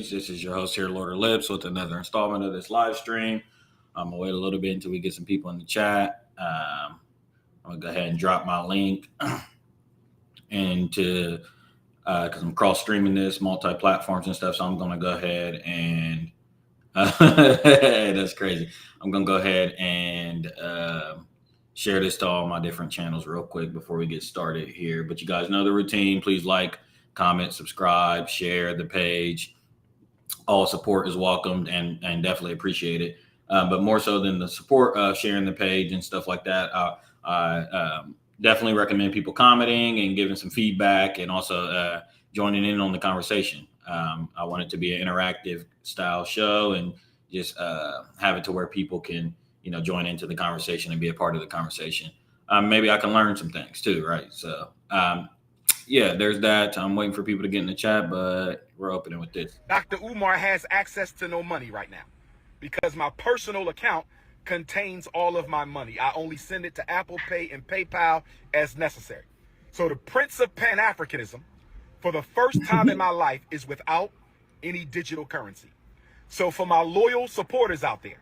page. This is your host here, Lord of Lips, with another installment of this live stream. I'm going to wait a little bit until we get some people in the chat. I'm going to go ahead and drop my link into, because I'm cross-streaming this, multi-platforms and stuff, so I'm going to go ahead and, that's crazy. I'm going to go ahead and share this to all my different channels real quick before we get started here. But you guys know the routine. Please like, comment, subscribe, share the page. All support is welcomed and definitely appreciate it. But more so than the support of sharing the page and stuff like that, I definitely recommend people commenting and giving some feedback and also joining in on the conversation. I want it to be an interactive style show and just have it to where people can, join into the conversation and be a part of the conversation. Maybe I can learn some things too, right? So, yeah, there's that. I'm waiting for people to get in the chat, but we're opening with this. Dr. Umar has access to no money right now because my personal account contains all of my money. I only send it to Apple Pay and PayPal as necessary. So the Prince of Pan-Africanism, for the first time in my life, is without any digital currency. So for my loyal supporters out there,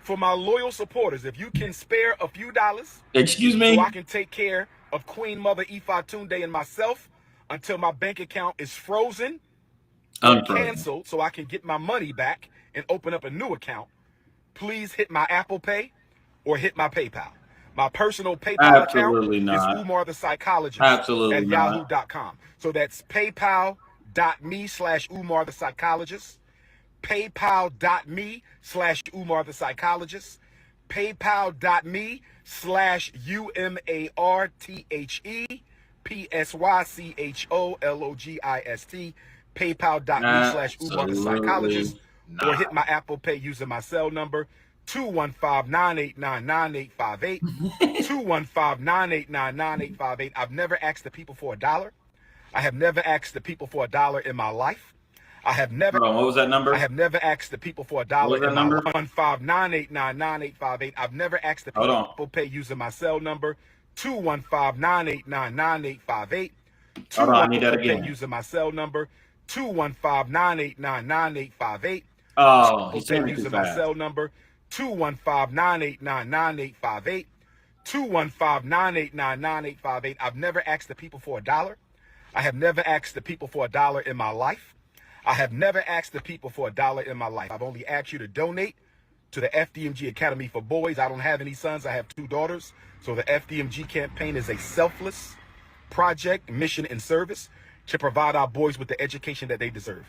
if you can spare a few dollars, excuse me, so I can take care of Queen Mother Ifa Tunde and myself until my bank account is frozen or canceled, so I can get my money back and open up a new account, please hit my Apple Pay or hit my PayPal. My personal PayPal account is Umar the Psychologist at yahoo.com. So that's paypal.me/Umar the Psychologist. PayPal.me/Umar the Psychologist. PayPal.me/UMARTHEPSYCHOLOGIST. PayPal.me/Umar the Psychologist. Or hit my Apple Pay using my cell number 215-989-9858. 215-989-9858. I've never asked the people for $1. I have never asked the people for $1 in my life. I have never. Hold on, what was that number? I have never asked the people for $1 in my life. 215-989-9858. I've never asked the people for Apple Pay using my cell number 215-989-9858. Hold on, I need that again. Using my cell number 215-989-9858. Oh, he's using my cell number 215-989-9858. 215-989-9858. I've never asked the people for $1. I have never asked the people for $1 in my life. I have never asked the people for $1 in my life. I've only asked you to donate to the FDMG Academy for Boys. I don't have any sons. I have 2 daughters. So the FDMG campaign is a selfless project, mission, and service to provide our boys with the education that they deserve.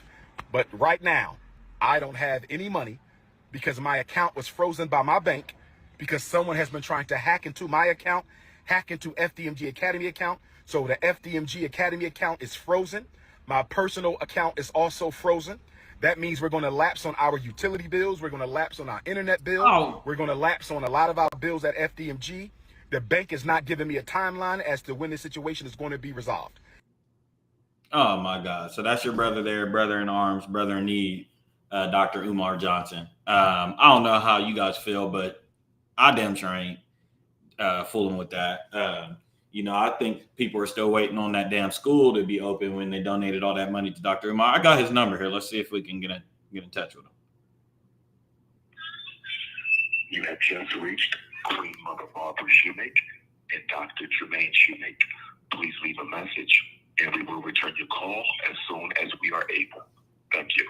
But right now, I don't have any money because my account was frozen by my bank because someone has been trying to hack into my account, hack into FDMG Academy account. So the FDMG Academy account is frozen. My personal account is also frozen. That means we're going to lapse on our utility bills. We're going to lapse on our internet bill. Oh. We're going to lapse on a lot of our bills at FDMG. The bank is not giving me a timeline as to when the situation is going to be resolved. Oh, my God. So that's your brother there, brother in arms, brother in need, Dr. Umar Johnson. I don't know how you guys feel, but I damn sure ain't fooling with that. I think people are still waiting on that damn school to be open when they donated all that money to Dr. Umar. I got his number here. Let's see if we can get in touch with him. You have just reached Queen Mother Barbara Shoemake and Dr. Jermaine Shoemake. Please leave a message and we will return your call as soon as we are able. Thank you.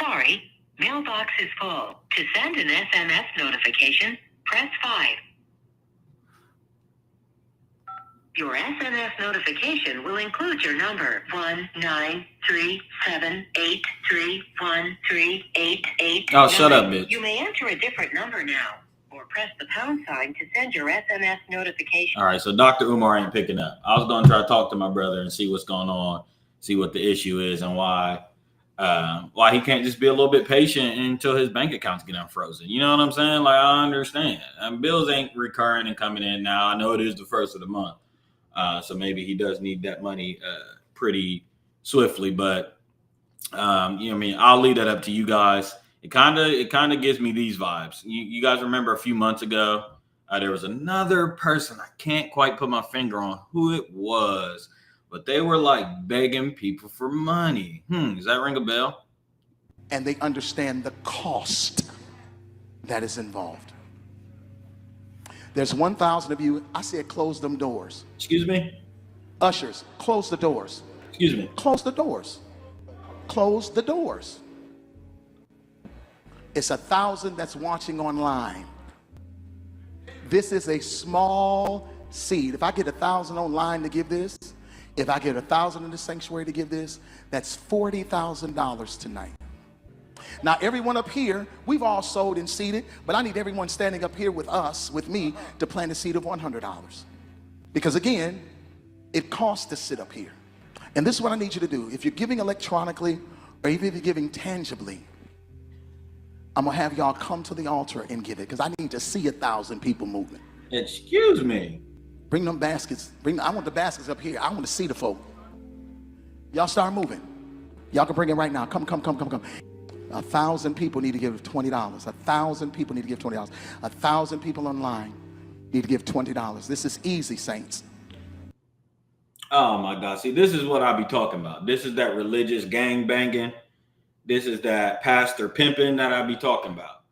Sorry, mailbox is full. To send an SMS notification, press 5. Your SMS notification will include your number 19378313888. Oh, shut up, bitch. You may enter a different number now, or press the pound sign to send your SMS notification. All right, so Dr. Umar ain't picking up. I was going to try to talk to my brother and see what's going on, see what the issue is and why he can't just be a little bit patient until his bank accounts get unfrozen. You know what I'm saying? Like, I understand. Bills ain't recurring and coming in now. I know it is the first of the month. So maybe he does need that money pretty swiftly, but I'll leave that up to you guys. It kind of gives me these vibes. You guys remember a few months ago, there was another person. I can't quite put my finger on who it was, but they were like begging people for money. Does that ring a bell? and they understand the cost that is involved. There's 1,000 of you. I said close them doors. Excuse me? Ushers, close the doors. Excuse me. Close the doors. Close the doors. It's 1,000 that's watching online. This is a small seed. If I get 1,000 online to give this, if I get 1,000 in the sanctuary to give this, that's $40,000 tonight. Now, everyone up here, we've all sold and seeded, but I need everyone standing up here with us, with me, to plant a seed of $100. Because again, it costs to sit up here. And this is what I need you to do. If you're giving electronically, or even if you're giving tangibly, I'm gonna have y'all come to the altar and give it, because I need to see 1,000 people moving. Excuse me. Bring them baskets. I want the baskets up here. I want to see the folk. Y'all start moving. Y'all can bring it right now. Come. 1,000 people need to give $20. 1,000 people need to give $20. 1,000 people online need to give $20. This is easy, saints. Oh my God. See, this is what I be talking about. This is that religious gang banging. This is that pastor pimping that I be talking about.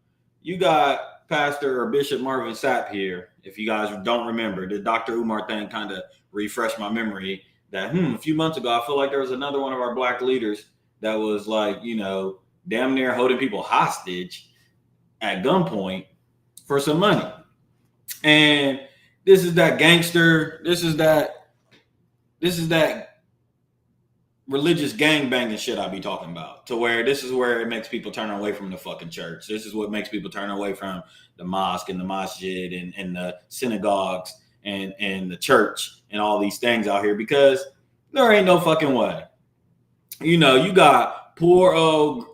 You got Pastor or Bishop Marvin Sapp here. If you guys don't remember, the Dr. Umar thing kind of refreshed my memory that a few months ago, I feel like there was another one of our black leaders that was like, damn near holding people hostage at gunpoint for some money. And this is that gangster, this is that religious gang banging shit I be talking about, to where this is where it makes people turn away from the fucking church. This is what makes people turn away from the mosque and the masjid and the synagogues and the church and all these things out here, because there ain't no fucking way. You got poor old,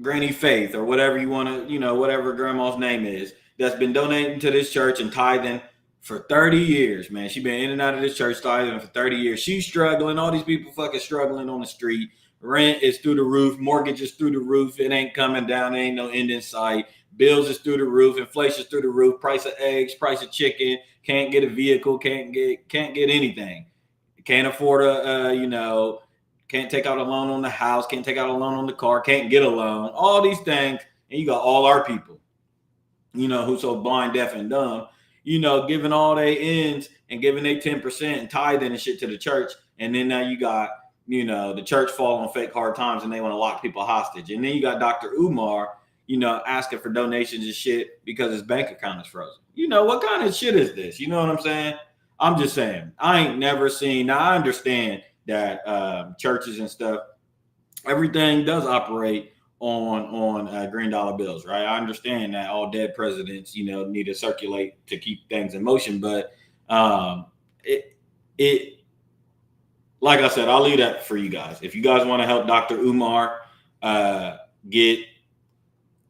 Granny Faith, or whatever you want to, whatever grandma's name is, that's been donating to this church and tithing for 30 years, man. She's been in and out of this church tithing for 30 years. She's struggling. All these people fucking struggling on the street. Rent is through the roof. Mortgage is through the roof. It ain't coming down. There ain't no end in sight. Bills is through the roof. Inflation is through the roof. Price of eggs, price of chicken. Can't get a vehicle. Can't get anything. Can't afford can't take out a loan on the house. Can't take out a loan on the car. Can't get a loan. All these things. And you got all our people, who's so blind, deaf, and dumb, giving all their ends and giving their 10% and tithing and shit to the church. And then now you got, the church fall on fake hard times and they want to lock people hostage. And then you got Dr. Umar, asking for donations and shit because his bank account is frozen. What kind of shit is this? You know what I'm saying? I'm just saying, I ain't never seen. Now, I understand that churches and stuff, everything does operate on green dollar bills, right? I understand that all dead presidents, need to circulate to keep things in motion, but it like I said, I'll leave that for you guys. If you guys want to help Dr. Umar get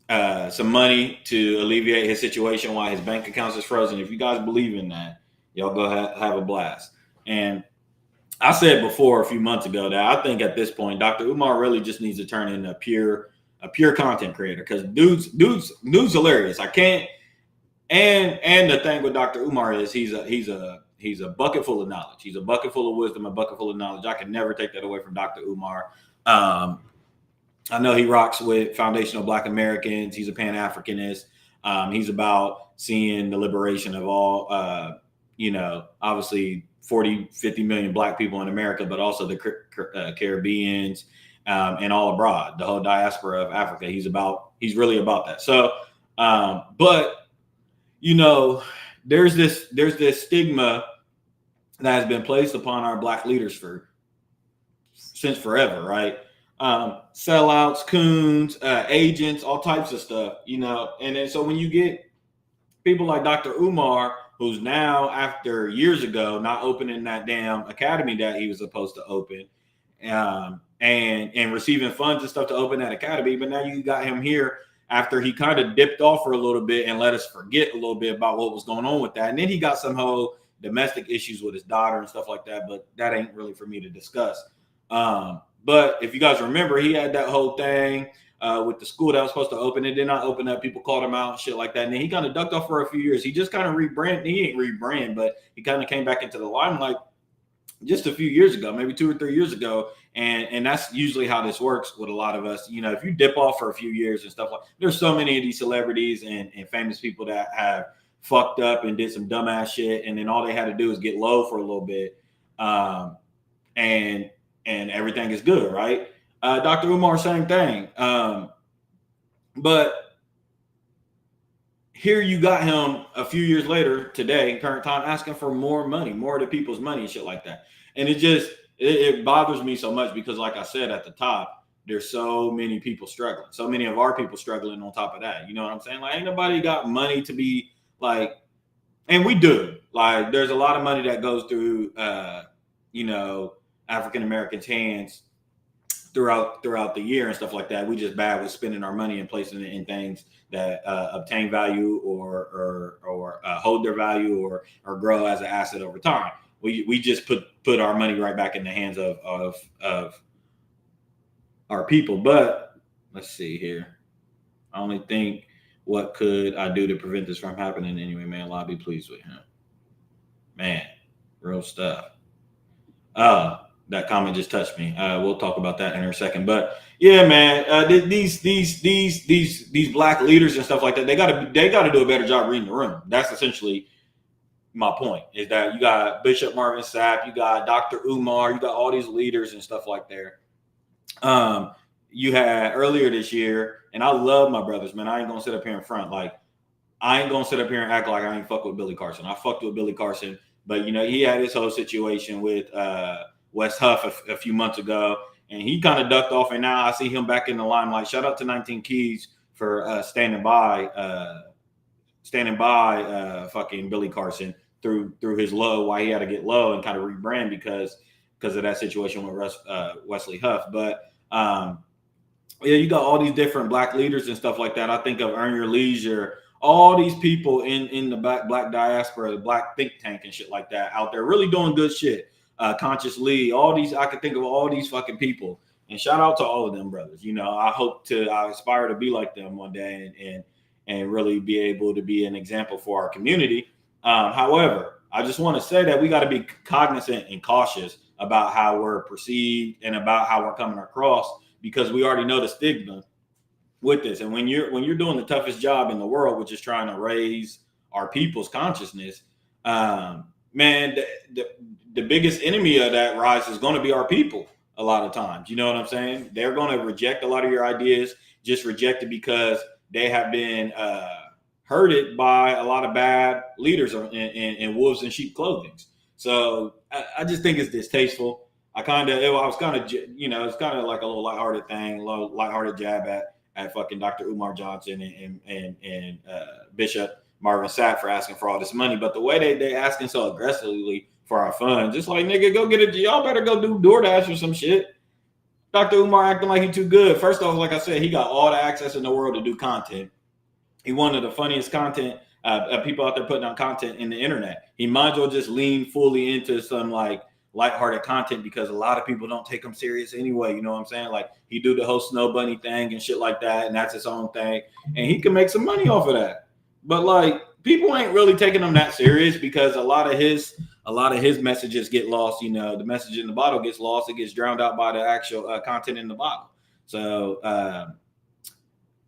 some money to alleviate his situation while his bank accounts is frozen, if you guys believe in that, y'all go have a blast. And I said before a few months ago that I think at this point, Dr. Umar really just needs to turn into a pure content creator, because dude's hilarious. I can't. And the thing with Dr. Umar is he's a bucket full of knowledge. He's a bucket full of wisdom, a bucket full of knowledge. I can never take that away from Dr. Umar. I know he rocks with foundational Black Americans. He's a Pan-Africanist. He's about seeing the liberation of all, obviously 40, 50 million Black people in America, but also the Caribbeans and all abroad, the whole diaspora of Africa. He's really about that. So, but there's this stigma that has been placed upon our Black leaders since forever, right? Sellouts, coons, agents, all types of stuff, and then so when you get people like Dr. Umar, who's now, after years ago, not opening that damn academy that he was supposed to open, and receiving funds and stuff to open that academy, but now you got him here after he kind of dipped off for a little bit and let us forget a little bit about what was going on with that. And then he got some whole domestic issues with his daughter and stuff like that, but that ain't really for me to discuss. But if you guys remember, he had that whole thing with the school that was supposed to open. It did not open up. People called him out and shit like that. And then he kind of ducked off for a few years. He just kind of rebranded. He ain't rebrand, but he kind of came back into the limelight just a few years ago, maybe 2 or 3 years ago. And that's usually how this works with a lot of us. You know, if you dip off for a few years and stuff like, there's so many of these celebrities and famous people that have fucked up and did some dumbass shit, and then all they had to do is get low for a little bit, and everything is good, right? Dr. Umar, same thing. But here you got him a few years later, today, current time, asking for more money, more of the people's money and shit like that. And it bothers me so much because, like I said at the top, there's so many people struggling. So many of our people struggling on top of that. You know what I'm saying? Like, ain't nobody got money to be like, and we do. Like, there's a lot of money that goes through, African Americans' hands throughout the year and stuff like that. We just bad with spending our money and placing it in things that obtain value or hold their value or grow as an asset over time. We just put our money right back in the hands of our people. But let's see here. I only think, what could I do to prevent this from happening anyway, man? Allah be pleased with him. Man, real stuff. That comment just touched me. We'll talk about that in a second. But yeah, man, these black leaders and stuff like that, they gotta do a better job reading the room. That's essentially my point. Is that you got Bishop Marvin Sapp, you got Dr. Umar, you got all these leaders and stuff like that. You had earlier this year, and I love my brothers, man. I ain't gonna sit up here in front. Like, I ain't gonna sit up here and act like I ain't fuck with Billy Carson. I fucked with Billy Carson, but he had this whole situation with Wes Huff a few months ago, and he kind of ducked off, and now I see him back in the limelight. Shout out to 19 Keys for standing by fucking Billy Carson through his low, why he had to get low and kind of rebrand because of that situation with Wesley Huff. But yeah, you got all these different black leaders and stuff like that. I think of Earn Your Leisure, all these people in the black diaspora, the black think tank and shit like that out there really doing good shit. Conscious Lee, all these, I could think of all these fucking people. And shout out to all of them brothers. I aspire to be like them one day and really be able to be an example for our community. However, I just want to say that we got to be cognizant and cautious about how we're perceived and about how we're coming across, because we already know the stigma with this. And when you're doing the toughest job in the world, which is trying to raise our people's consciousness, man, the biggest enemy of that rise is going to be our people a lot of times. You know what I'm saying? They're going to reject a lot of your ideas, just reject it because they have been hurted by a lot of bad leaders in wolves in sheep clothing. So I just think it's distasteful. It's kind of like a little lighthearted thing, a little lighthearted jab at fucking Dr. Umar Johnson and Bishop Marvin Sapp for asking for all this money. But the way they asking so aggressively for our fund, just like, nigga, go get it. Y'all better go do DoorDash or some shit. Dr. Umar acting like he too good. First off, like I said, he got all the access in the world to do content. He one of the funniest content people out there putting out content in the internet. He might as well just lean fully into some like lighthearted content, because a lot of people don't take him serious anyway. You know what I'm saying? Like, he do the whole Snow Bunny thing and shit like that, and that's his own thing, and he can make some money off of that. But like, people ain't really taking him that serious, because a lot of his messages get lost. The message in the bottle gets lost. It gets drowned out by the actual content in the bottle. So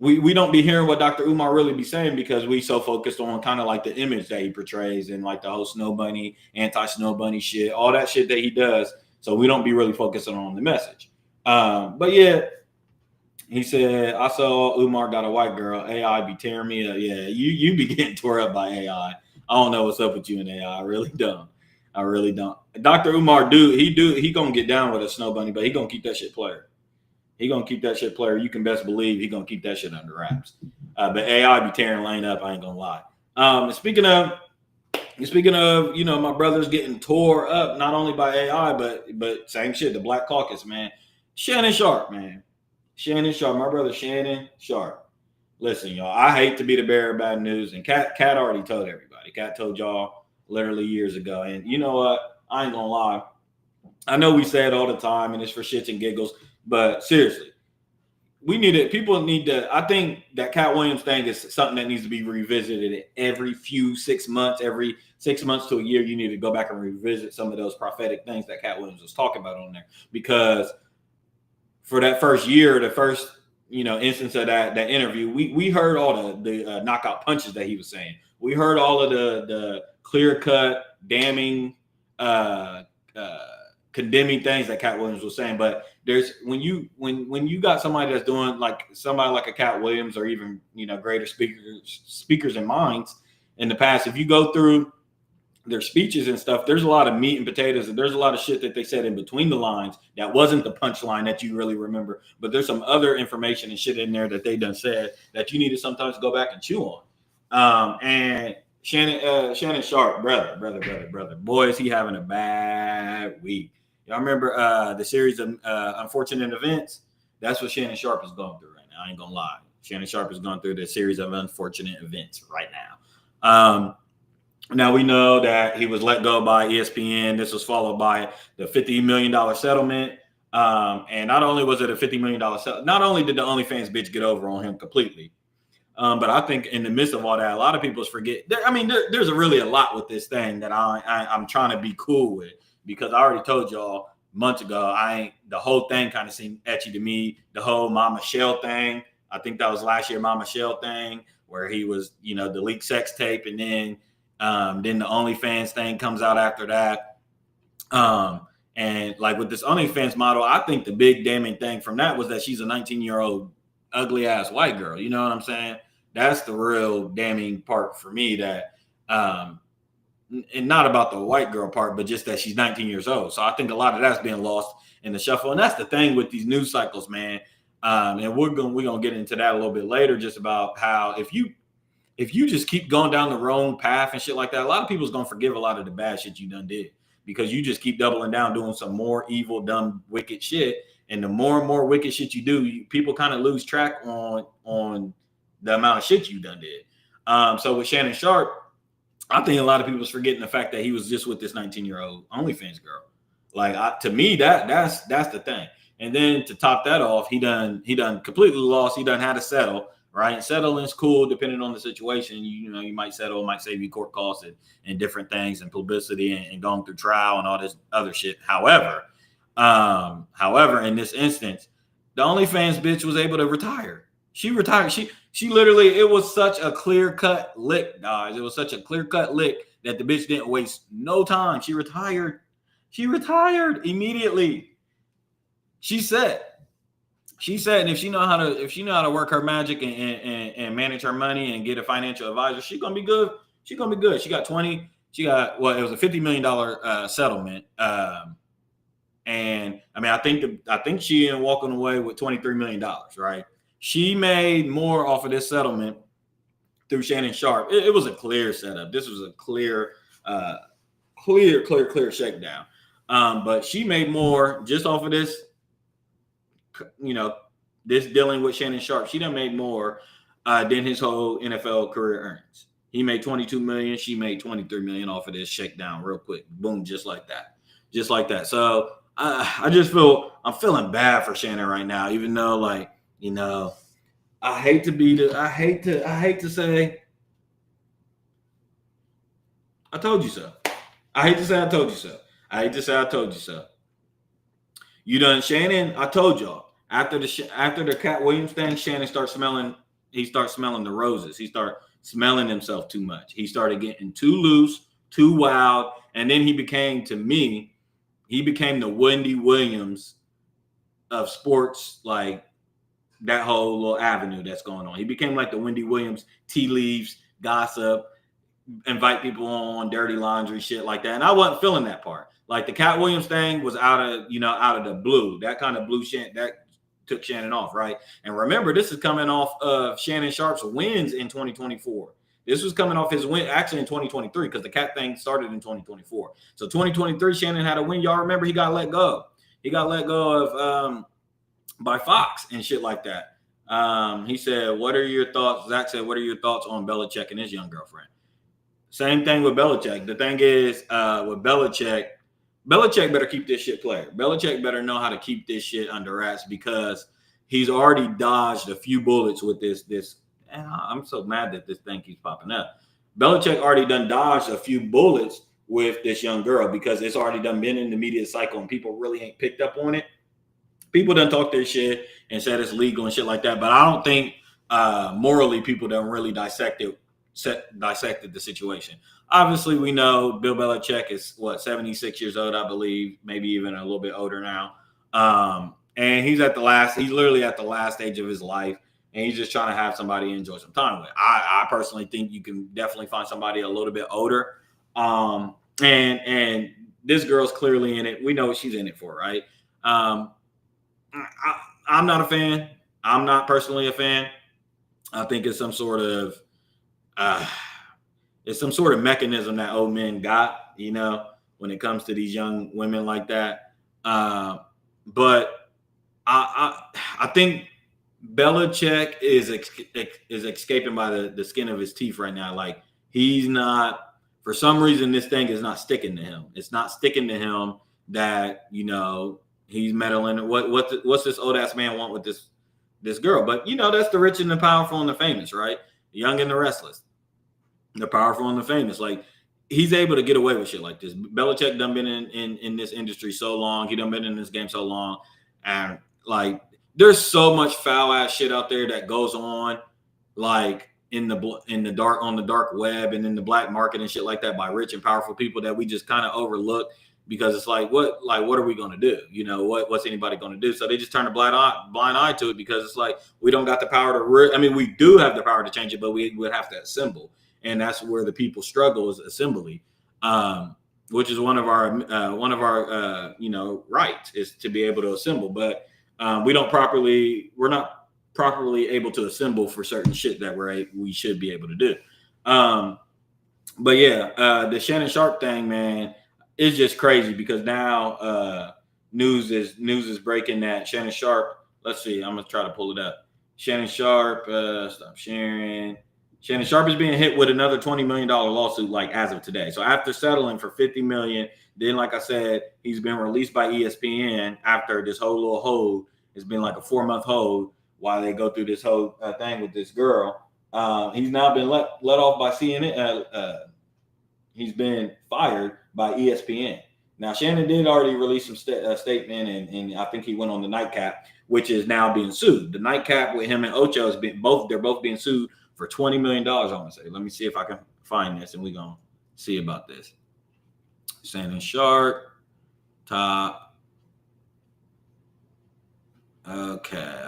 we don't be hearing what Dr. Umar really be saying, because we so focused on kind of like the image that he portrays and like the whole Snow Bunny, anti-Snow Bunny shit, all that shit that he does. So we don't be really focusing on the message. But yeah, he said, I saw Umar got a white girl. AI be tearing me up. Yeah, you be getting tore up by AI. I don't know what's up with you and AI. I really don't. Dr. Umar, he gonna get down with a Snow Bunny, but he gonna keep that shit player. He gonna keep that shit player. You can best believe he gonna keep that shit under wraps. But AI be tearing Lane up. I ain't gonna lie. Speaking of, my brothers getting tore up not only by AI, but same shit. The Black Caucus, man. Shannon Sharp, man. Shannon Sharp, my brother Shannon Sharp. Listen, y'all, I hate to be the bearer of bad news, and Cat already told everybody. Cat told y'all literally years ago, and you know what? I ain't gonna lie. I know we say it all the time, and it's for shits and giggles, but seriously, People need to. I think that Cat Williams thing is something that needs to be revisited every 6 months. Every 6 months to a year, you need to go back and revisit some of those prophetic things that Cat Williams was talking about on there. Because for that first year, the first instance of that interview, we heard all the knockout punches that he was saying. We heard all of the clear cut, damning, condemning things that Cat Williams was saying. But there's when you got somebody that's doing like a Cat Williams, or even greater speakers and minds in the past, if you go through their speeches and stuff, there's a lot of meat and potatoes, and there's a lot of shit that they said in between the lines that wasn't the punchline that you really remember. But there's some other information and shit in there that they done said that you need to sometimes go back and chew on. And Shannon Sharp, brother, boy, is he having a bad week. Y'all remember the series of unfortunate events? That's what Shannon Sharp is going through right now. I ain't gonna lie. Shannon Sharp is going through the series of unfortunate events right now. Now we know that he was let go by ESPN. This was followed by the $50 million settlement. And not only was it a $50 million settlement, not only did the OnlyFans bitch get over on him completely, but I think in the midst of all that, a lot of people forget. There's really a lot with this thing that I'm trying to be cool with, because I already told y'all months ago, the whole thing kind of seemed etchy to me. The whole Mama Shell thing, I think that was last year, Mama Shell thing, where he was, the leaked sex tape, and then the OnlyFans thing comes out after that. And like with this OnlyFans model, I think the big damning thing from that was that she's a 19-year-old ugly ass white girl. You know what I'm saying? That's the real damning part for me, that and not about the white girl part, but just that she's 19 years old. So I think a lot of that's being lost in the shuffle. And that's the thing with these news cycles, man. And we're gonna get into that a little bit later, just about how if you just keep going down the wrong path and shit like that, a lot of people's gonna forgive a lot of the bad shit you done did, because you just keep doubling down, doing some more evil, dumb, wicked shit. And the more and more wicked shit you do, people kind of lose track on the amount of shit you done did. So with Shannon Sharp, I think a lot of people's forgetting the fact that he was just with this 19-year-old OnlyFans girl. Like, to me, that's the thing. And then to top that off, he done completely lost. He done had to settle, right? And settling's cool depending on the situation. You might settle, might save you court costs and different things and publicity and going through trial and all this other shit. However, in this instance, the OnlyFans bitch was able to retire. She retired. She literally, it was such a clear-cut lick, guys. It was such a clear-cut lick that the bitch didn't waste no time. She retired. She retired immediately. She said, and if she know how to work her magic and manage her money and get a financial advisor, she's gonna be good. She's gonna be good. It was a $50 million settlement. And I mean, I think she ended up walking away with $23 million, right? She made more off of this settlement through Shannon Sharp. It was a clear setup. This was a clear shakedown. But she made more just off of this, this dealing with Shannon Sharp. She done made more than his whole NFL career earnings. He made $22 million. She made $23 million off of this shakedown real quick. Boom, just like that. So I'm feeling bad for Shannon right now, even though I hate to say I told you so. I hate to say I told you so. I hate to say I told you so. You done, Shannon. I told y'all after the Cat Williams thing, Shannon starts smelling. He starts smelling the roses. He started smelling himself too much. He started getting too loose, too wild, and then he became the Wendy Williams of sports, like that whole little avenue that's going on. He became like the Wendy Williams, tea leaves, gossip, invite people on, dirty laundry, shit like that. And I wasn't feeling that part. Like the Cat Williams thing was out of the blue. That kind of blew Shannon, that took Shannon off, right? And remember, this is coming off of Shannon Sharp's wins in 2024. This was coming off his win actually in 2023, because the Cat thing started in 2024. So 2023, Shannon had a win. Y'all remember he got let go. He got let go of by Fox and shit like that. He said, "What are your thoughts?" Zach said, "What are your thoughts on Belichick and his young girlfriend?" Same thing with Belichick. The thing is, with Belichick better keep this shit clear. Belichick better know how to keep this shit under wraps, because he's already dodged a few bullets with this. And I'm so mad that this thing keeps popping up. Belichick already done dodged a few bullets with this young girl because it's already done been in the media cycle and people really ain't picked up on it. People done talk their shit and said it's legal and shit like that, but I don't think morally people don't really dissected the situation. Obviously, we know Bill Belichick is 76 years old, I believe, maybe even a little bit older now. And he's literally at the last stage of his life, and he's just trying to have somebody to enjoy some time with. I personally think you can definitely find somebody a little bit older. And this girl's clearly in it. We know what she's in it for, right? I'm not a fan. I'm not personally a fan. I think it's some sort of mechanism that old men got, when it comes to these young women like that. But I think Belichick is escaping by the skin of his teeth right now. Like, he's not, for some reason, this thing is not sticking to him. It's not sticking to him that, he's meddling. What's this old ass man want with this girl? But that's the rich and the powerful and the famous, right? The young and the restless, the powerful and the famous. Like, he's able to get away with shit like this. Belichick done been in this industry so long. He done been in this game so long, and like, there's so much foul ass shit out there that goes on, like in the dark web and in the black market and shit like that by rich and powerful people that we just kind of overlook. Because it's like what are we going to do? What's anybody going to do? So they just turn a blind eye to it because it's like, we don't got the power to we do have the power to change it, but we would have to assemble. And that's where the people struggle, is assembly, which is one of our rights, is to be able to assemble. But we're not properly able to assemble for certain shit that we should be able to do. But yeah, the Shannon Sharpe thing, man, it's just crazy because now news is breaking that Shannon Sharpe. Let's see, I'm gonna try to pull it up. Shannon Sharpe, stop sharing. Shannon Sharpe is being hit with another $20 million lawsuit, like, as of today. So after settling for $50 million, then, like I said, he's been released by ESPN after this whole little hold. It's been like a 4-month hold while they go through this whole thing with this girl. He's now been let off by CNN. He's been fired by ESPN. Now, Shannon did already release some statement, and I think he went on the Nightcap, which is now being sued. The Nightcap with him and Ocho they're both being sued for $20 million. I want to say. Let me see if I can find this, and we're gonna see about this. Shannon Sharpe, top. Okay.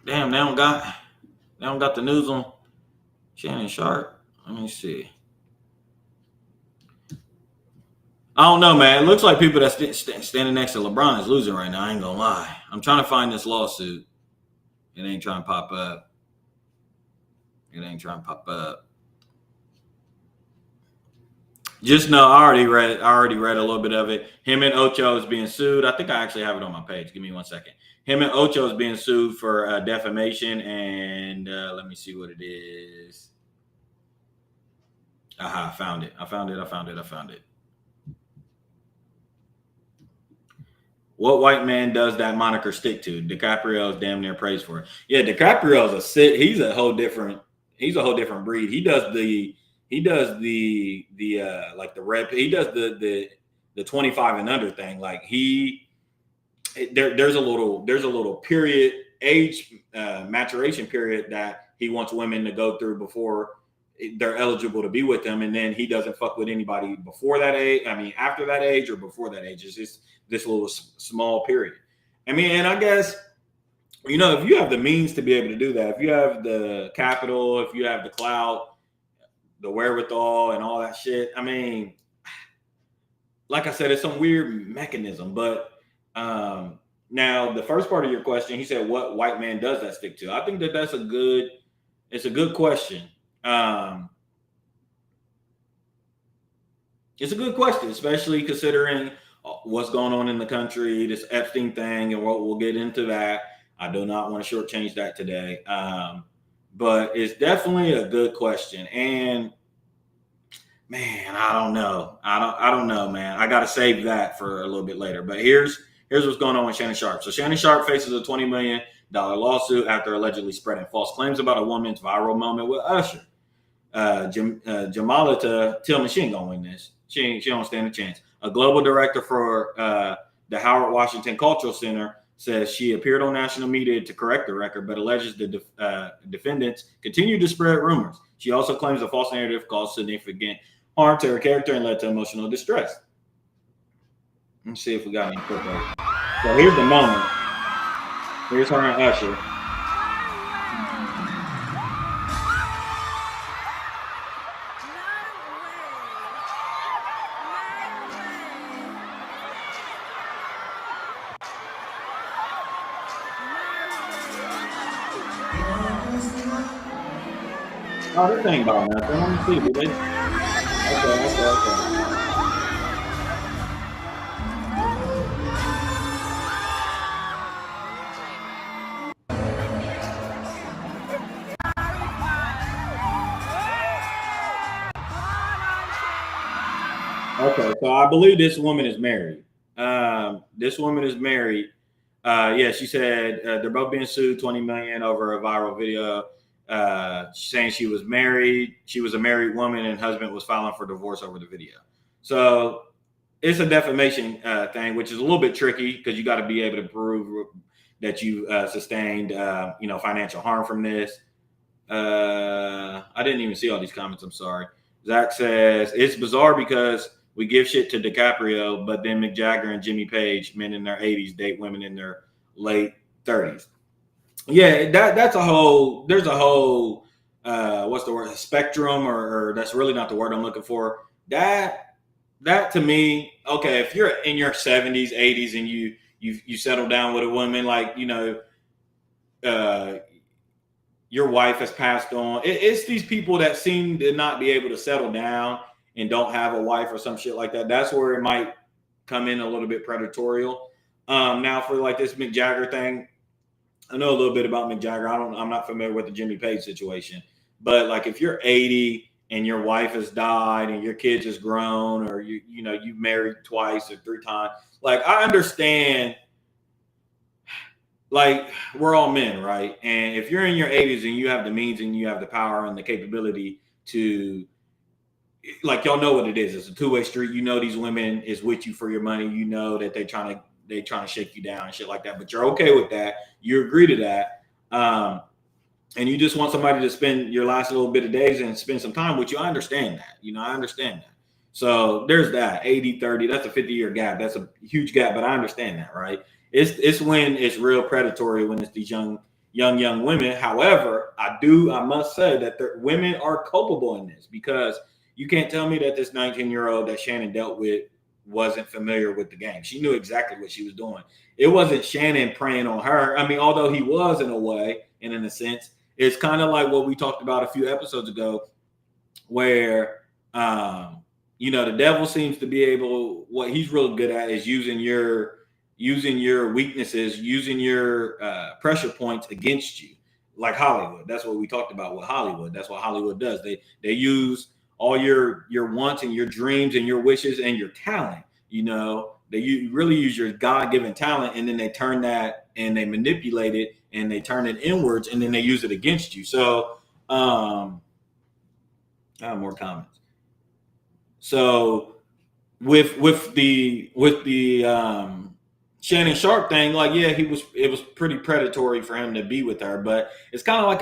Damn, they don't got the news on Shannon Sharpe. Let me see. I don't know, man. It looks like people that's standing next to LeBron is losing right now. I ain't gonna lie. I'm trying to find this lawsuit. It ain't trying to pop up. Just know, I already read a little bit of it. Him and Ocho is being sued. I think I actually have it on my page. Give me 1 second. Him and Ocho is being sued for defamation, and let me see what it is. I found it. What white man does that moniker stick to? DiCaprio is damn near praised for it. Yeah, DiCaprio's he's a whole different breed. He does the like the rep. He does the 25 and under thing. Like, there's a little period, age maturation period that he wants women to go through before they're eligible to be with him, and then he doesn't fuck with anybody before that age. After that age or before that age. It's just this little small period. And I guess, if you have the means to be able to do that, if you have the capital, if you have the clout, the wherewithal, and all that shit, like I said, it's some weird mechanism. But now the first part of your question, he said, what white man does that stick to? I think that's a good question. It's a good question, especially considering what's going on in the country, this Epstein thing, and we'll get into that. I do not want to shortchange that today. But it's definitely a good question. And man, Man, I don't know. I don't know, man. I got to save that for a little bit later. But here's what's going on with Shannon Sharpe. So Shannon Sharpe faces a $20 million lawsuit after allegedly spreading false claims about a woman's viral moment with Usher. Jamalata Tillman, she ain't gonna win this. She don't stand a chance. A global director for the Howard Washington Cultural Center says she appeared on national media to correct the record, but alleges the defendants continue to spread rumors. She also claims a false narrative caused significant harm to her character and led to emotional distress. Let's see if we got any clip of it. So here's the moment. Here's her and Usher. Oh, this ain't about nothing. Let me see, do they? Okay. Okay, so I believe this woman is married. This woman is married. Yeah, she said they're both being sued $20 million over a viral video. Saying she was married. She was a married woman, and husband was filing for divorce over the video. So it's a defamation thing, which is a little bit tricky because you got to be able to prove that you sustained, financial harm from this. I didn't even see all these comments. I'm sorry. Zach says it's bizarre because we give shit to DiCaprio, but then Mick Jagger and Jimmy Page, men in their 80s, date women in their late 30s. Yeah, there's a whole what's the word, spectrum, or that's really not the word I'm looking for. That to me, okay, if you're in your 70s, 80s, and you settle down with a woman, like, your wife has passed on. It's these people that seem to not be able to settle down and don't have a wife or some shit like that. That's where it might come in a little bit predatorial. Now for like this Mick Jagger thing, I know a little bit about Mick Jagger. I'm not familiar with the Jimmy Page situation, but like if you're 80 and your wife has died and your kids has grown, or you married twice or 3 times, like I understand. Like we're all men, right? And if you're in your 80s and you have the means and you have the power and the capability to, like, y'all know what it is. It's a two-way street. You know these women is with you for your money. You know that they trying to shake you down and shit like that. But you're okay with that. You agree to that. And you just want somebody to spend your last little bit of days and spend some time with you. I understand that. I understand that. So there's that 80-30. That's a 50-year gap. That's a huge gap, but I understand that, right? It's when it's real predatory, when it's these young women. However, I must say that women are culpable in this, because you can't tell me that this 19-year-old that Shannon dealt with wasn't familiar with the game. She knew exactly what she was doing. It wasn't Shannon preying on her. I mean, although he was in a way and in a sense, it's kind of like what we talked about a few episodes ago, where the devil seems to be able, what he's really good at is using your weaknesses, using your pressure points against you, like Hollywood. That's what we talked about with Hollywood. That's what Hollywood does. They use all your wants and your dreams and your wishes and your talent. They really use your God-given talent, and then they turn that and they manipulate it and they turn it inwards, and then they use it against you. So I have more comments. So with the Shannon Sharpe thing, like, yeah, it was pretty predatory for him to be with her, but it's kind of like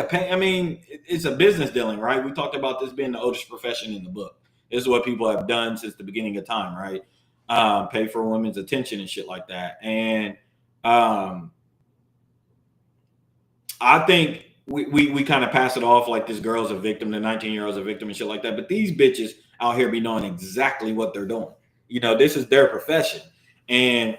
it's a business dealing, right? We talked about this being the oldest profession in the book. This is what people have done since the beginning of time, right? Pay for women's attention and shit like that. And I think we kind of pass it off like this girl's a victim, the 19-year-old's a victim and shit like that. But these bitches out here be knowing exactly what they're doing. This is their profession. And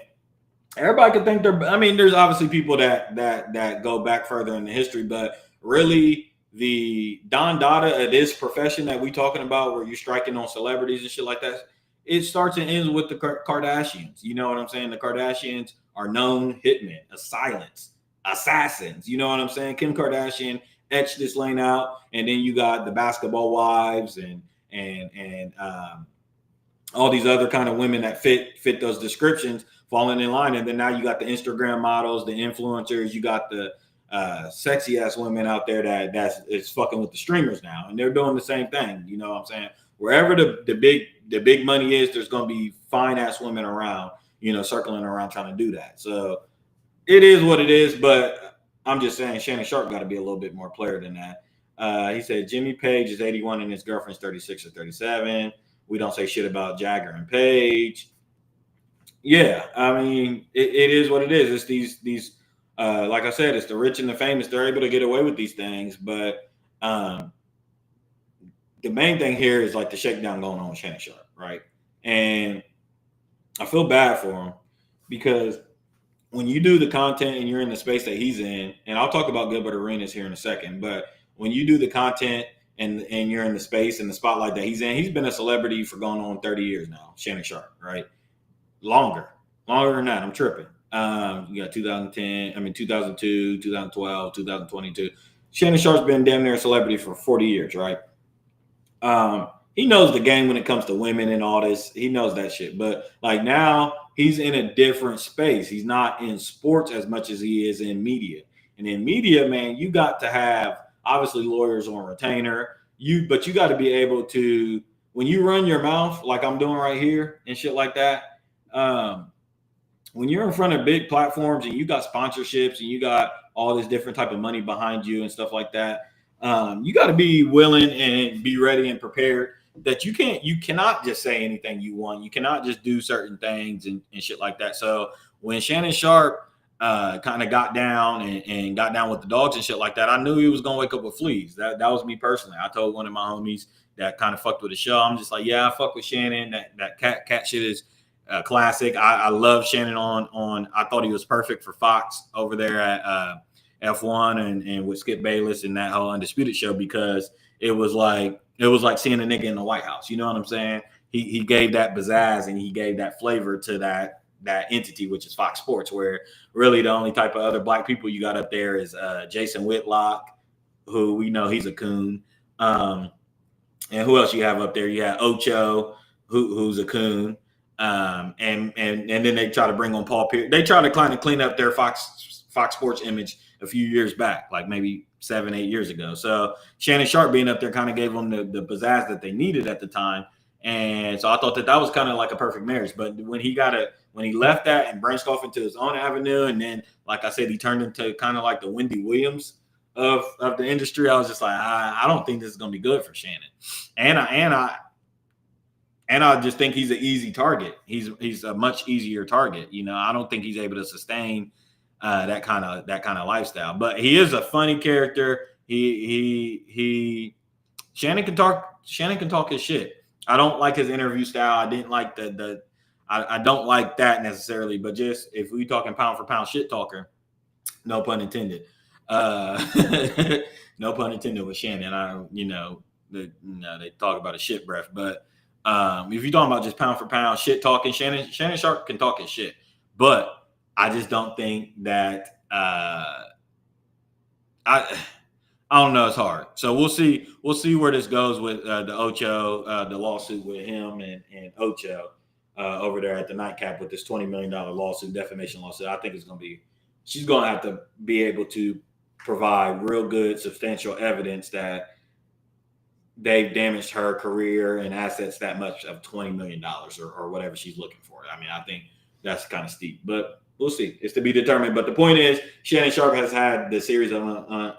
everybody could think there's obviously people that go back further in the history, but really the Don Dada of this profession that we talking about, where you're striking on celebrities and shit like that, it starts and ends with the Kardashians. You know what I'm saying? The Kardashians are known hitmen, assassins. You know what I'm saying? Kim Kardashian etched this lane out, and then you got the basketball wives and all these other kind of women that fit those descriptions falling in line. And then now you got the Instagram models, the influencers, you got the sexy ass women out there that's fucking with the streamers now, and they're doing the same thing. You know what I'm saying? Wherever the big money is, there's going to be fine ass women around, you know, circling around trying to do that. So it is what it is. But I'm just saying, Shannon Sharp got to be a little bit more player than that. He said Jimmy Page is 81 and his girlfriend's 36 or 37. We don't say shit about Jagger and Page. Yeah, I mean, it is what it is. It's these like I said, it's the rich and the famous. They're able to get away with these things, but the main thing here is like the shakedown going on with Shannon Sharp, right? And I feel bad for him because when you do the content and you're in the space that he's in, and I'll talk about Gilbert Arenas here in a second, but when you do the content and you're in the space and the spotlight that he's in, he's been a celebrity for going on 30 years now, Shannon Sharp, right? Longer than that. I'm tripping. You got 2002, 2012, 2022. Shannon Sharp's been damn near a celebrity for 40 years, right? He knows the game when it comes to women and all this. He knows that shit. But like now, he's in a different space. He's not in sports as much as he is in media. And in media, man, you got to have obviously lawyers on retainer. But you got to be able to, when you run your mouth like I'm doing right here and shit like that. When you're in front of big platforms and you got sponsorships and you got all this different type of money behind you and stuff like that, you got to be willing and be ready and prepared that you cannot just say anything you want. You cannot just do certain things and shit like that. So when Shannon Sharp kind of got down and got down with the dogs and shit like that, I knew he was going to wake up with fleas. That was me personally. I told one of my homies that kind of fucked with the show. I'm just like, yeah, I fuck with Shannon. That cat shit is classic. I love Shannon on. I thought he was perfect for Fox over there at F1 and with Skip Bayless and that whole Undisputed show, because it was like seeing a nigga in the White House. You know what I'm saying? He gave that pizzazz and he gave that flavor to that entity, which is Fox Sports, where really the only type of other black people you got up there is Jason Whitlock, who we know he's a coon. And who else you have up there? You have Ocho, who's a coon. And then they try to bring on Paul Pierce. They try to kind of clean up their Fox Sports image a few years back, like maybe 7-8 years ago. So Shannon Sharp being up there kind of gave them the pizzazz that they needed at the time. And so I thought that was kind of like a perfect marriage. But when he left that and branched off into his own avenue, and then, like I said, he turned into kind of like the Wendy Williams of the industry, I was just like, I don't think this is going to be good for Shannon. And I just think he's an easy target. He's a much easier target. You know, I don't think he's able to sustain that kind of lifestyle. But he is a funny character. Shannon can talk his shit. I don't like his interview style. I didn't like I don't like that necessarily. But just if we talking pound for pound shit talker, no pun intended. No pun intended with Shannon. They talk about a shit breath, but. If you're talking about just pound for pound shit talking, Shannon Sharp can talk his shit, but I just don't think that I don't know. It's hard. So we'll see where this goes with the Ocho, the lawsuit with him and Ocho over there at the nightcap with this $20 million lawsuit, defamation lawsuit. I think she's going to have to be able to provide real good, substantial evidence that they've damaged her career and assets that much of $20 million or whatever she's looking for. I mean, I think that's kind of steep, but we'll see. It's to be determined. But the point is, Shannon Sharp has had the series of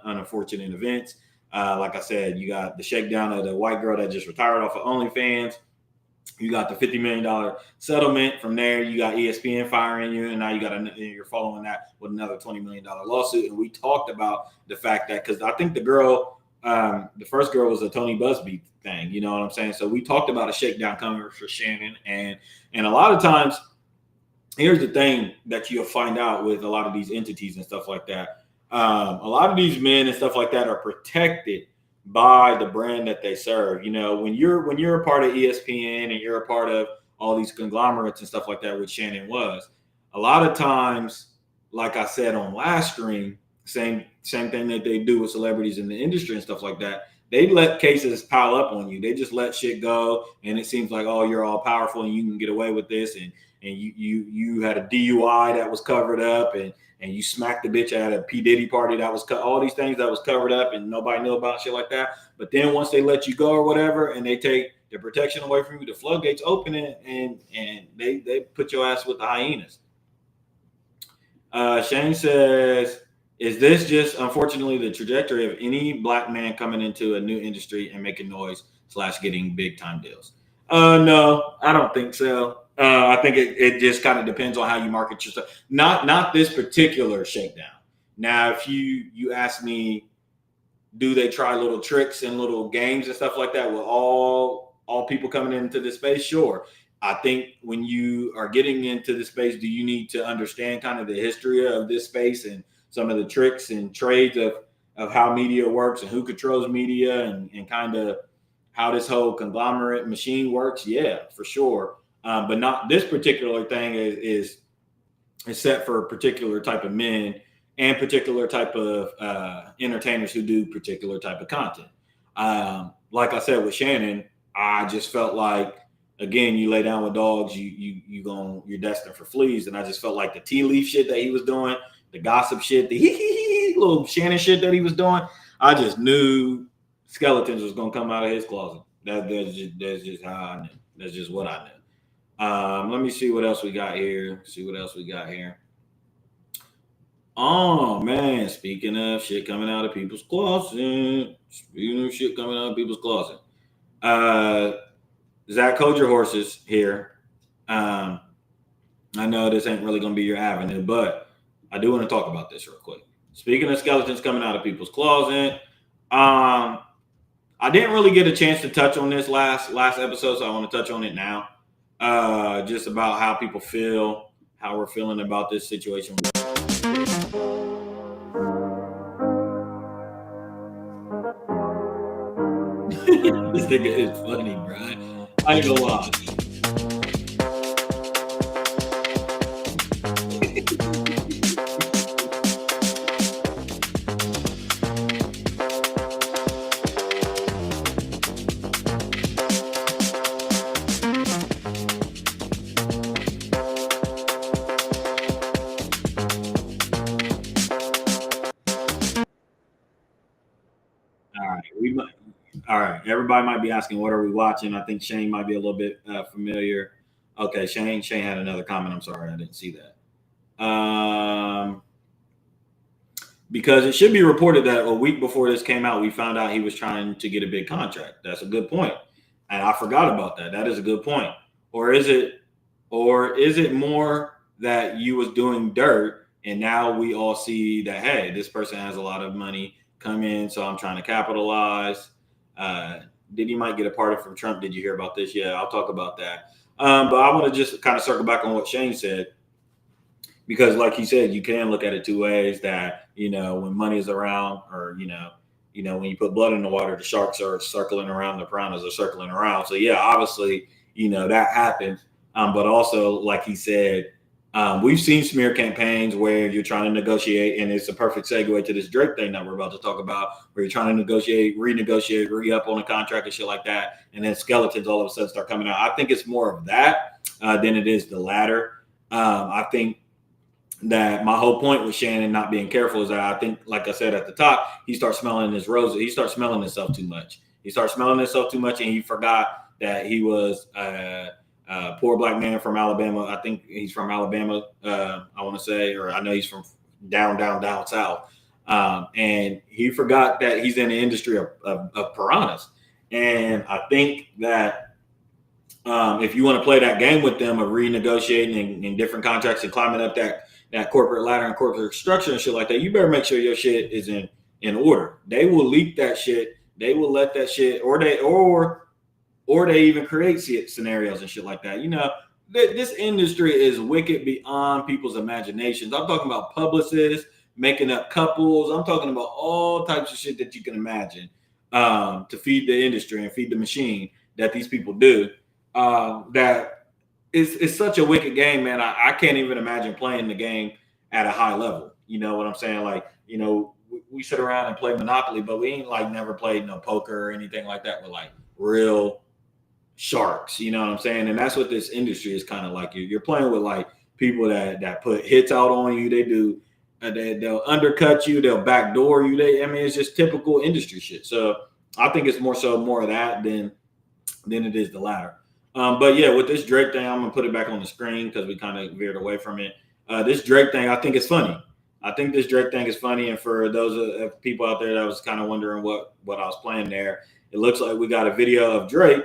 unfortunate events. Like I said, you got the shakedown of the white girl that just retired off of OnlyFans. You got the $50 million settlement. From there, you got ESPN firing you, and now you're following that with another $20 million lawsuit. And we talked about the fact that, because I think the first girl was a Tony Busby thing, you know what I'm saying? So we talked about a shakedown coming for Shannon, and a lot of times, here's the thing that you'll find out with a lot of these entities and stuff like that. A lot of these men and stuff like that are protected by the brand that they serve. You know, when you're a part of ESPN and you're a part of all these conglomerates and stuff like that, which Shannon was, a lot of times, like I said on last stream, same thing that they do with celebrities in the industry and stuff like that, they let cases pile up on you. They just let shit go, and it seems like, oh, you're all powerful and you can get away with this, and you had a DUI that was covered up, and you smacked the bitch at a P. Diddy party that was all these things that was covered up, and nobody knew about shit like that. But then once they let you go or whatever, and they take the protection away from you, the floodgates open it, and they put your ass with the hyenas. Shane says, is this just unfortunately the trajectory of any black man coming into a new industry and making noise / getting big time deals? No, I don't think so. I think it just kind of depends on how you market yourself. Not this particular shakedown. Now, if you ask me, do they try little tricks and little games and stuff like that with all people coming into this space? Sure. I think when you are getting into the space, do you need to understand kind of the history of this space and some of the tricks and trades of how media works and who controls media and kind of how this whole conglomerate machine works? Yeah, for sure. But not this particular thing is set for a particular type of men and particular type of entertainers who do particular type of content. Like I said with Shannon, I just felt like, again, you lay down with dogs, you're destined for fleas. And I just felt like the tea leaf shit that he was doing, the gossip shit, the little Shannon shit that he was doing, I just knew skeletons was gonna come out of his closet. That's just how I knew. That's just what I knew. Let me see what else we got here. Oh man, speaking of shit coming out of people's closet. Zach, hold your horses here. I know this ain't really going to be your avenue, but I do want to talk about this real quick. Speaking of skeletons coming out of people's closet, I didn't really get a chance to touch on this last episode, so I want to touch on it now. Just about how people feel, how we're feeling about this situation. This nigga is funny, bro. I ain't gonna lie. All right, everybody might be asking, what are we watching? I think Shane might be a little bit familiar. Okay, Shane had another comment. I'm sorry, I didn't see that. Because it should be reported that a week before this came out, we found out he was trying to get a big contract. That's a good point, and I forgot about that. That is a good point. Or is it more that you was doing dirt, and now we all see that, hey, this person has a lot of money come in, so I'm trying to capitalize. Did he might get a pardon from Trump? Did you hear about this? Yeah, I'll talk about that. But I want to just kind of circle back on what Shane said, because like he said, you can look at it two ways, that, when money is around, or, when you put blood in the water, the sharks are circling around, the piranhas are circling around. So yeah, obviously, that happens. But also, like he said, we've seen smear campaigns where you're trying to negotiate, and it's a perfect segue to this Drake thing that we're about to talk about, where you're trying to negotiate, renegotiate, re-up on a contract and shit like that, and then skeletons all of a sudden start coming out. I think it's more of that than it is the latter. I think that my whole point with Shannon not being careful is that I think, like I said at the top, he starts smelling his roses. He starts smelling himself too much. And he forgot that he was poor black man from Alabama. I think he's from Alabama, I want to say, or I know he's from down south. And he forgot that he's in the industry of piranhas. And I think that if you want to play that game with them of renegotiating and different contracts and climbing up that corporate ladder and corporate structure and shit like that, you better make sure your shit is in order. They will leak that shit. They will let that shit, or they even create scenarios and shit like that. This industry is wicked beyond people's imaginations. I'm talking about publicists making up couples. I'm talking about all types of shit that you can imagine to feed the industry and feed the machine that these people do. That it's such a wicked game, man. I can't even imagine playing the game at a high level. You know what I'm saying? Like, we sit around and play Monopoly, but we ain't like never played no poker or anything like that with like real sharks. You know what I'm saying? And that's what this industry is kind of like. You're playing with like people that put hits out on you. They do. They'll undercut you. They'll backdoor you. I mean, it's just typical industry shit. So I think it's more of that than it is the latter. But yeah, with this Drake thing, I'm gonna put it back on the screen because we kind of veered away from it. This Drake thing, I think it's funny. I think this Drake thing is funny, and for those people out there that was kind of wondering what I was playing there, it looks like we got a video of Drake,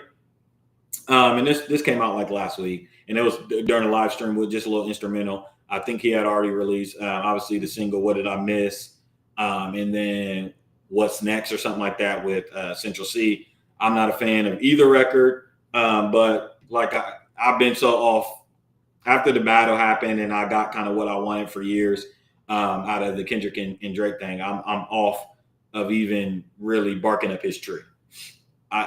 and this came out like last week, and it was during a live stream with just a little instrumental. I think he had already released, obviously, the single "What Did I Miss," and then "What's Next" or something like that with Central C. I'm not a fan of either record, but like I've been so off after the battle happened, and I got kind of what I wanted for years out of the Kendrick and Drake thing. I'm off of even really barking up his tree.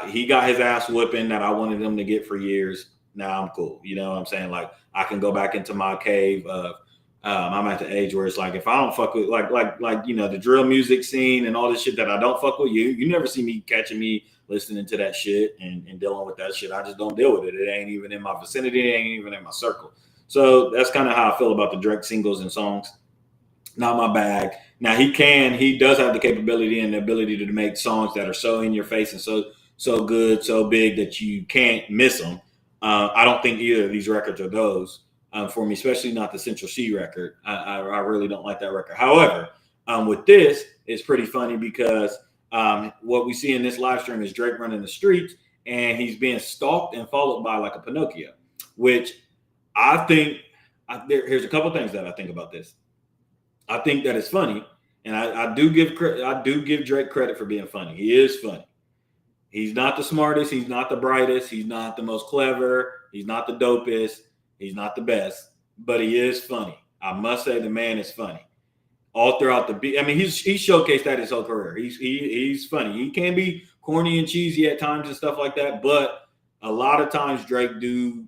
He got his ass whipping that I wanted him to get for years. Now I'm cool. You know what I'm saying? Like I can go back into my cave of I'm at the age where it's like if I don't fuck with like you know the drill music scene and all this shit that I don't fuck with, you never see me catching me listening to that shit and dealing with that shit. I just don't deal with it. It ain't even in my vicinity. It ain't even in my circle. So that's kind of how I feel about the Drake singles and songs. Not my bag. Now he does have the capability and the ability to make songs that are so in your face and so good, so big that you can't miss them. I don't think either of these records are those for me, especially not the Central C record. I really don't like that record. However, with this, it's pretty funny because what we see in this live stream is Drake running the streets and he's being stalked and followed by like a Pinocchio, which I think here's a couple things that I think about this. I think that it's funny, and I do give Drake credit for being funny. He is funny. He's not the smartest. He's not the brightest. He's not the most clever. He's not the dopest. He's not the best, but he is funny. I must say the man is funny. All throughout the beat. I mean, he's showcased that his whole career. He's funny. He can be corny and cheesy at times and stuff like that, but a lot of times Drake do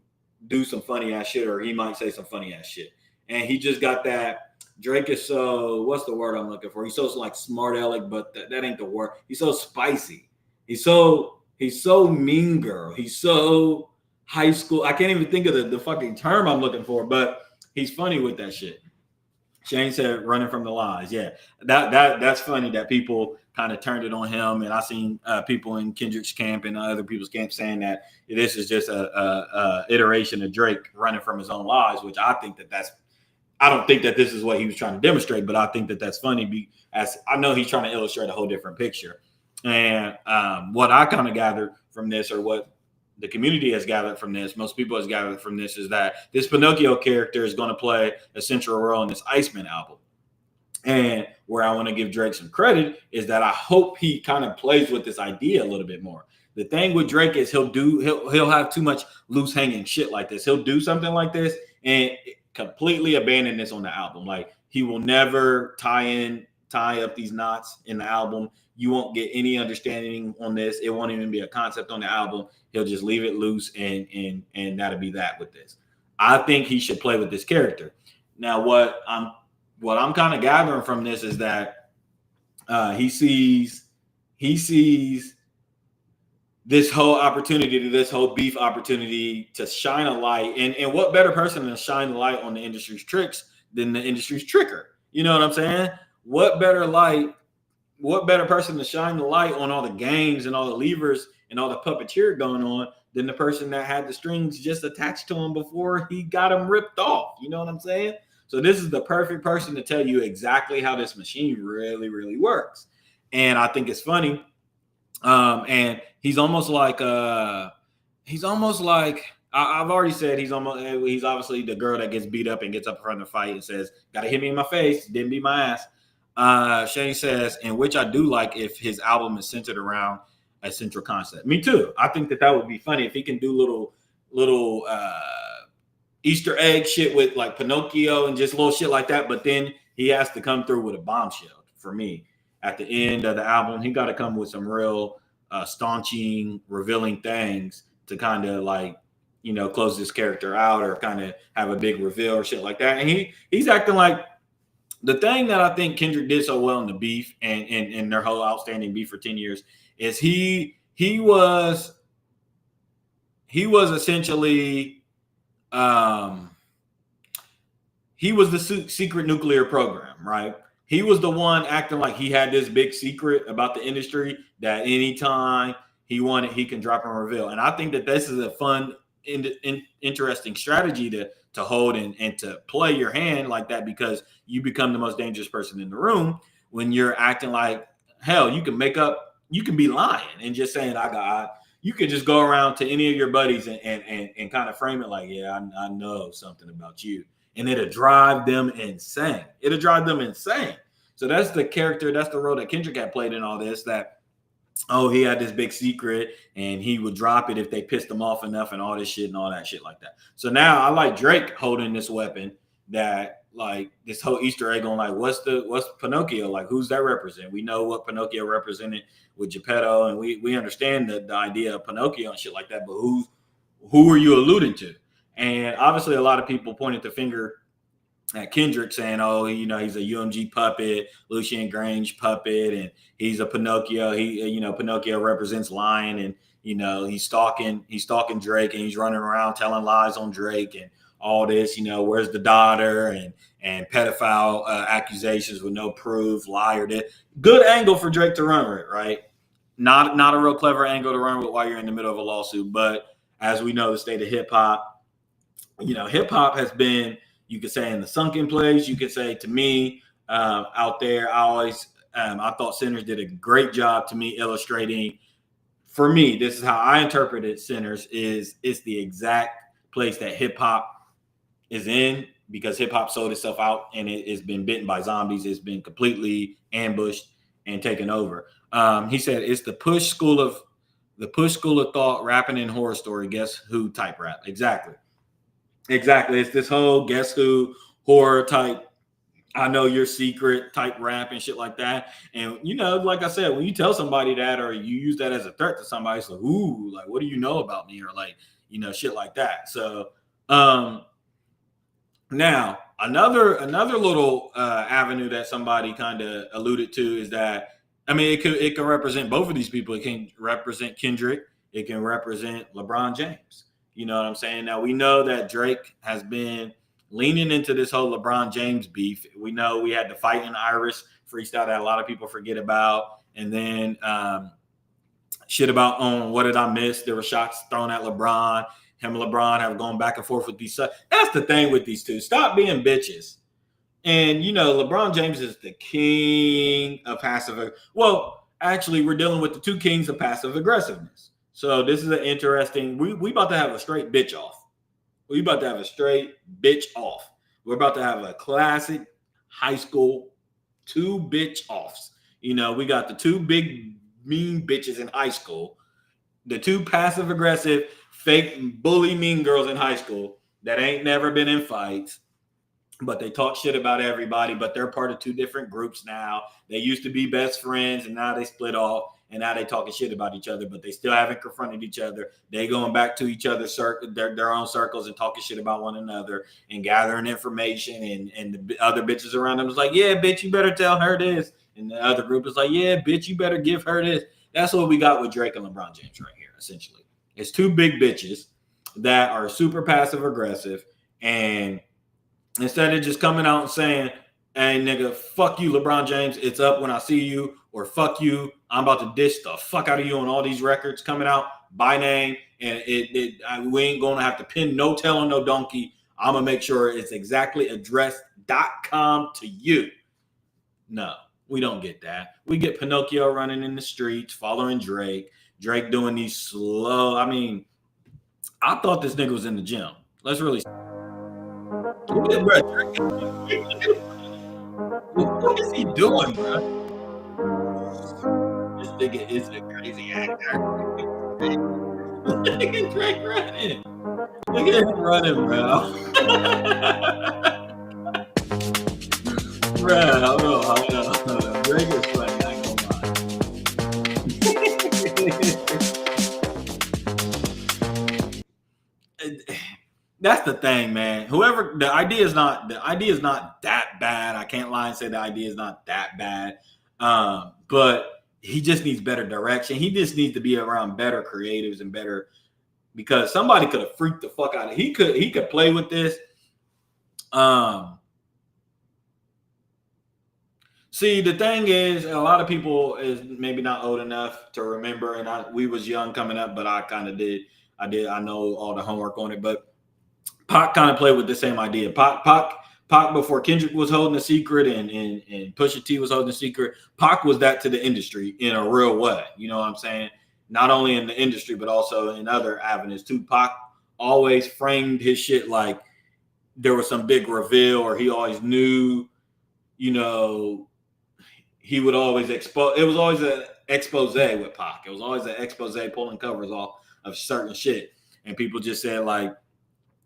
some funny ass shit, or he might say some funny ass shit. And he just got that. Drake is so, what's the word I'm looking for? He's so like smart aleck, but that ain't the word. He's so spicy. He's so mean girl. He's so high school. I can't even think of the fucking term I'm looking for, but he's funny with that shit. Shane said running from the lies. Yeah, that's funny that people kind of turned it on him. And I seen people in Kendrick's camp and other people's camp saying that this is just a iteration of Drake running from his own lies, which I think I don't think that this is what he was trying to demonstrate, but I think that that's funny as I know he's trying to illustrate a whole different picture. And what I kind of gathered from this, or what the community has gathered from this, most people has gathered from this, is that this Pinocchio character is going to play a central role in this Iceman album. And where I want to give Drake some credit is that I hope he kind of plays with this idea a little bit more. The thing with Drake is he'll have too much loose hanging shit like this. He'll do something like this and completely abandon this on the album. Like he will never tie up these knots in the album. You won't get any understanding on this. It won't even be a concept on the album. He'll just leave it loose and that'll be that with this. I think he should play with this character. Now, what I'm kind of gathering from this is that he sees this whole opportunity, this whole beef opportunity to shine a light. And what better person to shine the light on the industry's tricks than the industry's tricker? You know what I'm saying? What better person to shine the light on all the games and all the levers and all the puppeteer going on than the person that had the strings just attached to him before he got them ripped off? You know what I'm saying? So this is the perfect person to tell you exactly how this machine really, really works. And I think it's funny. And he's almost like I've already said he's obviously the girl that gets beat up and gets up in front of the fight and says, "Gotta hit me in my face, didn't beat my ass." Shane says, and which I do like if his album is centered around a central concept. Me too. I think that would be funny if he can do little Easter egg shit with like Pinocchio and just little shit like that. But then he has to come through with a bombshell for me. At the end of the album, he got to come with some real staunching, revealing things to kind of like, you know, close this character out or kind of have a big reveal or shit like that. And he's acting like the thing that I think Kendrick did so well in the beef and their whole outstanding beef for 10 years is he was essentially he was the secret nuclear program, right? He was the one acting like he had this big secret about the industry that anytime he wanted, he can drop and reveal. And I think that this is a fun, interesting strategy to hold and to play your hand like that, because you become the most dangerous person in the room when you're acting like, hell, you can be lying and just saying, you could just go around to any of your buddies and kind of frame it like, yeah, I know something about you. And it'll drive them insane. So that's the character, that's the role that Kendrick had played in all this, that, oh, he had this big secret and he would drop it if they pissed him off enough and all this shit and all that shit like that. So now I like Drake holding this weapon, that like this whole Easter egg on like, what's Pinocchio? Like, who's that represent? We know what Pinocchio represented with Geppetto, and we understand the idea of Pinocchio and shit like that, but who are you alluding to? And obviously a lot of people pointed the finger at Kendrick saying, oh, he's a UMG puppet, Lucien Grange puppet, and he's a Pinocchio. Pinocchio represents lying, and he's stalking Drake, and he's running around telling lies on Drake and all this, where's the daughter, and pedophile accusations with no proof, liar. Good angle for Drake to run with, right? Not a real clever angle to run with while you're in the middle of a lawsuit. But as we know, the state of hip hop, hip hop has been, you could say, in the sunken place. You could say, to me, out there, I thought Sinners did a great job, to me, illustrating, for me, this is how I interpreted Sinners, it's the exact place that hip hop is in, because hip hop sold itself out and it has been bitten by zombies. It's been completely ambushed and taken over. He said it's the push school of thought, rapping in horror story, guess who type rap. Exactly. It's this whole guess who horror type, I know your secret type rap and shit like that. And like I said, when you tell somebody that, or you use that as a threat to somebody, it's like, ooh, like, what do you know about me? Or like, shit like that. So now another little avenue that somebody kind of alluded to is that, I mean, it can represent both of these people. It can represent Kendrick. It can represent LeBron James. You know what I'm saying? Now, we know that Drake has been leaning into this whole LeBron James beef. We know we had the Fight in Iris freestyle that a lot of people forget about. And then shit about What Did I Miss? There were shots thrown at LeBron. Him and LeBron have gone back and forth with these. That's the thing with these two. Stop being bitches. And, LeBron James is the king of passive. Well, actually, we're dealing with the two kings of passive aggressiveness. So this is an interesting, we about to have a straight bitch off. We're about to have a classic high school two bitch offs. We got the two big mean bitches in high school, the two passive aggressive, fake bully mean girls in high school that ain't never been in fights, but they talk shit about everybody, but they're part of two different groups now. They used to be best friends and now they split off. And now they talking shit about each other, but they still haven't confronted each other. They going back to each other's their own circles and talking shit about one another and gathering information. And the other bitches around them is like, yeah, bitch, you better tell her this. And the other group is like, yeah, bitch, you better give her this. That's what we got with Drake and LeBron James right here, essentially. It's two big bitches that are super passive aggressive. And instead of just coming out and saying, hey, nigga, fuck you, LeBron James, it's up when I see you, or fuck you, I'm about to dish the fuck out of you on all these records coming out by name, and we ain't going to have to pin no tail on no donkey. I'm going to make sure it's exactly addressed.com to you. No, we don't get that. We get Pinocchio running in the streets, following Drake doing these slow, I mean, I thought this nigga was in the gym. Let's really look at Drake. What is he doing, bro? This nigga is a crazy actor. Look at Drake running. Look at him running, bro. Bro, Drake is funny. I ain't gonna lie. That's the thing, man. Whoever the idea is not that bad. I can't lie and say the idea is not that bad. But he just needs better direction. He just needs to be around better creatives and better, because somebody could have freaked the fuck out of. He could play with this. See, the thing is, a lot of people is maybe not old enough to remember, and we was young coming up, but I kind of did. I know all the homework on it, but Pac kind of played with the same idea. Pac before Kendrick was holding a secret and Pusha T was holding a secret. Pac was that to the industry in a real way. You know what I'm saying? Not only in the industry, but also in other avenues too. Pac always framed his shit like there was some big reveal, or he always knew, you know, he would always expose. It was always an expose with Pac. It was always an expose pulling covers off of certain shit. And people just said, like,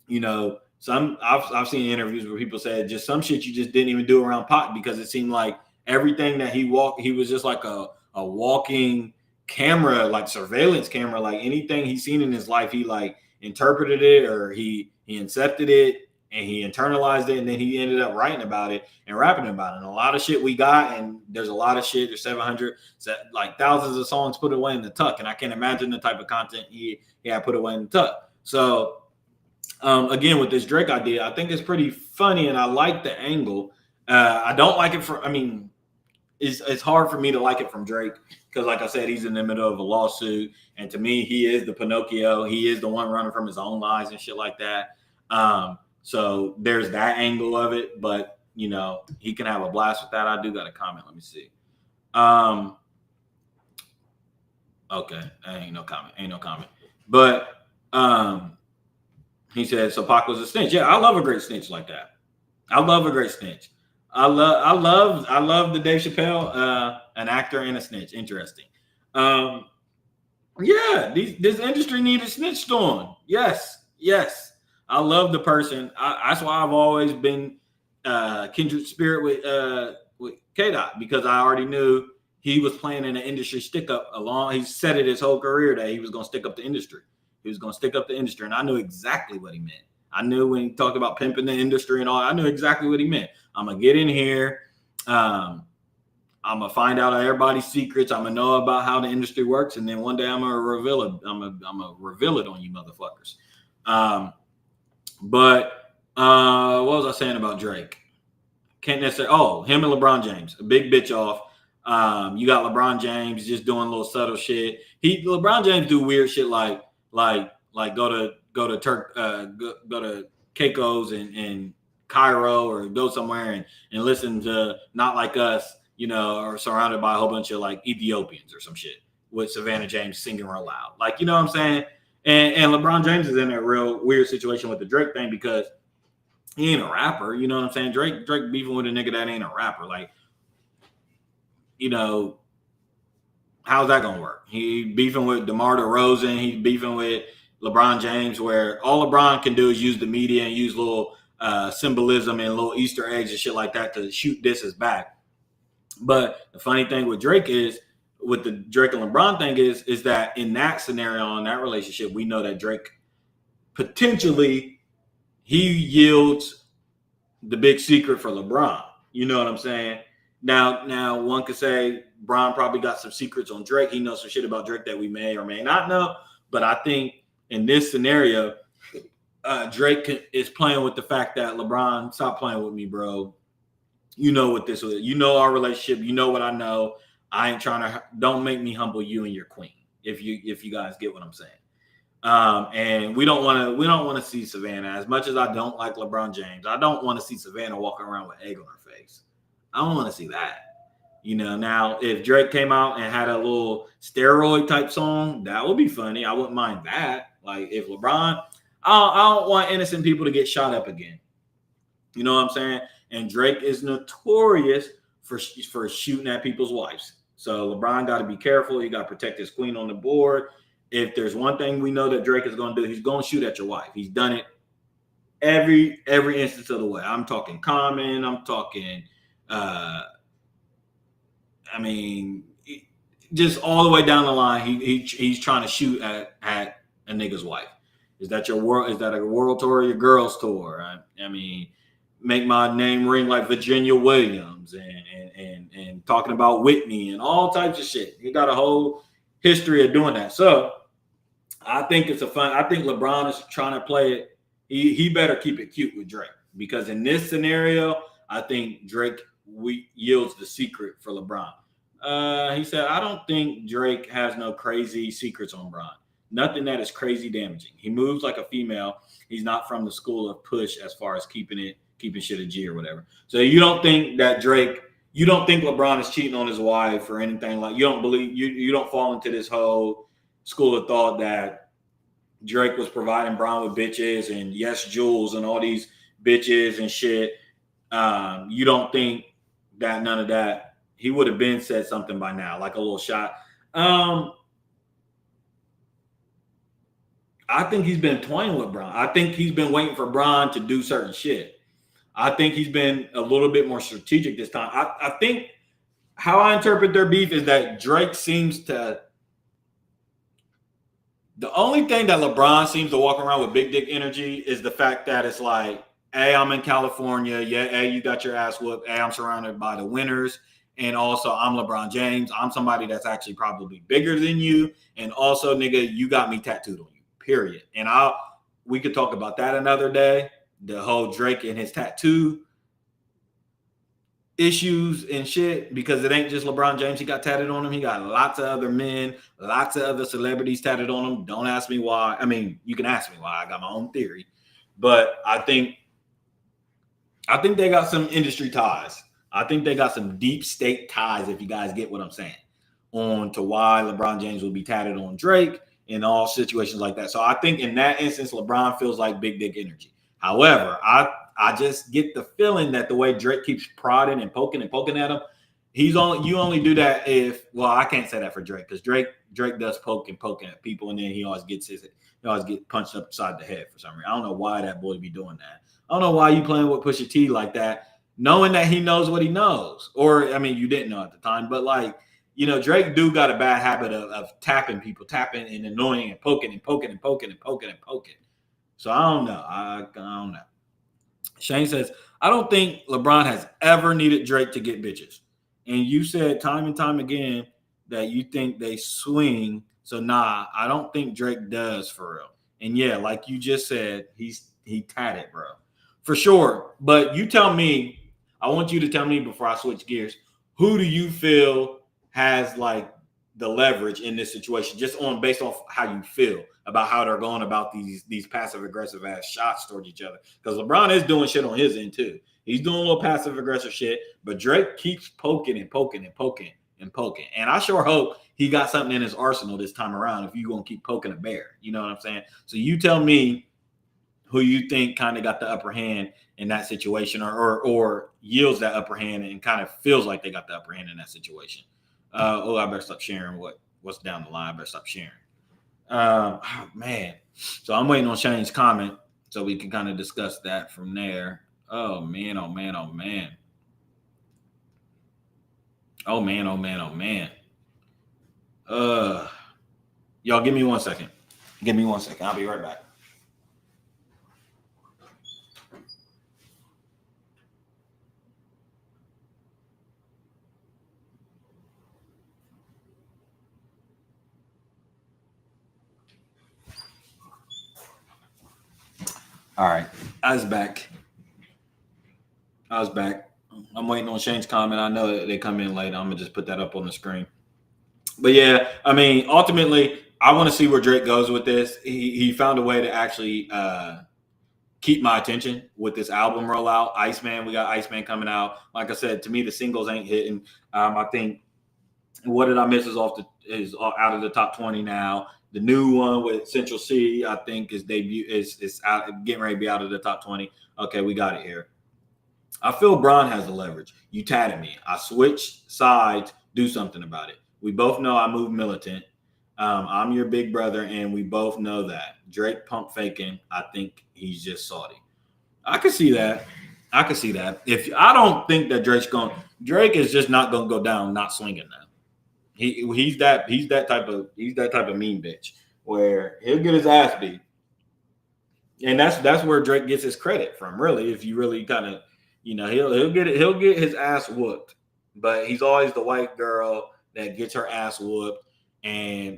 you know, I've seen interviews where people said just some shit you just didn't even do around Pac, because it seemed like everything that he was just like a walking camera, like surveillance camera. Like anything he's seen in his life, he like interpreted it, or he incepted it and he internalized it, and then he ended up writing about it and rapping about it. And a lot of shit we got, and there's a lot of shit. There's 700, like thousands of songs put away in the tuck, and I can't imagine the type of content he had put away in the tuck. So again, with this Drake idea, I think it's pretty funny, and I like the angle. I don't like it it's hard for me to like it from Drake, because, like I said, he's in the middle of a lawsuit, and to me, he is the Pinocchio. He is the one running from his own lies and shit like that. So there's that angle of it, but you know, he can have a blast with that. I do got a comment. Let me see. Okay, ain't no comment. But he said, so Pac was a snitch. Yeah, I love a great snitch like that. I love a great snitch. I love the Dave Chappelle, an actor and a snitch. Interesting. Yeah, this industry needed snitch storm. Yes. I love the person. That's why I've always been kindred spirit with K-Dot, because I already knew he was playing in an industry stick up he said it his whole career that he was going to stick up the industry. He was going to stick up the industry, and I knew exactly what he meant. I knew when he talked about pimping the industry and all, I knew exactly what he meant. I'm going to get in here. I'm going to find out everybody's secrets. I'm going to know about how the industry works, and then one day I'm going to reveal it. I'm going to reveal it on you motherfuckers. But what was I saying about Drake? Can't necessarily. Him and LeBron James, a big bitch off. You got LeBron James just doing little subtle shit. LeBron James do weird shit like go to Keiko's and Cairo, or go somewhere and listen to Not Like Us, you know, or surrounded by a whole bunch of like Ethiopians or some shit with Savannah James singing real loud. Like, you know what I'm saying? And LeBron James is in a real weird situation with the Drake thing, because he ain't a rapper. You know what I'm saying? Drake beefing with a nigga that ain't a rapper. Like, you know, how's that gonna work? He beefing with DeMar DeRozan. He's beefing with LeBron James, where all LeBron can do is use the media and use little symbolism and little Easter eggs and shit like that to shoot disses back. But the funny thing with Drake is, with the Drake and LeBron thing is that in that scenario, in that relationship, we know that Drake potentially he yields the big secret for LeBron. You know what I'm saying? Now one could say Bron probably got some secrets on Drake. He knows some shit about Drake that we may or may not know. But I think in this scenario, Drake is playing with the fact that LeBron, stop playing with me, bro. You know what this is. You know our relationship. You know what I know. I ain't trying to. Don't make me humble you and your queen. If you guys get what I'm saying. And we don't want to see Savannah. As much as I don't like LeBron James, I don't want to see Savannah walking around with egg on her face. I don't want to see that. You know, now if Drake came out and had a little steroid type song, that would be funny. I wouldn't mind that. Like if LeBron, I don't want innocent people to get shot up again. You know what I'm saying? And Drake is notorious for shooting at people's wives. So LeBron got to be careful. He got to protect his queen on the board. If there's one thing we know that Drake is going to do, he's going to shoot at your wife. He's done it every instance of the way. I'm talking Common. I'm talking, just all the way down the line. He's trying to shoot at a nigga's wife. Is that your world? Is that a world tour or your girls tour? I mean, make my name ring like Virginia Williams and talking about Whitney and all types of shit. He got a whole history of doing that. So I think it's a fun. I think LeBron is trying to play it. He better keep it cute with Drake, because in this scenario, I think Drake yields the secret for LeBron. He said, I don't think Drake has no crazy secrets on Bron. Nothing that is crazy damaging. He moves like a female. He's not from the school of push as far as keeping shit a G or whatever. So you don't think that you don't think LeBron is cheating on his wife or anything like, you don't believe, you don't fall into this whole school of thought that Drake was providing Bron with bitches and yes, Jules and all these bitches and shit. You don't think that none of that, he would have been said something by now, like a little shot. I think he's been toying with Bron. I think he's been waiting for Bron to do certain shit. I think he's been a little bit more strategic this time. I think how I interpret their beef is that Drake seems to, the only thing that LeBron seems to walk around with big dick energy is the fact that it's like, hey, I'm in California. Yeah, hey, you got your ass whooped. Hey, I'm surrounded by the winners. And also, I'm LeBron James. I'm somebody that's actually probably bigger than you. And also, nigga, you got me tattooed on you, period. And we could talk about that another day. The whole Drake and his tattoo issues and shit, because it ain't just LeBron James he got tatted on him. He got lots of other men, lots of other celebrities tatted on him. Don't ask me why. I mean, you can ask me why. I got my own theory. But I think they got some industry ties. I think they got some deep state ties, if you guys get what I'm saying, on to why LeBron James will be tatted on Drake in all situations like that. So I think in that instance, LeBron feels like big dick energy. However, I just get the feeling that the way Drake keeps prodding and poking at him, you only do that if, well, I can't say that for Drake, because Drake does poking at people, and then he always gets punched upside the head for some reason. I don't know why that boy be doing that. I don't know why you playing with Pusha T like that, knowing that he knows what he knows. Or, I mean, you didn't know at the time, but like, you know, Drake do got a bad habit of tapping and annoying and poking. So I don't know. I don't know. Shane says, I don't think LeBron has ever needed Drake to get bitches. And you said time and time again that you think they swing. So nah, I don't think Drake does for real. And yeah, like you just said, he tatted, bro. For sure. But you tell me, I want you to tell me before I switch gears, who do you feel has like the leverage in this situation, just based off how you feel about how they're going about these passive aggressive ass shots towards each other? Because LeBron is doing shit on his end too. He's doing a little passive aggressive shit, but Drake keeps poking. And I sure hope he got something in his arsenal this time around if you're gonna keep poking a bear. You know what I'm saying? So you tell me who you think kind of got the upper hand in that situation, or yields that upper hand and kind of feels like they got the upper hand in that situation. I better stop sharing what's down the line. I better stop sharing. Oh, man. So I'm waiting on Shane's comment so we can kind of discuss that from there. Oh, man. Y'all give me 1 second. I'll be right back. All right, I was back. I'm waiting on Shane's comment. I know they come in late. I'm gonna just put that up on the screen. But yeah, I mean, ultimately, I want to see where Drake goes with this. He found a way to actually keep my attention with this album rollout. Iceman, we got Iceman coming out. Like I said, to me, the singles ain't hitting. I think What Did I Miss is out of the top 20 now. The new one with Central C, I think, is out, getting ready to be out of the top 20. Okay, we got it here. I feel Bron has the leverage. You tatted me. I switch sides. Do something about it. We both know I move militant. I'm your big brother, and we both know that. Drake pump faking. I think he's just salty. I could see that. If I don't think that Drake is just not gonna go down not swinging now. He's that type of mean bitch where he'll get his ass beat, And that's where Drake gets his credit from, really. If you really kind of, he'll get his ass whooped, but he's always the white girl that gets her ass whooped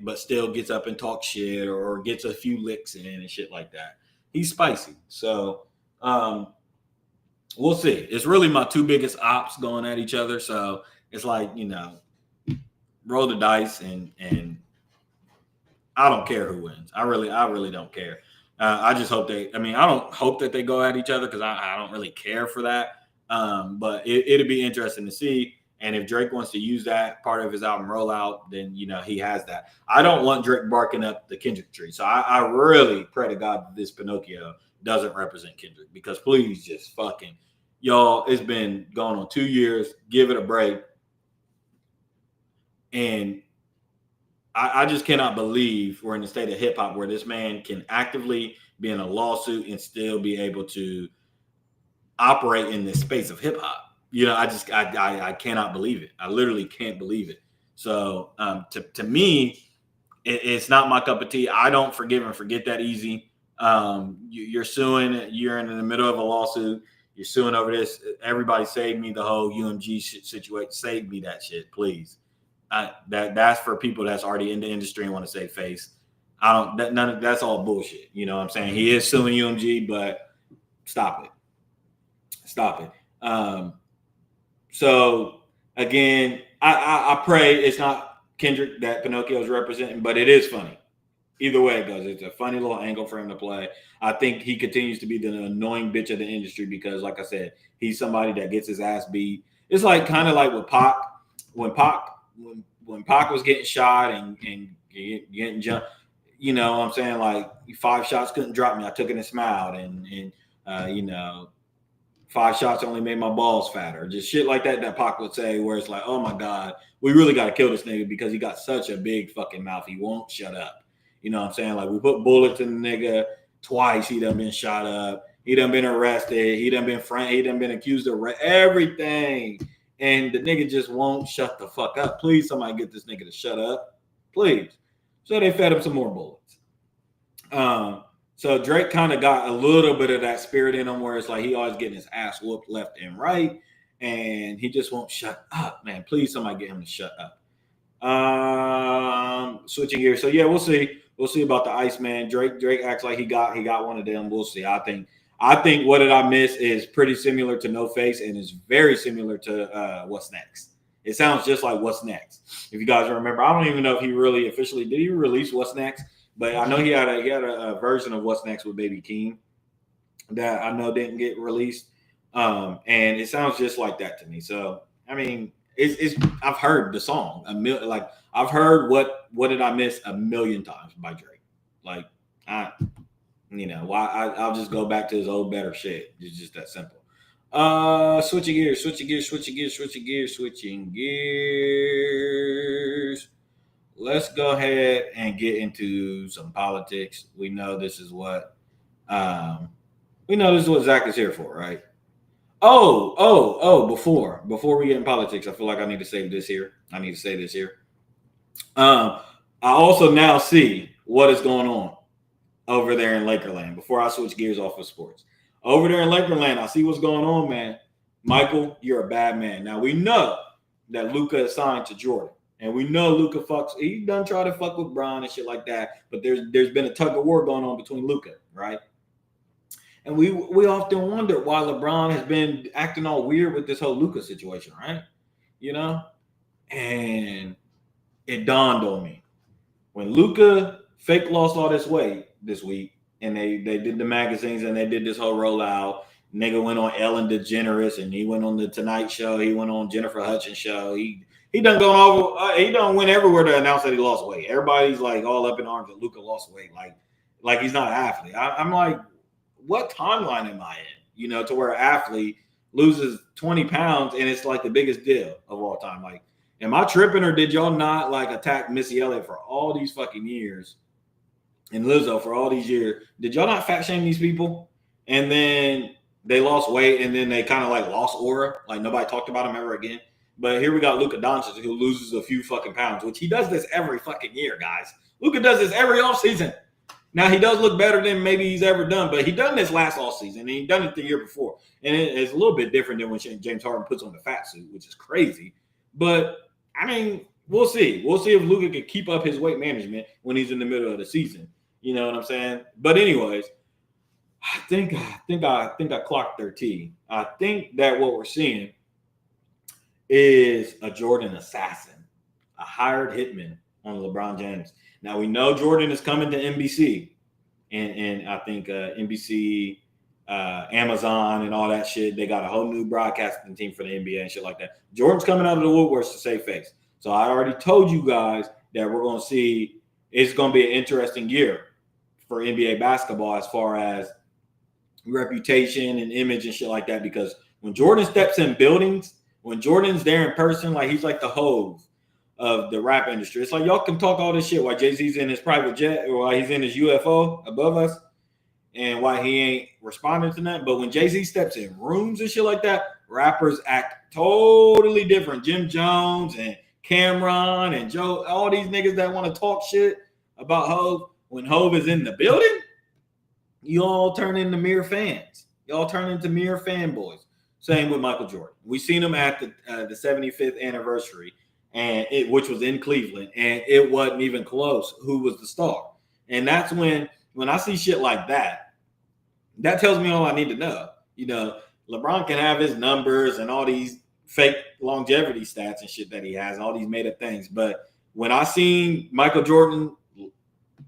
but still gets up and talks shit or gets a few licks in and shit like that. He's spicy. So we'll see. It's really my two biggest ops going at each other. So it's like, roll the dice and I don't care who wins. I really don't care. I just hope I don't hope that they go at each other because I don't really care for that. But it'll be interesting to see. And if Drake wants to use that part of his album rollout, then, he has that. I don't want Drake barking up the Kendrick tree. So I really pray to God that this Pinocchio doesn't represent Kendrick, because please just fucking, y'all, it's been going on 2 years. Give it a break. And I just cannot believe we're in the state of hip hop where this man can actively be in a lawsuit and still be able to operate in this space of hip hop. I cannot believe it. I literally can't believe it. So to me, it's not my cup of tea. I don't forgive and forget that easy. You're suing. You're in the middle of a lawsuit. You're suing over this. Everybody save me the whole UMG situation. Save me that shit, please. That's for people that's already in the industry and want to save face. That's all bullshit. You know what I'm saying? He is suing UMG, but stop it. So again, I pray it's not Kendrick that Pinocchio is representing, but it is funny. Either way it goes, it's a funny little angle for him to play. I think he continues to be the annoying bitch of the industry because, like I said, he's somebody that gets his ass beat. It's like kind of like with Pac, when Pac was getting shot and getting jumped. You know what I'm saying? Like 5 shots couldn't drop me. I took it and smiled, and 5 shots only made my balls fatter. Just shit like that Pac would say, where it's like, oh my God, we really got to kill this nigga because he got such a big fucking mouth. He won't shut up. You know what I'm saying? Like, we put bullets in the nigga twice. He done been shot up. He done been arrested. He done been accused of everything. And the nigga just won't shut the fuck up. Please, somebody get this nigga to shut up. Please. So they fed him some more bullets. So Drake kind of got a little bit of that spirit in him where it's like he always getting his ass whooped left and right. And he just won't shut up, man. Please, somebody get him to shut up. Switching gears. So yeah, we'll see. We'll see about the Iceman. Drake acts like he got one of them. We'll see. I think What Did I Miss is pretty similar to No Face and is very similar to What's Next. It sounds just like What's Next. If you guys remember, I don't even know if he really officially did he release What's Next, but I know he had a version of What's Next with Baby Keem that I know didn't get released. And it sounds just like that to me. So I mean, I've heard the song I've heard What Did I Miss a million times by Drake. Like I'll just go back to his old better shit. It's just that simple. Switching gears. Let's go ahead and get into some politics. We know this is what Zach is here for, right? Before we get in politics, I feel like I need to say this here. I also now see what is going on over there in Lakerland. Before I switch gears off of sports, over there in Lakerland, I see what's going on, man. Michael, you're a bad man. Now we know that Luka is signed to Jordan, and we know Luka he done try to fuck with Bron and shit like that. But there's been a tug of war going on between Luka, right? And we often wonder why LeBron has been acting all weird with this whole Luka situation, right? You know? And it dawned on me. When Luka fake lost all this weight this week, and they did the magazines and they did this whole rollout, nigga went on Ellen DeGeneres, and he went on the Tonight Show, he went on Jennifer Hudgens show. He done gone over, he done went everywhere to announce that he lost weight. Everybody's like all up in arms that Luka lost weight, like he's not an athlete. I'm like, what timeline am I in? To where an athlete loses 20 pounds and it's like the biggest deal of all time. Like, am I tripping, or did y'all not attack Missy Elliott for all these fucking years and Lizzo for all these years? Did y'all not fat shame these people? And then they lost weight and then they kind of lost aura. Like nobody talked about them ever again. But here we got Luka Doncic who loses a few fucking pounds, which he does this every fucking year, guys. Luka does this every offseason. Now, he does look better than maybe he's ever done, but he done this last offseason, and he done it the year before. And it's a little bit different than when James Harden puts on the fat suit, which is crazy. But, I mean, we'll see. We'll see if Luka can keep up his weight management when he's in the middle of the season. You know what I'm saying? But anyways, I think I clocked their T. I think that what we're seeing is a Jordan assassin, a hired hitman on LeBron James. Now, we know Jordan is coming to NBC, and I think NBC, Amazon, and all that shit. They got a whole new broadcasting team for the NBA and shit like that. Jordan's coming out of the woodworks to save face. So I already told you guys that we're going to see it's going to be an interesting year for NBA basketball as far as reputation and image and shit like that, because when Jordan steps in buildings, when Jordan's there in person, like he's like the hove of the rap industry. It's like y'all can talk all this shit while Jay-Z's in his private jet or while he's in his UFO above us and why he ain't responding to that. But when Jay-Z steps in rooms and shit like that, rappers act totally different. Jim Jones and Cameron and Joe, all these niggas that want to talk shit about Hove, when Hove is in the building, you all turn into mere fans. Y'all turn into mere fanboys. Same with Michael Jordan. We seen him at the 75th anniversary, and which was in Cleveland, and it wasn't even close who was the star. And that's when I see shit like that, that tells me all I need to know. You know, LeBron can have his numbers and all these fake longevity stats and shit that he has, and all these made up things. But when I seen Michael Jordan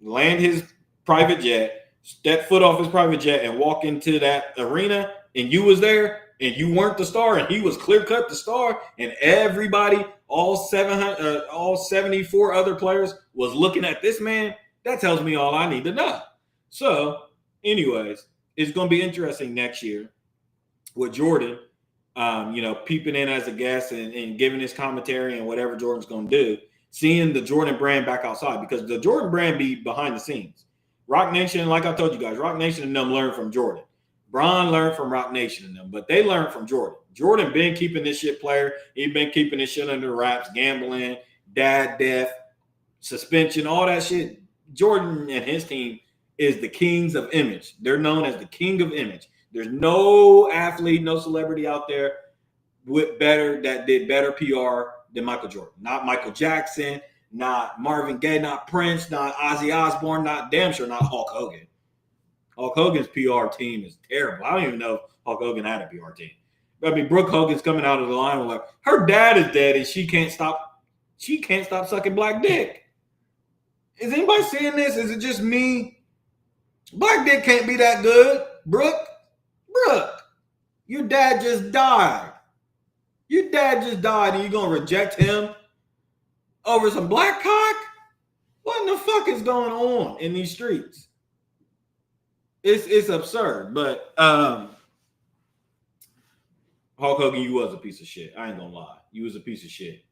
land his private jet, step foot off his private jet, and walk into that arena, and you was there, and you weren't the star, and he was clear-cut the star, and everybody, all 74 other players was looking at this man, that tells me all I need to know. So, anyways, it's going to be interesting next year with Jordan, peeping in as a guest and giving his commentary and whatever Jordan's going to do, seeing the Jordan brand back outside, because the Jordan brand be behind the scenes. Rock Nation, like I told you guys, Rock Nation and them learned from Jordan. Bron learned from Rock Nation and them, but they learned from Jordan. Jordan been keeping this shit player. He been keeping this shit under wraps, gambling, dad death, suspension, all that shit. Jordan and his team is the kings of image. They're known as the king of image. There's no athlete, no celebrity out there that did better PR than Michael Jordan. Not Michael Jackson, not Marvin Gaye, not Prince, not Ozzy Osbourne, not damn sure not Hulk Hogan. Hulk Hogan's PR team is terrible. I don't even know if Hulk Hogan had a PR team. I mean, Brooke Hogan's coming out of the line like her dad is dead and she can't stop sucking black dick. Is anybody seeing this? Is it just me? Black dick can't be that good. Brooke, your dad just died. Your dad just died and you're going to reject him over some black cock? What in the fuck is going on in these streets? It's absurd, but Hulk Hogan, you was a piece of shit. I ain't gonna lie. You was a piece of shit.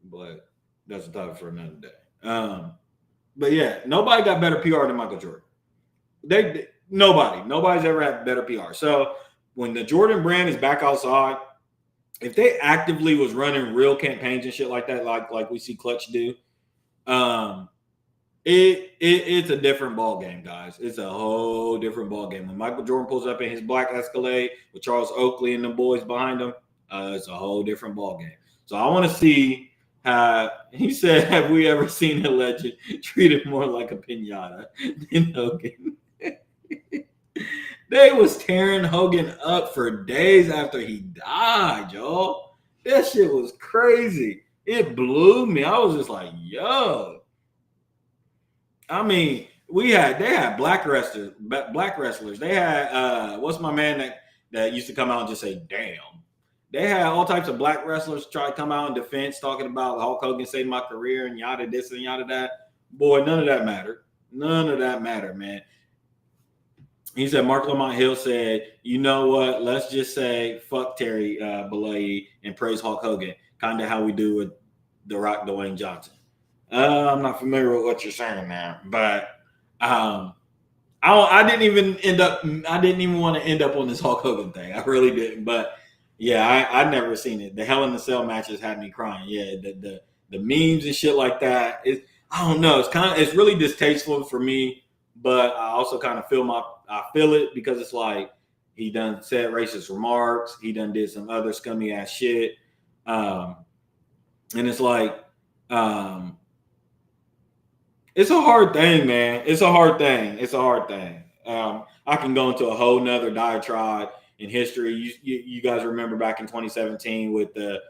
But that's a topic for another day. But yeah, nobody got better PR than Michael Jordan. Nobody's ever had better PR. So when the Jordan brand is back outside, if they actively was running real campaigns and shit like that, like we see Clutch do, it's a different ball game, guys. It's a whole different ball game. When Michael Jordan pulls up in his black Escalade with Charles Oakley and the boys behind him, it's a whole different ball game. So I want to see how he said, "Have we ever seen a legend treated more like a piñata than Hogan?" They was tearing Hogan up for days after he died, y'all. That shit was crazy. It blew me. I was just like, yo. I mean, they had black wrestlers. They had what's my man that used to come out and just say, damn. They had all types of black wrestlers try to come out in defense, talking about Hulk Hogan saved my career and yada this and yada that. Boy, none of that mattered. None of that mattered, man. He said, Mark Lamont Hill said, you know what? Let's just say fuck Terry Bollea and praise Hulk Hogan. Kind of how we do with The Rock, Dwayne Johnson. I'm not familiar with what you're saying now, but I didn't even want to end up on this Hulk Hogan thing. I really didn't, but yeah, I'd never seen it. The Hell in a Cell matches had me crying. Yeah, the memes and shit like that. I don't know. It's really distasteful for me, but I also kind of feel it because it's like he done said racist remarks. He done did some other scummy ass shit. And it's like, it's a hard thing, man. It's a hard thing. I can go into a whole nother diatribe in history. You guys remember back in 2017 with the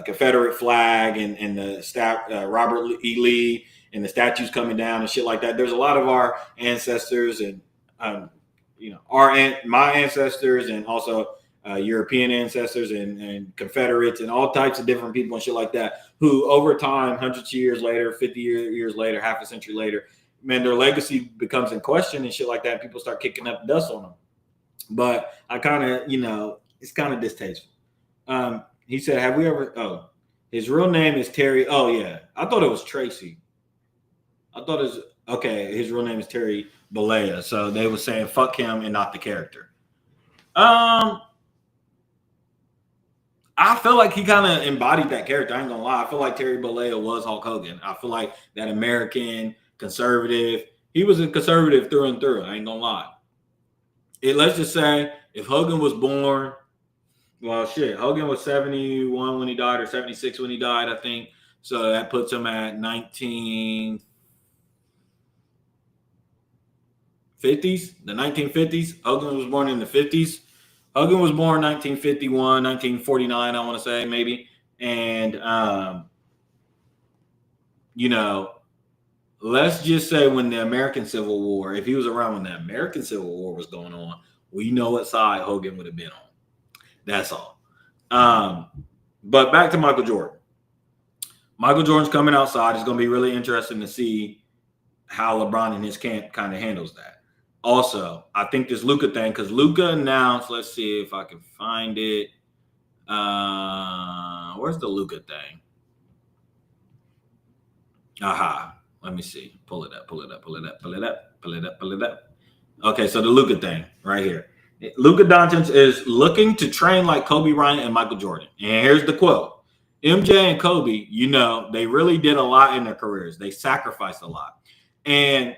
Confederate flag and the Robert E. Lee and the statues coming down and shit like that. There's a lot of our ancestors and my ancestors and also European ancestors and Confederates and all types of different people and shit like that who over time, hundreds of years later, 50 years later, half a century later, man, their legacy becomes in question and shit like that. People start kicking up dust on them. But I kind of, it's kind of distasteful. He said, have we ever, his real name is Terry. Oh, yeah. I thought it was Tracy. His real name is Terry Bollea. So they were saying fuck him and not the character. I feel like he kind of embodied that character. I ain't gonna lie. I feel like Terry Bollea was Hulk Hogan. I feel like that American conservative. He was a conservative through and through. I ain't gonna lie. Let's just say if Hogan was born, well, shit, Hogan was 71 when he died or 76 when he died, I think. So that puts him at 1950s, the 1950s. Hogan was born in the 50s. Hogan was born 1951, 1949, I want to say, maybe. And, let's just say when the American Civil War, if he was around when the American Civil War was going on, we know what side Hogan would have been on. That's all. But back to Michael Jordan. Michael Jordan's coming outside. It's going to be really interesting to see how LeBron and his camp kind of handles that. Also, I think this Luka thing, because Luka announced, let's see if I can find it. Where's the Luka thing? Aha. Let me see. Pull it up. Okay, so the Luka thing right here. Luka Doncic is looking to train like Kobe Bryant and Michael Jordan. And here's the quote. MJ and Kobe, they really did a lot in their careers. They sacrificed a lot. And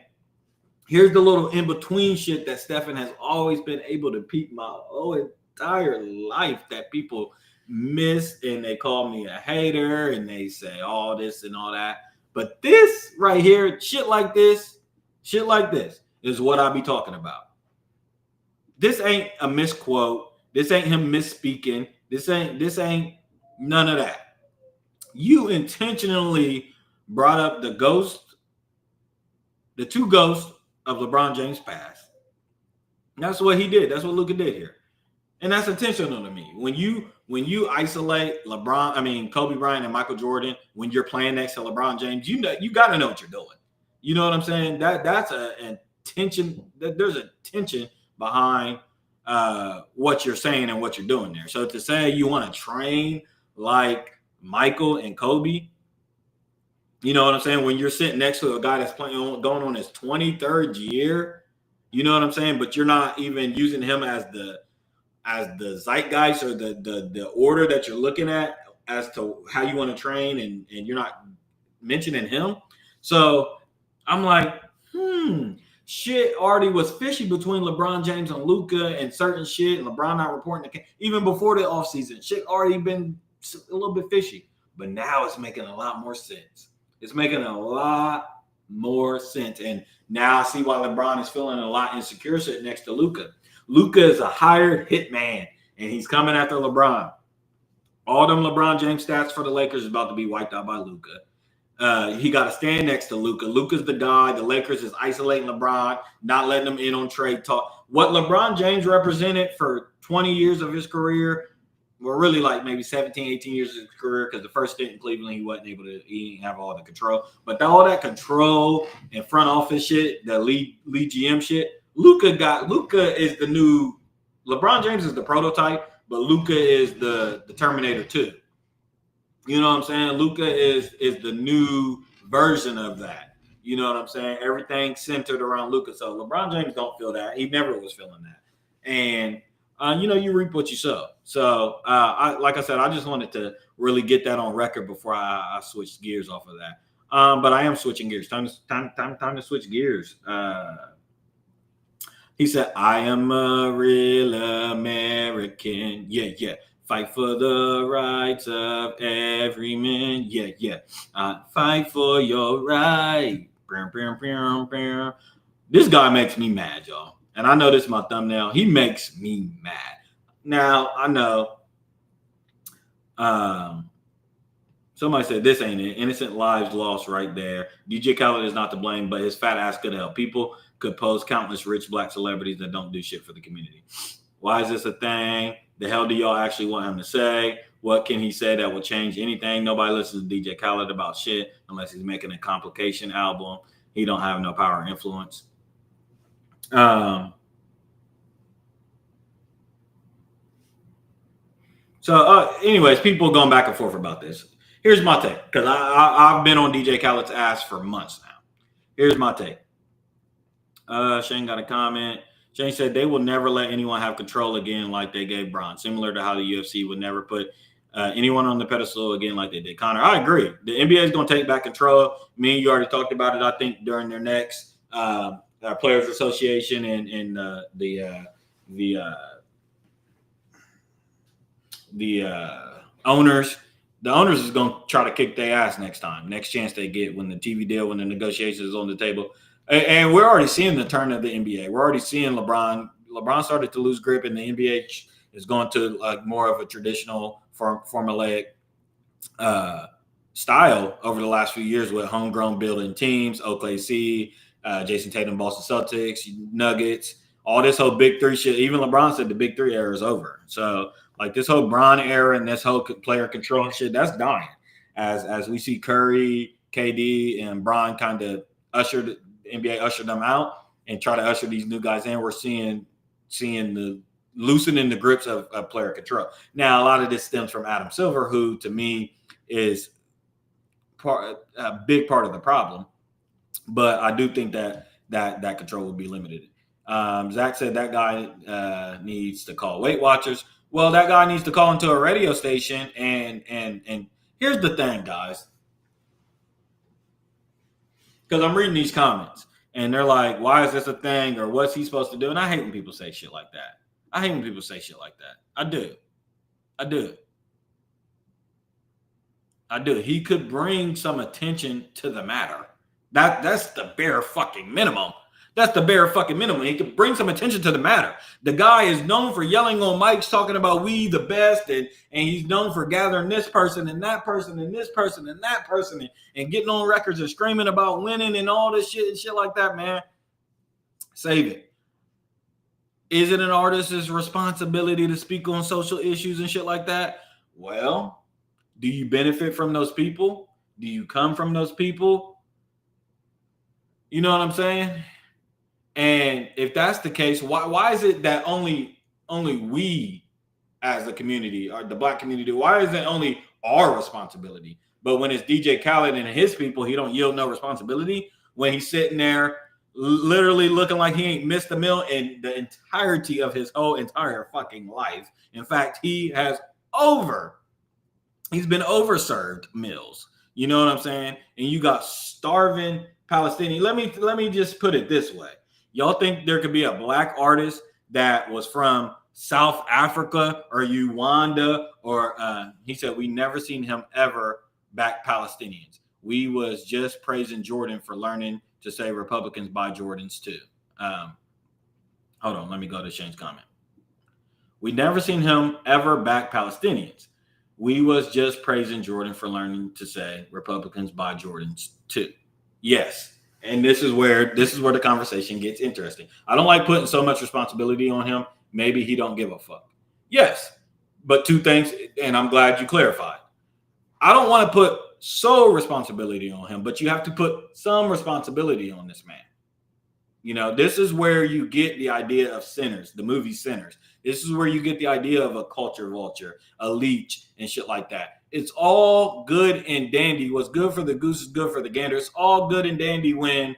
here's the little in-between shit that Stephen has always been able to peep my whole entire life that people miss, and they call me a hater and they say all this and all that. But this right here, shit like this is what I be talking about. This ain't a misquote. This ain't him misspeaking. This ain't none of that. You intentionally brought up the two ghosts of LeBron James' past. That's what he did. That's what Luka did here. And that's intentional to me. When you isolate Kobe Bryant and Michael Jordan, when you're playing next to LeBron James, you got to know what you're doing. You know what I'm saying? That's a tension. There's a tension behind what you're saying and what you're doing there. So to say you want to train like Michael and Kobe, you know what I'm saying? When you're sitting next to a guy that's going on his 23rd year, you know what I'm saying? But you're not even using him as the zeitgeist or the order that you're looking at as to how you want to train, and you're not mentioning him. So I'm like, shit already was fishy between LeBron James and Luka and certain shit, and LeBron not reporting even before the offseason. Shit already been a little bit fishy. But now it's making a lot more sense. It's making a lot more sense. And now I see why LeBron is feeling a lot insecure sitting next to Luka. Luka is a hired hitman, and he's coming after LeBron. All them LeBron James stats for the Lakers is about to be wiped out by Luka. He got to stand next to Luka. Luka's the guy. The Lakers is isolating LeBron, not letting him in on trade talk. What LeBron James represented for 20 years of his career, well, really like maybe 17, 18 years of his career, because the first stint in Cleveland, he didn't have all the control. But all that control and front office shit, the lead GM shit, Luka is the new LeBron James is the prototype, but Luka is the Terminator 2. You know what I'm saying? Luka is the new version of that. You know what I'm saying? Everything centered around Luka. So LeBron James don't feel that. He never was feeling that. And you reap what you sow. So, like I said, I just wanted to really get that on record before I switched gears off of that. But I am switching gears. Time to switch gears. He said, "I am a real American. Yeah, yeah. Fight for the rights of every man. Yeah, yeah. Fight for your right." This guy makes me mad, y'all. And I know this is my thumbnail. He makes me mad. Now, I know somebody said this ain't it. Innocent lives lost right there. DJ Khaled is not to blame, but his fat ass could help. People could pose countless rich black celebrities that don't do shit for the community. Why is this a thing? The hell do y'all actually want him to say? What can he say that will change anything? Nobody listens to DJ Khaled about shit unless he's making a complication album. He don't have no power or influence. Anyways, people going back and forth about this. Here's my take, because I've been on DJ Khaled's ass for months now. Here's my take. Shane got a comment. Shane said they will never let anyone have control again like they gave Braun, similar to how the UFC would never put anyone on the pedestal again like they did Conor. I agree. The NBA is going to take back control. Me and you already talked about it, I think, during their next Players Association and the owners. The owners is going to try to kick their ass next chance they get when the TV deal, when the negotiations is on the table. And we're already seeing the turn of the NBA. We're already seeing LeBron. LeBron started to lose grip, and the NBA is going to like more of a traditional formulaic style over the last few years with homegrown building teams, OKC, Jason Tatum, Boston Celtics, Nuggets, all this whole Big Three shit. Even LeBron said the Big Three era is over. So like this whole Bron era and this whole player control shit, that's dying. As we see Curry, KD, and Bron kind of the NBA usher them out and try to usher these new guys in. We're seeing the loosening the grips of player control. Now, a lot of this stems from Adam Silver, who to me is a big part of the problem. But I do think that control will be limited. Zach said that guy needs to call Weight Watchers. Well, that guy needs to call into a radio station. And here's the thing, guys. Because I'm reading these comments and they're like, why is this a thing? Or what's he supposed to do? And I hate when people say shit like that. I do. He could bring some attention to the matter. That's the bare fucking minimum. He could bring some attention to the matter. The guy is known for yelling on mics, talking about we the best, and he's known for gathering this person and that person and this person and that person and getting on records and screaming about winning and all this shit and shit like that, man. Save it. Is it an artist's responsibility to speak on social issues and shit like that? Well, do you benefit from those people? Do you come from those people? You know what I'm saying? And if that's the case, why is it that only we as a community, or the black community, why is it only our responsibility? But when it's DJ Khaled and his people, he don't yield no responsibility when he's sitting there literally looking like he ain't missed a meal in the entirety of his whole entire fucking life. In fact, he's been overserved meals. You know what I'm saying? And you got starving Palestinians. Let me just put it this way. Y'all think there could be a black artist that was from South Africa or Uganda or he said we never seen him ever back Palestinians. We was just praising Jordan for learning to say Republicans buy Jordans too. Hold on, let me go to Shane's comment. We never seen him ever back Palestinians. We was just praising Jordan for learning to say Republicans buy Jordans too. Yes. And this is where the conversation gets interesting. I don't like putting so much responsibility on him. Maybe he don't give a fuck. Yes, but two things, and I'm glad you clarified. I don't want to put sole responsibility on him, but you have to put some responsibility on this man. You know, this is where you get the idea of Sinners, the movie Sinners. This is where you get the idea of a culture vulture, a leech, and shit like that. It's all good and dandy. What's good for the goose is good for the gander. It's all good and dandy when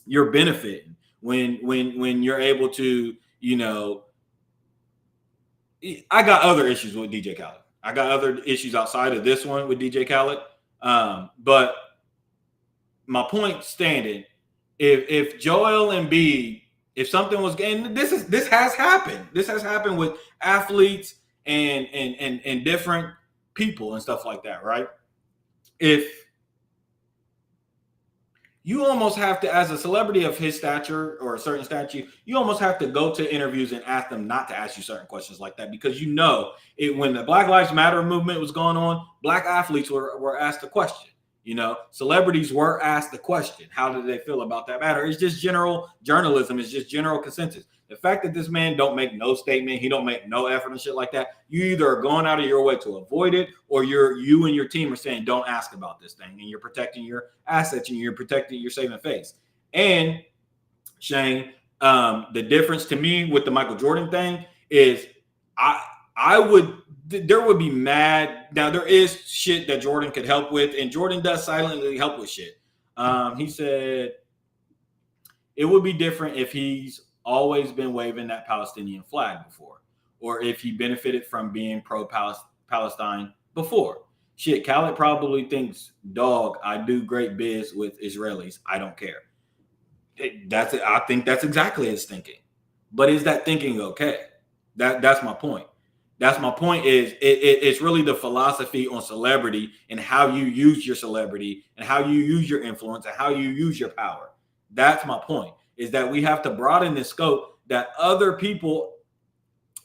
you're benefiting, when you're able to, you know, I got other issues with DJ Khaled. I got other issues outside of this one with DJ Khaled. But my point standing, if Joel Embiid, if something was, and this has happened. This has happened with athletes and different people and stuff like that, right? If you almost have to, as a celebrity of his stature or a certain stature, you almost have to go to interviews and ask them not to ask you certain questions like that, because you know it, when the Black Lives Matter movement was going on, black athletes were asked the question. You know, celebrities were asked the question, how did they feel about that matter? It's just general journalism. It's just general consensus. The fact that this man don't make no statement, he don't make no effort and shit like that, you either are going out of your way to avoid it, or you and your team are saying, don't ask about this thing, and you're protecting your assets and you're saving face. And Shane, the difference to me with the Michael Jordan thing is there would be mad. Now, there is shit that Jordan could help with, and Jordan does silently help with shit. He said it would be different if he's always been waving that Palestinian flag before, or if he benefited from being pro-Palestine before. Shit, Khaled probably thinks, dog, I do great biz with Israelis. I don't care. I think that's exactly his thinking. But is that thinking okay? That's my point. That's my point. It's really the philosophy on celebrity and how you use your celebrity and how you use your influence and how you use your power. That's my point, is that we have to broaden the scope, that other people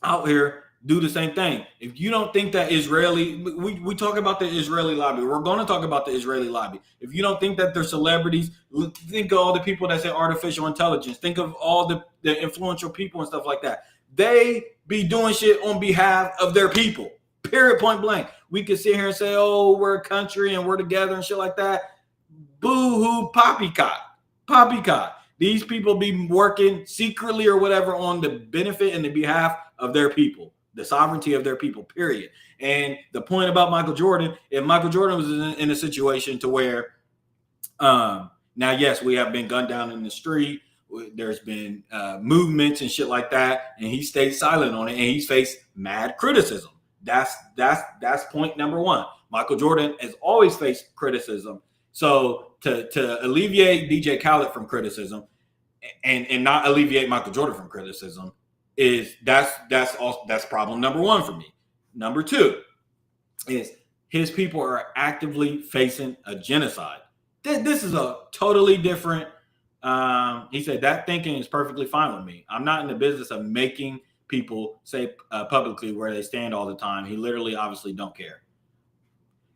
out here do the same thing. If you don't think that we talk about the Israeli lobby. We're going to talk about the Israeli lobby. If you don't think that they're celebrities, think of all the people that say artificial intelligence. Think of all the influential people and stuff like that. They be doing shit on behalf of their people. Period, point blank. We could sit here and say, oh, we're a country and we're together and shit like that. Boo-hoo, poppycock. Poppycock. These people be working secretly or whatever on the benefit and the behalf of their people, the sovereignty of their people, period. And the point about Michael Jordan, if Michael Jordan was in a situation to where, now, yes, we have been gunned down in the street. There's been movements and shit like that, and he stayed silent on it, and he's faced mad criticism. That's point number one. Michael Jordan has always faced criticism. So to alleviate DJ Khaled from criticism and not alleviate Michael Jordan from criticism that's problem number one for me. Number two is his people are actively facing a genocide. This is a totally different. He said that thinking is perfectly fine with me. I'm not in the business of making people say publicly where they stand all the time. He literally obviously don't care.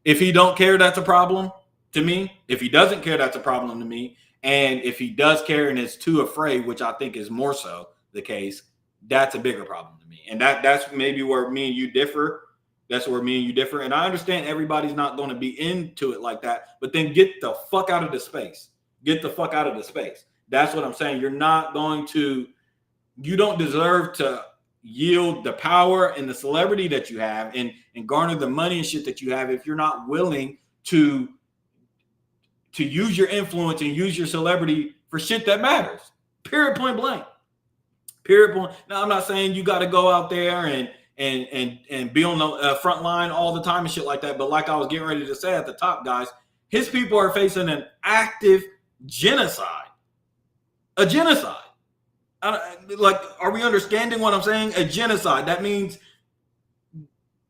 If he don't care, that's a problem to me. If he doesn't care, that's a problem to me. And if he does care and is too afraid, which I think is more so the case, that's a bigger problem to me. And that's maybe where me and you differ. That's where me and you differ. And I understand everybody's not going to be into it like that, but then get the fuck out of the space. Get the fuck out of the space. That's what I'm saying. You don't deserve to yield the power and the celebrity that you have and garner the money and shit that you have if you're not willing to use your influence and use your celebrity for shit that matters. Period, point blank. Period, point. Now, I'm not saying you got to go out there and be on the front line all the time and shit like that. But like I was getting ready to say at the top, guys, his people are facing an active genocide. A genocide. Are we understanding what I'm saying? A genocide. That means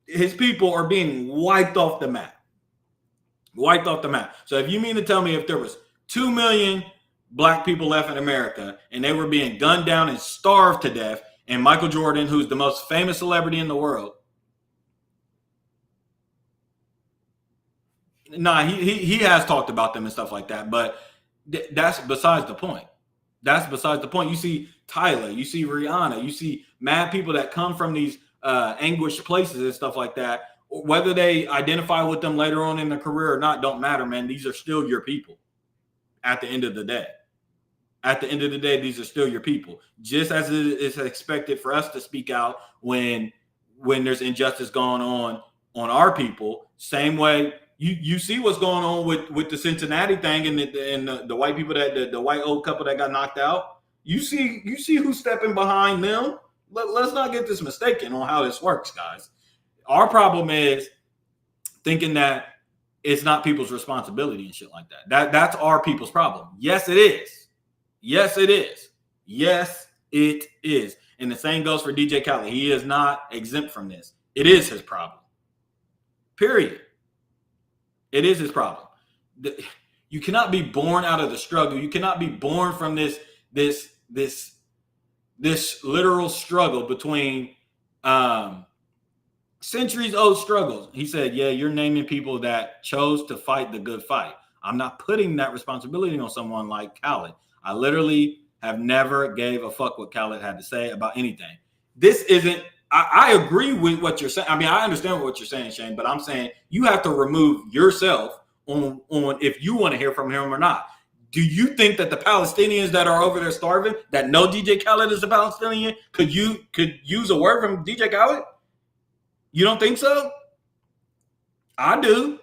his people are being wiped off the map. Wiped off the map. So if you mean to tell me if there was 2 million black people left in America and they were being gunned down and starved to death, and Michael Jordan, who's the most famous celebrity in the world, he has talked about them and stuff like that, but that's besides the point. That's besides the point. You see Tyler, you see Rihanna, you see mad people that come from these anguished places and stuff like that. Whether they identify with them later on in their career or not, don't matter, man. These are still your people at the end of the day. At the end of the day, these are still your people. Just as it is expected for us to speak out when there's injustice going on our people, same way you see what's going on with the Cincinnati thing and the white people the white old couple that got knocked out. You see who's stepping behind them. Let's not get this mistaken on how this works, guys. Our problem is thinking that it's not people's responsibility and shit like that. That's our people's problem. Yes, it is. Yes, it is. Yes, it is. And the same goes for DJ Khaled. He is not exempt from this. It is his problem. Period. It is his problem. You cannot be born out of the struggle. You cannot be born from this literal struggle between centuries old struggles. He said, yeah, you're naming people that chose to fight the good fight. I'm not putting that responsibility on someone like Khaled. I literally have never gave a fuck what Khaled had to say about anything. This isn't, I agree with what you're saying. I mean, I understand what you're saying, Shane, but I'm saying you have to remove yourself on if you want to hear from him or not. Do you think that the Palestinians that are over there starving, that know DJ Khaled is a Palestinian, could use a word from DJ Khaled? You don't think so? I do.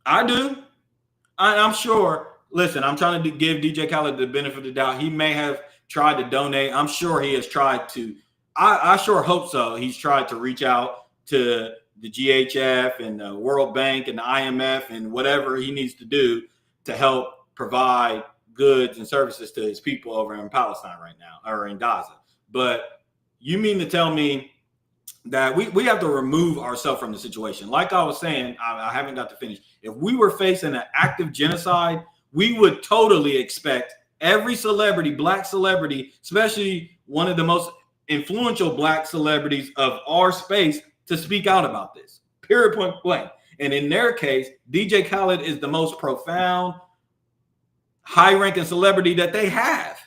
I'm sure. Listen, I'm trying to give DJ Khaled the benefit of the doubt. He may have tried to donate. I'm sure he has tried to. I sure hope so. He's tried to reach out to the GHF and the World Bank and the IMF and whatever he needs to do to help provide goods and services to his people over in Palestine right now, or in Gaza. But you mean to tell me that we have to remove ourselves from the situation? Like I was saying, I haven't got to finish. If we were facing an active genocide, we would totally expect every celebrity, black celebrity, especially one of the most influential black celebrities of our space, to speak out about this. Period, point blank. And in their case, DJ Khaled is the most profound, high-ranking celebrity that they have.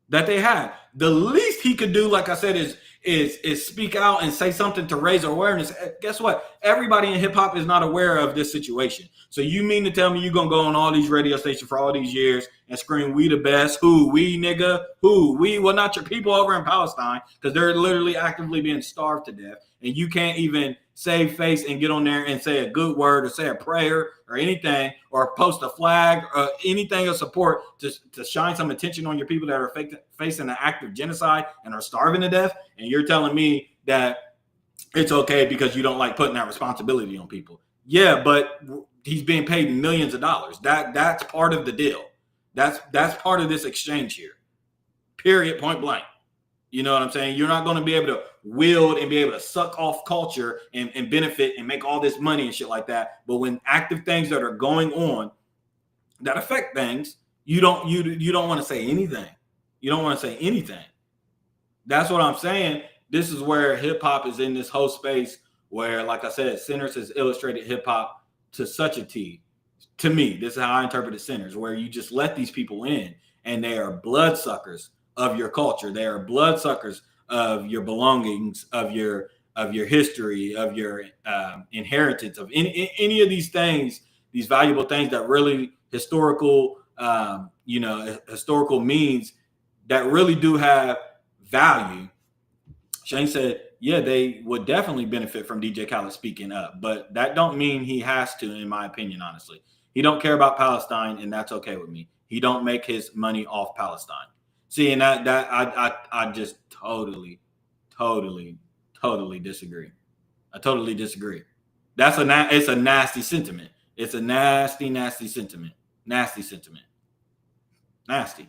The least he could do, like I said, is speak out and say something to raise awareness. Guess what? Everybody in hip hop is not aware of this situation. So you mean to tell me you're gonna go on all these radio stations for all these years and scream, "We the best"? Who? We, nigga? Who? We? Well, not your people over in Palestine, because they're literally actively being starved to death, and you can't even save face and get on there and say a good word or say a prayer or anything, or post a flag or anything of support to shine some attention on your people that are facing an active genocide and are starving to death. And you're telling me that it's okay because you don't like putting that responsibility on people. Yeah, but he's being paid millions of dollars. That's part of the deal. That's part of this exchange here. Period, point blank. You know what I'm saying? You're not going to be able to wield and be able to suck off culture and benefit and make all this money and shit like that. But when active things that are going on that affect things, you don't want to say anything. You don't want to say anything. That's what I'm saying. This is where hip hop is in this whole space where, like I said, Sinners has illustrated hip hop to such a T. To me, this is how I interpreted Sinners, where you just let these people in and they are bloodsuckers of your culture. They are bloodsuckers of your belongings, of your history, of your inheritance, of any of these things, these valuable things that really historical means that really do have value. Shane said, yeah, they would definitely benefit from DJ Khaled speaking up, but that don't mean he has to, in my opinion, honestly. He don't care about Palestine, and that's okay with me. He don't make his money off Palestine. See, and that I just totally disagree. I totally disagree. It's a nasty sentiment. It's a nasty sentiment. Nasty sentiment. Nasty.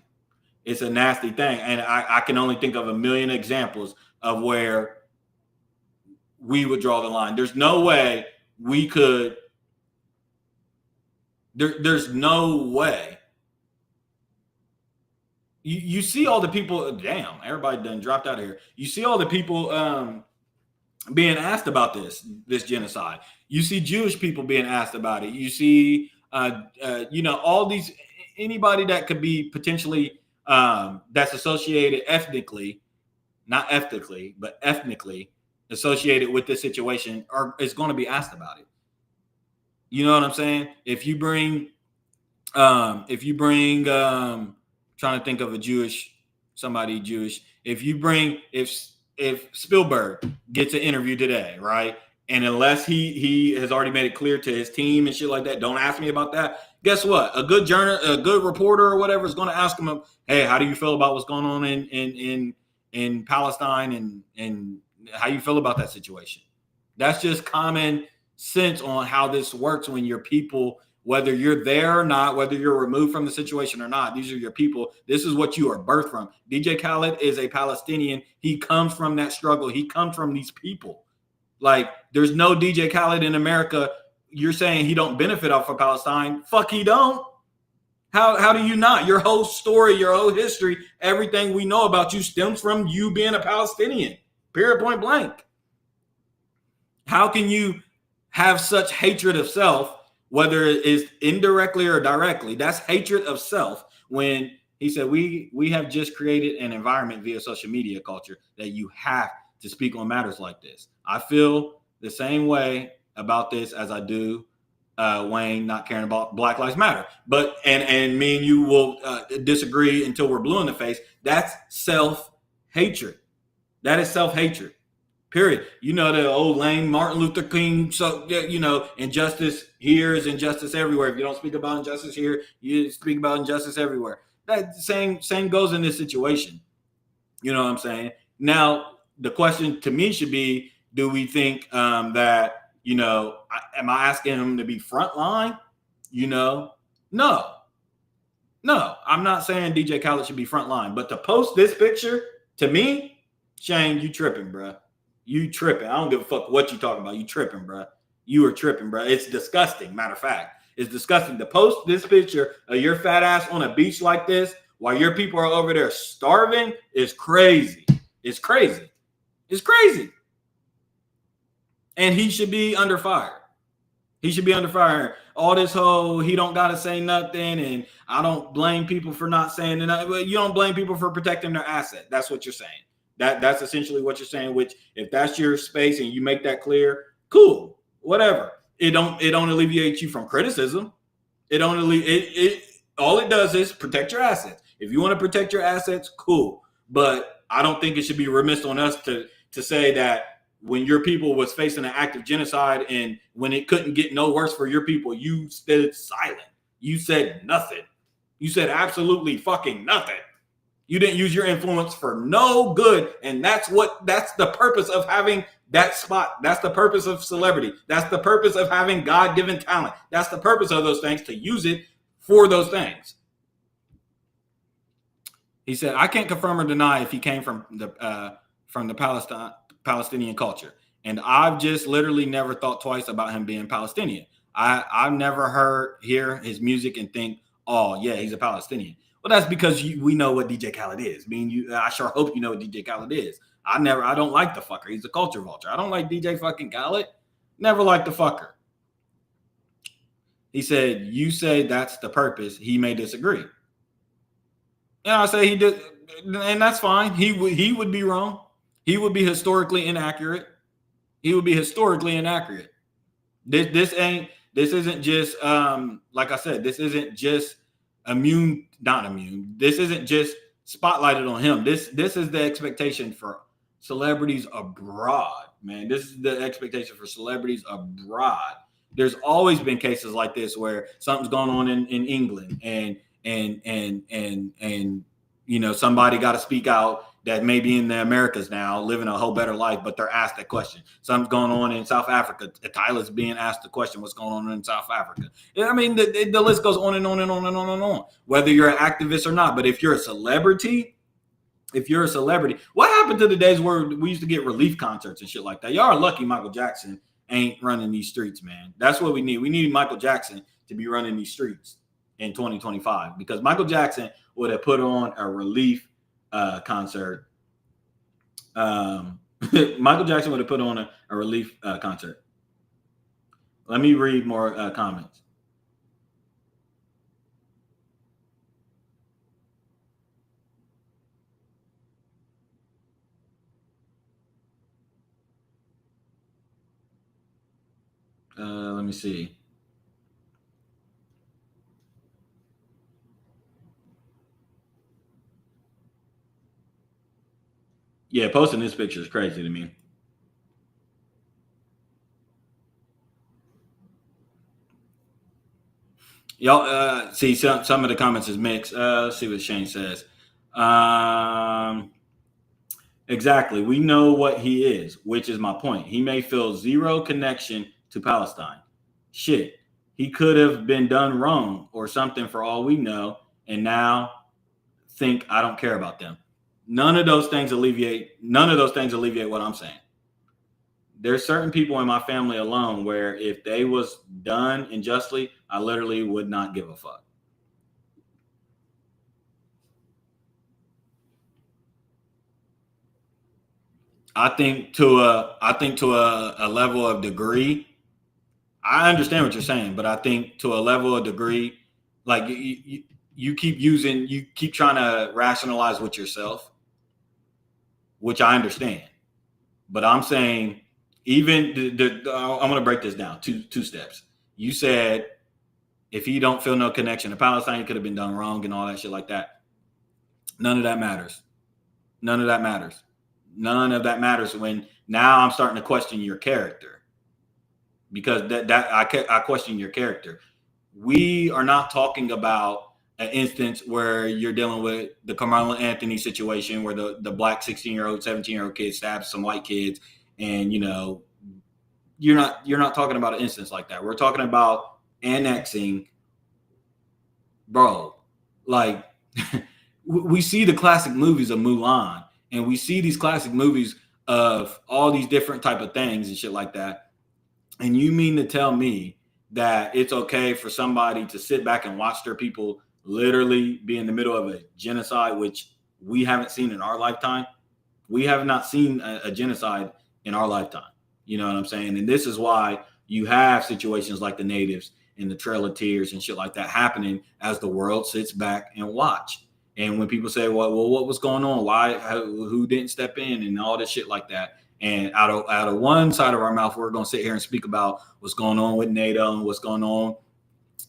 It's a nasty thing. And I can only think of a million examples of where we would draw the line. There's no way we could. There's no way. You see all the people, damn, everybody done dropped out of here. You see all the people being asked about this genocide. You see Jewish people being asked about it. You see, all these, anybody that could be potentially that's associated ethnically, not ethically, but ethnically associated with this situation is going to be asked about it. You know what I'm saying? If you bring trying to think of somebody Jewish. If Spielberg gets an interview today, right? And unless he has already made it clear to his team and shit like that, don't ask me about that. Guess what? A good reporter or whatever is going to ask him, hey, how do you feel about what's going on in in Palestine and how you feel about that situation. That's just common sense on how this works when your people, whether you're there or not, whether you're removed from the situation or not, these are your people. This is what you are birthed from. DJ Khaled is a Palestinian. He comes from that struggle. He comes from these people. Like, there's no DJ Khaled in America. You're saying he don't benefit off of Palestine. Fuck, he don't. How do you not? Your whole story, your whole history, everything we know about you stems from you being a Palestinian. Period, point blank. How can you have such hatred of self, whether it is indirectly or directly? That's hatred of self. When he said we have just created an environment via social media culture that you have to speak on matters like this. I feel the same way about this as I do Wayne not caring about Black Lives Matter. But and me and you will disagree until we're blue in the face. That's self-hatred. That is self-hatred. Period. You know the old lame Martin Luther King. So you know, injustice here is injustice everywhere. If you don't speak about injustice here, you speak about injustice everywhere. That same goes in this situation. You know what I'm saying? Now the question to me should be: do we think that? You know, am I asking him to be frontline? You know, no, I'm not saying DJ Khaled should be frontline, but to post this picture to me, Shane, you tripping, bro. You tripping. I don't give a fuck what you talking about. You tripping, bro. You are tripping, bro. It's disgusting. Matter of fact, it's disgusting to post this picture of your fat ass on a beach like this while your people are over there starving is crazy. It's crazy. It's crazy. And he should be under fire. He should be under fire. All this whole he don't gotta say nothing, and I don't blame people for not saying it. You don't blame people for protecting their asset. That's what you're saying. That's essentially what you're saying. Which, if that's your space and you make that clear, cool, whatever. It don't alleviate you from criticism. All it does is protect your assets. If you want to protect your assets, cool. But I don't think it should be remiss on us to say that when your people was facing an act of genocide and when it couldn't get no worse for your people, you stayed silent. You said nothing. You said absolutely fucking nothing. You didn't use your influence for no good. And that's the purpose of having that spot. That's the purpose of celebrity. That's the purpose of having God-given talent. That's the purpose of those things, to use it for those things. He said, I can't confirm or deny if he came from the Palestinian culture. And I've just literally never thought twice about him being Palestinian. I've never hear his music and think, oh yeah, he's a Palestinian. Well, that's because we know what DJ Khaled is. I sure hope you know what DJ Khaled is. I don't like the fucker. He's a culture vulture. I don't like DJ fucking Khaled. Never liked the fucker. He said, you say that's the purpose. He may disagree. And I say he did, and that's fine. He would be wrong. He would be historically inaccurate. This isn't just like I said, this isn't just not immune. This isn't just spotlighted on him. This is the expectation for celebrities abroad, man. This is the expectation for celebrities abroad. There's always been cases like this where something's going on in England and you know, somebody got to speak out that may be in the Americas now, living a whole better life, but they're asked that question. Something's going on in South Africa. Tyler's being asked the question, what's going on in South Africa? I mean, the list goes on and on and on and on and on, whether you're an activist or not. But if you're a celebrity, what happened to the days where we used to get relief concerts and shit like that? Y'all are lucky Michael Jackson ain't running these streets, man. That's what we need. We need Michael Jackson to be running these streets in 2025, because Michael Jackson would have put on a relief concert. Michael Jackson would have put on a relief concert. Let me read more comments. Let me see. Yeah, posting this picture is crazy to me. Y'all see some of the comments is mixed. Let's see what Shane says. Exactly. We know what he is, which is my point. He may feel zero connection to Palestine. Shit. He could have been done wrong or something for all we know, and now think I don't care about them. None of those things alleviate what I'm saying. There's certain people in my family alone where if they was done unjustly, I literally would not give a fuck. I think to a level of degree, I understand what you're saying, but I think to a level of degree, like you keep trying to rationalize with yourself, which I understand. But I'm saying even I'm going to break this down two steps. You said if he don't feel no connection to Palestine, he could have been done wrong and all that shit like that. None of that matters. None of that matters. None of that matters when now I'm starting to question your character, because I question your character. We are not talking about an instance where you're dealing with the Carmelo Anthony situation where the black 16-year-old, 17-year-old kid stabs some white kids, and you're not talking about an instance like that. We're talking about annexing, bro. Like we see the classic movies of Mulan, and we see these classic movies of all these different type of things and shit like that. And you mean to tell me that it's okay for somebody to sit back and watch their people literally be in the middle of a genocide, which we haven't seen in our lifetime? We have not seen a genocide in our lifetime. You know what I'm saying? And this is why you have situations like the natives and the Trail of Tears and shit like that happening as the world sits back and watch. And when people say, well, what was going on? Why, who didn't step in and all this shit like that? And out of one side of our mouth, we're going to sit here and speak about what's going on with NATO and what's going on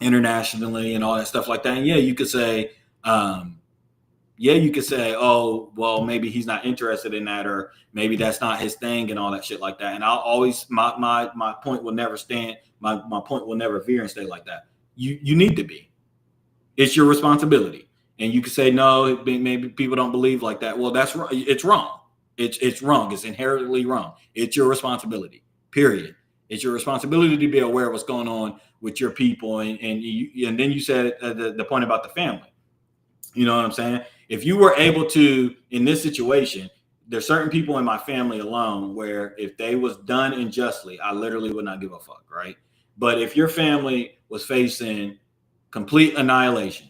internationally and all that stuff like that. And you could say, oh, well, maybe he's not interested in that, or maybe that's not his thing and all that shit like that. And I'll always, my point will never stand. My point will never veer and stay like that. You need to be. It's your responsibility. And you could say, no, maybe people don't believe like that. Well, that's it's wrong. It's wrong. It's inherently wrong. It's your responsibility, period. It's your responsibility to be aware of what's going on with your people. And then you said the point about the family. You know what I'm saying? If you were able to, in this situation, there's certain people in my family alone where if they was done unjustly, I literally would not give a fuck, right? But if your family was facing complete annihilation,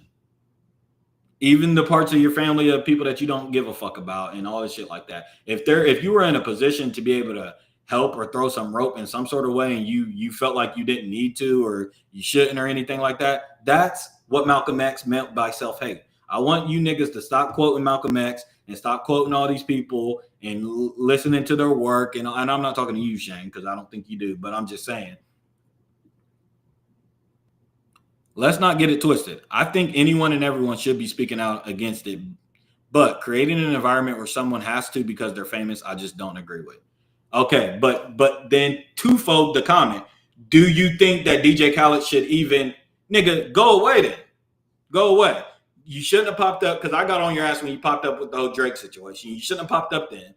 even the parts of your family of people that you don't give a fuck about and all this shit like that, if you were in a position to be able to help or throw some rope in some sort of way and you felt like you didn't need to or you shouldn't or anything like that, that's what Malcolm X meant by self-hate. I want you niggas to stop quoting Malcolm X and stop quoting all these people and listening to their work. And I'm not talking to you, Shane, because I don't think you do, but I'm just saying, let's not get it twisted. I think anyone and everyone should be speaking out against it, but creating an environment where someone has to because they're famous, I just don't agree with. Okay, but then twofold the comment. Do you think that DJ Khaled should even, nigga, go away then? Go away. You shouldn't have popped up, because I got on your ass when you popped up with the whole Drake situation. You shouldn't have popped up then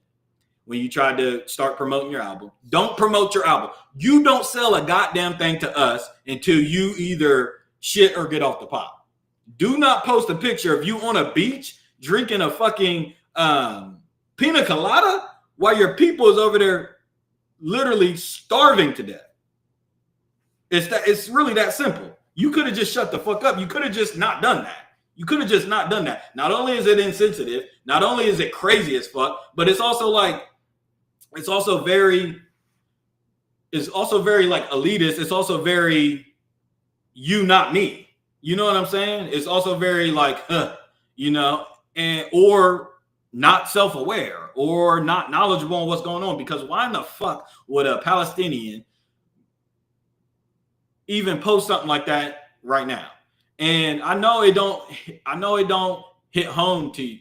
when you tried to start promoting your album. Don't promote your album. You don't sell a goddamn thing to us until you either shit or get off the pot. Do not post a picture of you on a beach drinking a fucking pina colada while your people is over there literally starving to death. It's really that simple. You could have just shut the fuck up. You could have just not done that. You could have just not done that. Not only is it insensitive, not only is it crazy as fuck, but it's also very like elitist. It's also very you, not me. You know what I'm saying? It's also very like, and or not self-aware or not knowledgeable on what's going on. Because why in the fuck would a Palestinian even post something like that right now? And I know it don't hit home to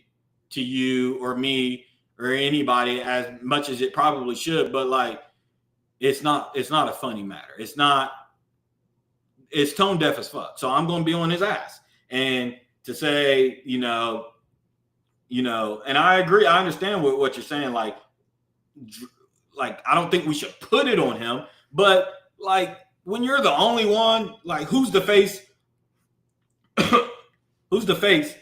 you or me or anybody as much as it probably should, but like it's not a funny matter. It's tone deaf as fuck. So I'm gonna be on his ass. And to say, you know, and I agree. I understand what you're saying. Like I don't think we should put it on him, but like when you're the only one, like who's the face? Who's the face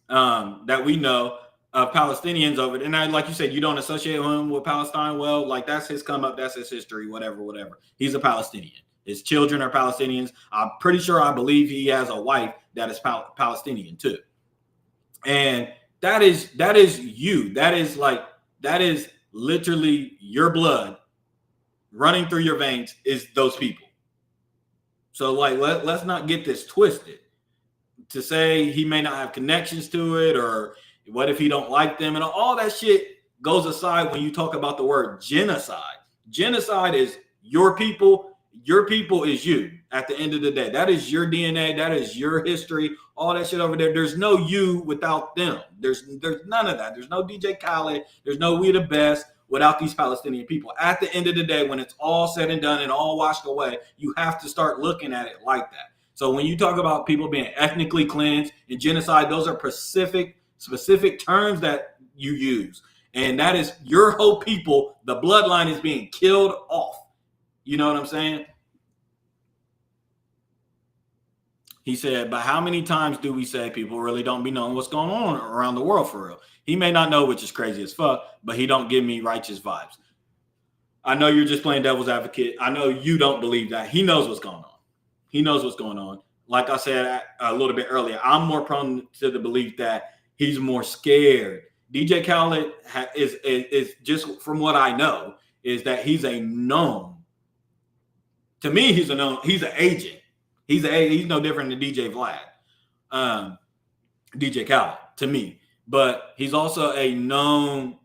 that we know of Palestinians over there? And like you said, you don't associate him with Palestine. Well, like that's his come up, that's his history, whatever. He's a Palestinian. His children are Palestinians. I'm pretty sure, I believe he has a wife that is Palestinian too. And that is you. That is literally your blood running through your veins is those people. So like let's not get this twisted. To say he may not have connections to it, or what if he don't like them, and all that shit goes aside when you talk about the word genocide. Genocide is your people. Your people is you at the end of the day. That is your DNA. That is your history. All that shit over there. There's no you without them. There's none of that. There's no DJ Khaled. There's no We the Best without these Palestinian people. At the end of the day, when it's all said and done and all washed away, you have to start looking at it like that. So when you talk about people being ethnically cleansed and genocide, those are specific terms that you use. And that is your whole people. The bloodline is being killed off. You know what I'm saying? He said, but how many times do we say people really don't be knowing what's going on around the world for real? He may not know, which is crazy as fuck, but he don't give me righteous vibes. I know you're just playing devil's advocate. I know you don't believe that. He knows what's going on. He knows what's going on. Like I said a little bit earlier, I'm more prone to the belief that he's more scared. DJ Khaled is just from what I know, is that he's a known. To me, he's a known. He's an agent. He's no different than DJ Vlad, DJ Khaled to me. But he's also a known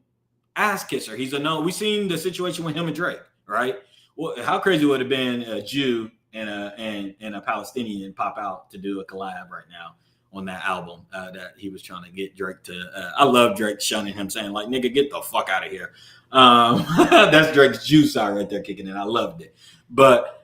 ass kisser. He's a known. We seen the situation with him and Drake, right? Well, how crazy would it have been a Jew and a Palestinian pop out to do a collab right now on that album that he was trying to get Drake to. I love Drake shunning him, saying like, "Nigga, get the fuck out of here." That's Drake's Jew side right there kicking in. I loved it, but.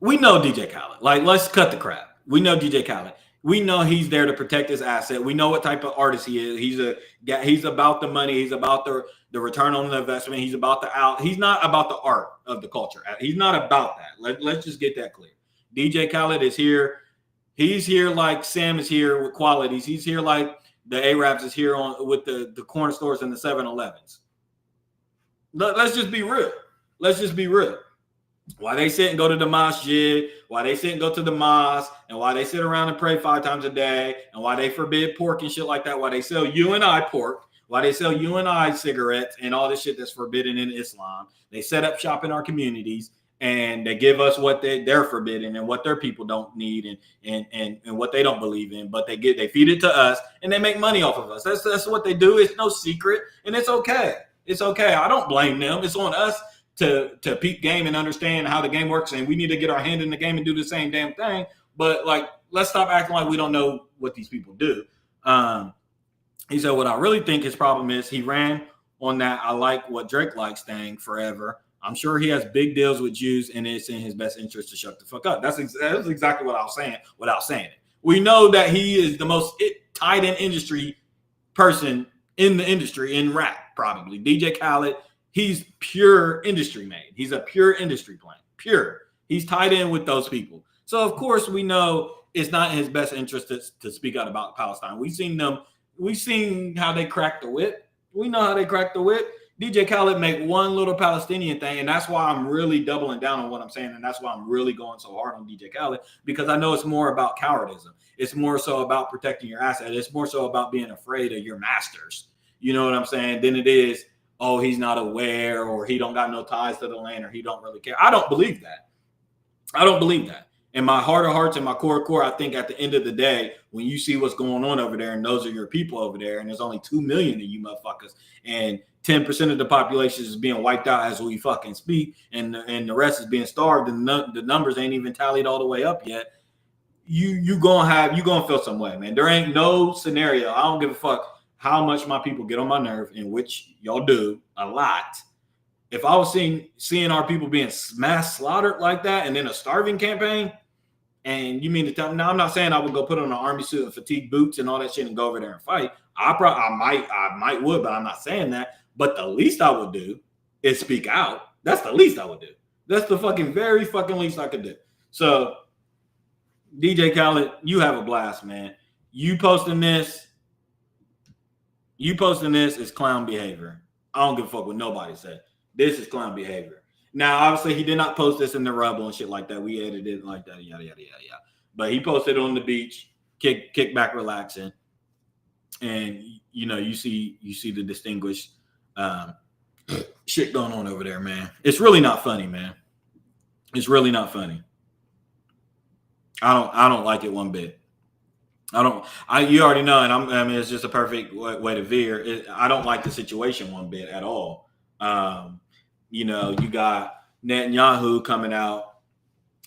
We know DJ Khaled. Like, let's cut the crap. We know DJ Khaled. We know he's there to protect his asset. We know what type of artist he is. He's about the money. He's about the return on the investment. He's about the out. He's not about the art of the culture. He's not about that. Let's just get that clear. DJ Khaled is here. He's here like Sam is here with qualities. He's here like the Arabs is here with the corner stores and the 7-Elevens. Let's just be real. Let's just be real. Why they sit and go to the masjid, why they sit and go to the mosque, and why they sit around and pray 5 times a day, and why they forbid pork and shit like that, why they sell you and I pork, why they sell you and I cigarettes and all this shit that's forbidden in Islam. They set up shop in our communities, and they give us what they're forbidden and what their people don't need and what they don't believe in, but they feed it to us, and they make money off of us. That's what they do. It's no secret, and it's okay. It's okay. I don't blame them. It's on us to peep game and understand how the game works, and we need to get our hand in the game and do the same damn thing. But like, let's stop acting like we don't know what these people do. He said, what I really think his problem is, he ran on that I like what Drake likes thing forever. I'm sure he has big deals with Jews, and it's in his best interest to shut the fuck up. That's exactly what I was saying without saying it. We know that he is the most tied-in industry person in the industry in rap, probably. DJ Khaled, he's pure industry made. He's a pure industry plant. Pure. He's tied in with those people. So, of course, we know it's not in his best interest to speak out about Palestine. We've seen how they crack the whip. We know how they crack the whip. DJ Khaled make one little Palestinian thing, and that's why I'm really doubling down on what I'm saying, and that's why I'm really going so hard on DJ Khaled, because I know it's more about cowardism. It's more so about protecting your asset. It's more so about being afraid of your masters. You know what I'm saying? Than it is, oh, he's not aware, or he don't got no ties to the land, or he don't really care. I don't believe that. I don't believe that. In my heart of hearts and my core, I think at the end of the day, when you see what's going on over there, and those are your people over there, and there's only 2 million of you motherfuckers, and 10% of the population is being wiped out as we fucking speak, and the rest is being starved, and the numbers ain't even tallied all the way up yet, you gonna feel some way, man. There ain't no scenario. I don't give a fuck how much my people get on my nerve, in which y'all do a lot. If I was seeing our people being mass slaughtered like that, and then a starving campaign, And you mean to tell me? Now, I'm not saying I would go put on an army suit and fatigue boots and all that shit and go over there and fight. I might would, but I'm not saying that. But the least I would do is speak out. That's the least I would do. That's the very fucking least I could do. So, DJ Khaled, you have a blast, man. You posting this is clown behavior. I don't give a fuck what nobody said. This is clown behavior. Now, obviously, he did not post this in the rubble and shit like that. We edited it like that, yada, yada, yada, yada. But he posted it on the beach, kick back, relaxing. And, you see the distinguished shit going on over there, man. It's really not funny, man. It's really not funny. I don't like it one bit. You already know, and it's just a perfect way to veer. I don't like the situation one bit at all. You got Netanyahu coming out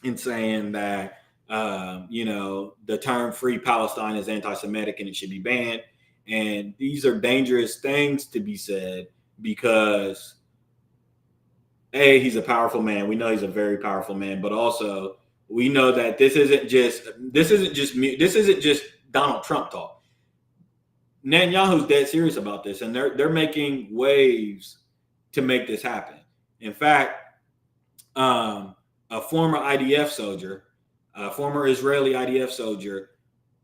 and saying that, the term free Palestine is anti-Semitic and it should be banned. And these are dangerous things to be said because, A, he's a powerful man. We know he's a very powerful man, but also we know that this isn't just Donald Trump talk. Netanyahu's dead serious about this, and they're making waves to make this happen. In fact, a former IDF soldier, a former Israeli IDF soldier,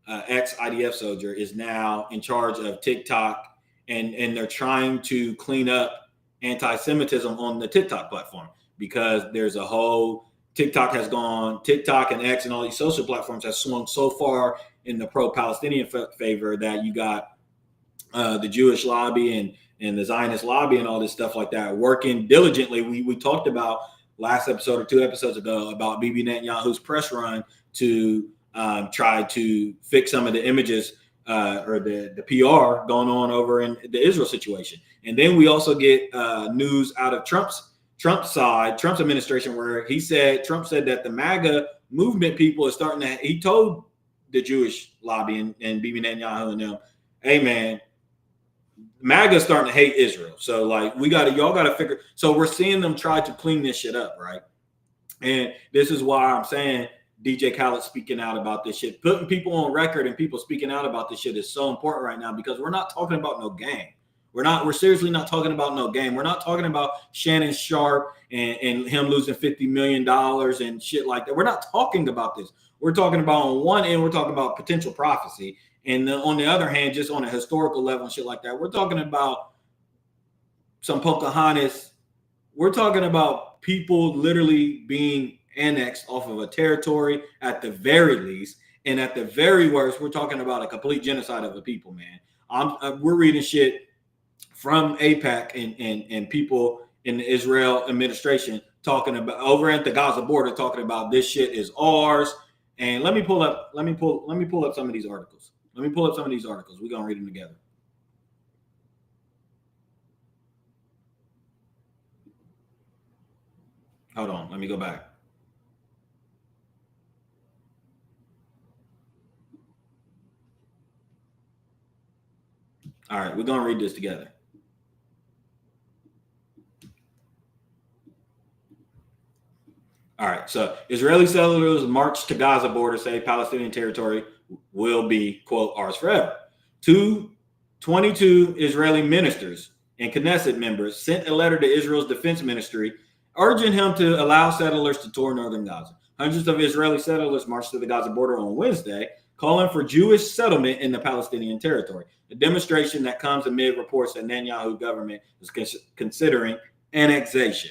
ex-IDF soldier, is now in charge of TikTok, and they're trying to clean up anti-Semitism on the TikTok platform because there's a whole TikTok and X and all these social platforms have swung so far in the pro-Palestinian favor that you got the Jewish lobby and the Zionist lobby and all this stuff like that working diligently. We talked about last episode or 2 episodes ago about Bibi Netanyahu's press run to try to fix some of the images or the PR going on over in the Israel situation. And then we also get news out of Trump's administration, where Trump said that the MAGA movement people are starting to, he told the Jewish lobby and Bibi Netanyahu and them, hey man, MAGA's starting to hate Israel. So like y'all gotta figure. So we're seeing them try to clean this shit up, right? And this is why I'm saying DJ Khaled speaking out about this shit, putting people on record and people speaking out about this shit is so important right now because we're not talking about no game. We're seriously not talking about no game. We're not talking about Shannon Sharp and him losing $50 million and shit like that. We're not talking about this. We're talking about, on one end, we're talking about potential prophecy. And on the other hand, just on a historical level and shit like that, we're talking about some Pocahontas. We're talking about people literally being annexed off of a territory at the very least. And at the very worst, we're talking about a complete genocide of a people, man. We're reading shit from AIPAC and people in the Israel administration talking about over at the Gaza border, talking about this shit is ours. And let me pull up some of these articles. We're gonna read them together. Hold on, let me go back. All right, we're gonna read this together. All right, so Israeli settlers march to Gaza border, say Palestinian territory will be, quote, ours forever. 22 Israeli ministers and Knesset members sent a letter to Israel's defense ministry urging him to allow settlers to tour northern Gaza. Hundreds of Israeli settlers marched to the Gaza border on Wednesday, calling for Jewish settlement in the Palestinian territory. A demonstration that comes amid reports that Netanyahu government is considering annexation.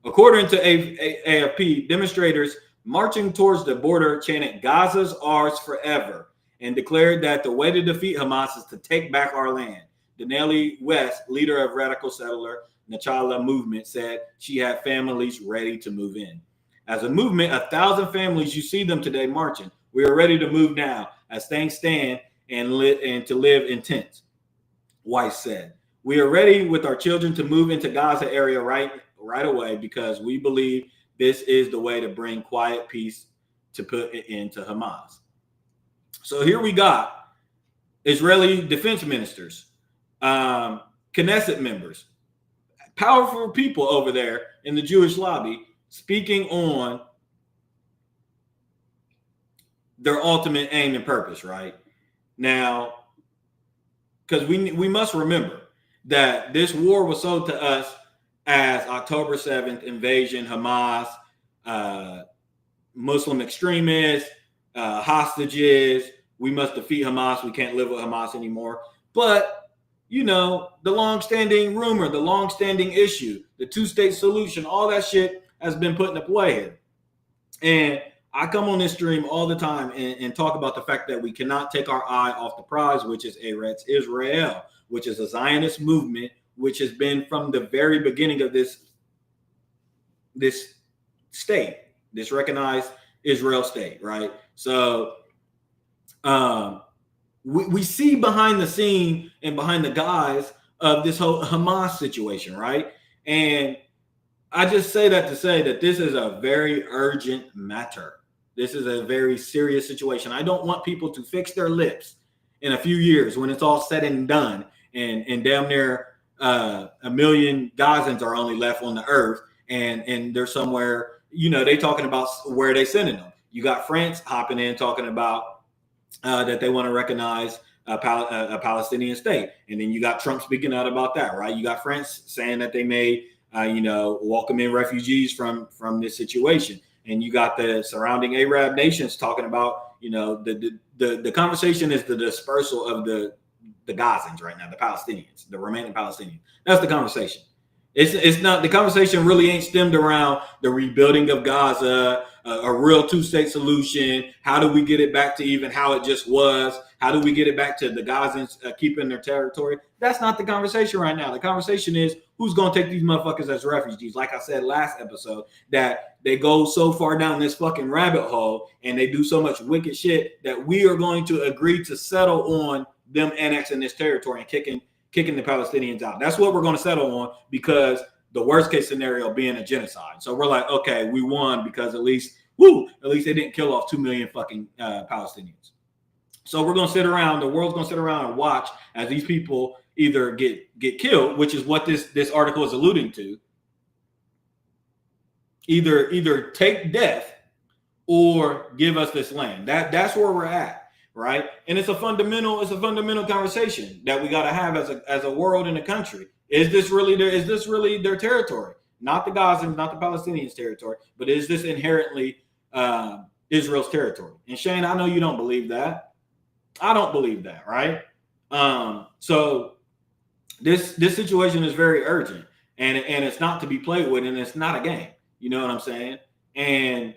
According to AFP, demonstrators marching towards the border chanted "Gaza's ours forever" and declared that the way to defeat Hamas is to take back our land. Danielle West, leader of radical settler Nachala movement, said she had families ready to move in. As a movement, 1,000 families, you see them today marching. We are ready to move now as things stand and to live in tents, Weiss said. We are ready with our children to move into Gaza area right away because we believe this is the way to bring quiet peace to put it into Hamas. So here we got Israeli defense ministers, Knesset members, powerful people over there in the Jewish lobby speaking on their ultimate aim and purpose, right? Now, because we must remember that this war was sold to us as October 7th invasion, Hamas, Muslim extremists, hostages. We must defeat Hamas. We can't live with Hamas anymore. But, you know, the long-standing rumor, the long-standing issue, the two-state solution, all that shit has been put into play here. And I come on this stream all the time and talk about the fact that we cannot take our eye off the prize, which is Eretz Israel, which is a Zionist movement, which has been from the very beginning of this state, this recognized Israel state, right? So we see behind the scene and behind the guise of this whole Hamas situation, right? And I just say that to say that this is a very urgent matter. This is a very serious situation. I don't want people to fix their lips in a few years when it's all said and done and damn near a million Gazans are only left on the earth and they're somewhere, you know, they talking about where they sending them. You got France hopping in talking about that they want to recognize a Palestinian state. And then you got Trump speaking out about that, right? You got France saying that they may, welcome in refugees from this situation. And you got the surrounding Arab nations talking about, you know, the conversation is the dispersal of the Gazans right now, the Palestinians, the remaining Palestinians. That's the conversation. It's not, the conversation really ain't stemmed around the rebuilding of Gaza, a real two-state solution. How do we get it back to even how it just was? How do we get it back to the Gazans keeping their territory? That's not the conversation right now. The conversation is who's going to take these motherfuckers as refugees. Like I said last episode, that they go so far down this fucking rabbit hole and they do so much wicked shit that we are going to agree to settle on them annexing this territory and kicking the Palestinians out. That's what we're going to settle on, because the worst case scenario being a genocide. So we're like, okay, we won because at least they didn't kill off 2 million fucking Palestinians. So we're going to sit around, the world's going to sit around and watch as these people either get killed, which is what this article is alluding to, either take death or give us this land. That's where we're at. Right. And it's a fundamental conversation that we got to have as a world and a country. Is this really their territory? Not the Gazans, not the Palestinians' territory, but is this inherently Israel's territory? And Shane, I know you don't believe that. I don't believe that, right? So this situation is very urgent, and it's not to be played with, and it's not a game. You know what I'm saying? And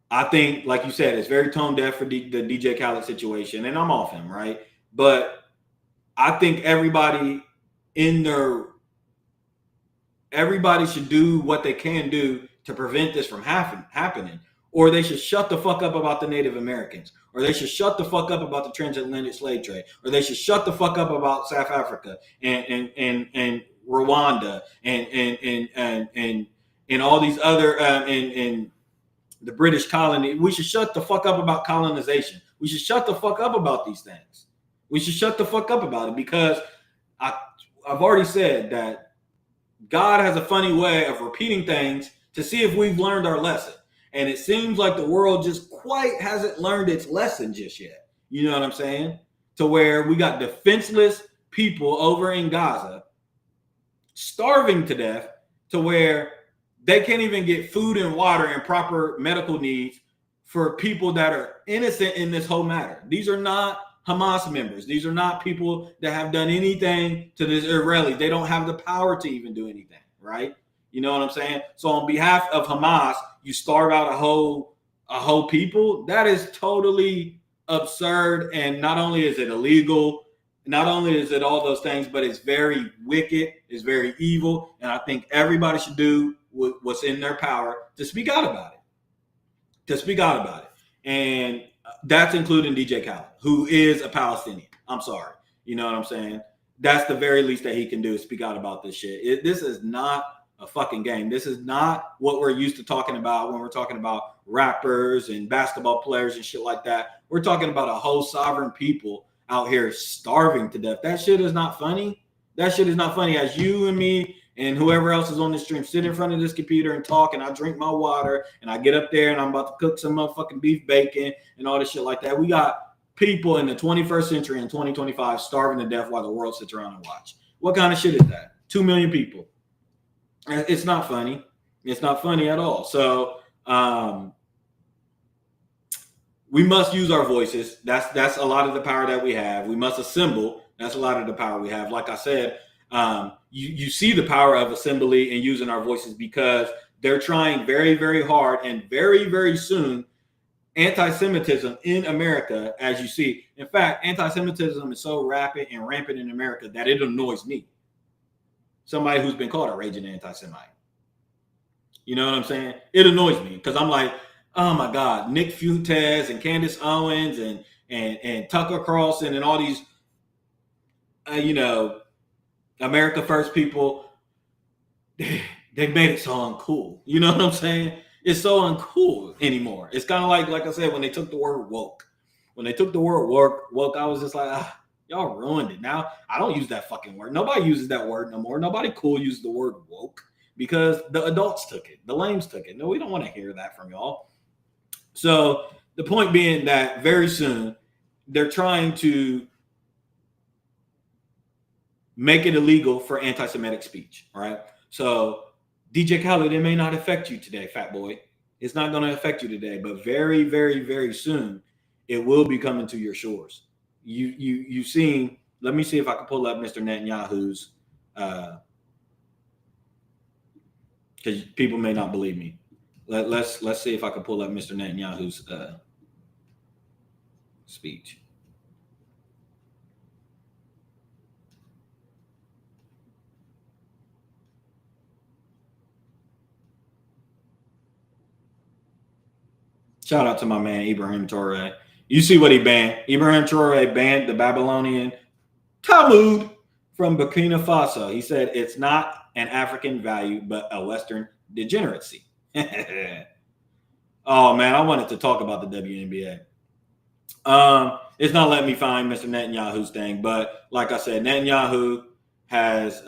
I think, like you said, it's very tone deaf for the DJ Khaled situation, and I'm off him, right? But I think everybody should do what they can do to prevent this from happening, or they should shut the fuck up about the Native Americans, or they should shut the fuck up about the transatlantic slave trade, or they should shut the fuck up about South Africa and Rwanda and all these other and the British colony. We should shut the fuck up about colonization. We should shut the fuck up about these things. We should shut the fuck up about it, because I've already said that God has a funny way of repeating things to see if we've learned our lesson. And it seems like the world just quite hasn't learned its lesson just yet. You know what I'm saying? To where we got defenseless people over in Gaza starving to death, to where they can't even get food and water and proper medical needs for people that are innocent in this whole matter. These are not Hamas members. These are not people that have done anything to this Israelis. They don't have the power to even do anything, right? You know what I'm saying? So on behalf of Hamas, you starve out a whole people. That is totally absurd. And not only is it illegal, not only is it all those things, but it's very wicked, it's very evil. And I think everybody should do what's in their power to speak out about it. And that's including DJ Khaled, who is a Palestinian. I'm sorry. You know what I'm saying? That's the very least that he can do, is speak out about this shit. This is not a fucking game. This is not what we're used to talking about when we're talking about rappers and basketball players and shit like that. We're talking about a whole sovereign people out here starving to death. That shit is not funny. That shit is not funny. As you and me and whoever else is on the stream sit in front of this computer and talk, and I drink my water, and I get up there and I'm about to cook some motherfucking beef bacon and all this shit like that. We got people in the 21st century in 2025 starving to death while the world sits around and watch. What kind of shit is that? 2 million people. It's not funny. It's not funny at all. So we must use our voices. That's a lot of the power that we have. We must assemble. That's a lot of the power we have. Like I said, you see the power of assembly and using our voices because they're trying very, very hard, and very, very soon, anti-Semitism in America, as you see. In fact, anti-Semitism is so rapid and rampant in America that it annoys me. Somebody who's been called a raging anti-Semite. You know what I'm saying? It annoys me because I'm like, oh my God, Nick Fuentes and Candace Owens and Tucker Carlson and all these, America First people, they made it so uncool. You know what I'm saying? It's so uncool anymore. It's kind of like I said, when they took the word woke. When they took the word woke, I was just like, y'all ruined it. Now, I don't use that fucking word. Nobody uses that word no more. Nobody cool uses the word woke because the adults took it. The lames took it. No, we don't want to hear that from y'all. So the point being that very soon, they're trying to make it illegal for anti-Semitic speech, all right? So DJ Khaled, it may not affect you today, fat boy. It's not going to affect you today, but very, very, very soon, it will be coming to your shores. You've seen. Let me see if I can pull up Mr. Netanyahu's, because people may not believe me. Let's see if I can pull up Mr. Netanyahu's speech. Shout out to my man Ibrahim Traoré. You see what he banned? Ibrahim Traoré banned the Babylonian Talmud from Burkina Faso. He said it's not an African value, but a Western degeneracy. Oh man, I wanted to talk about the WNBA. It's not letting me find Mr. Netanyahu's thing, but like I said, Netanyahu has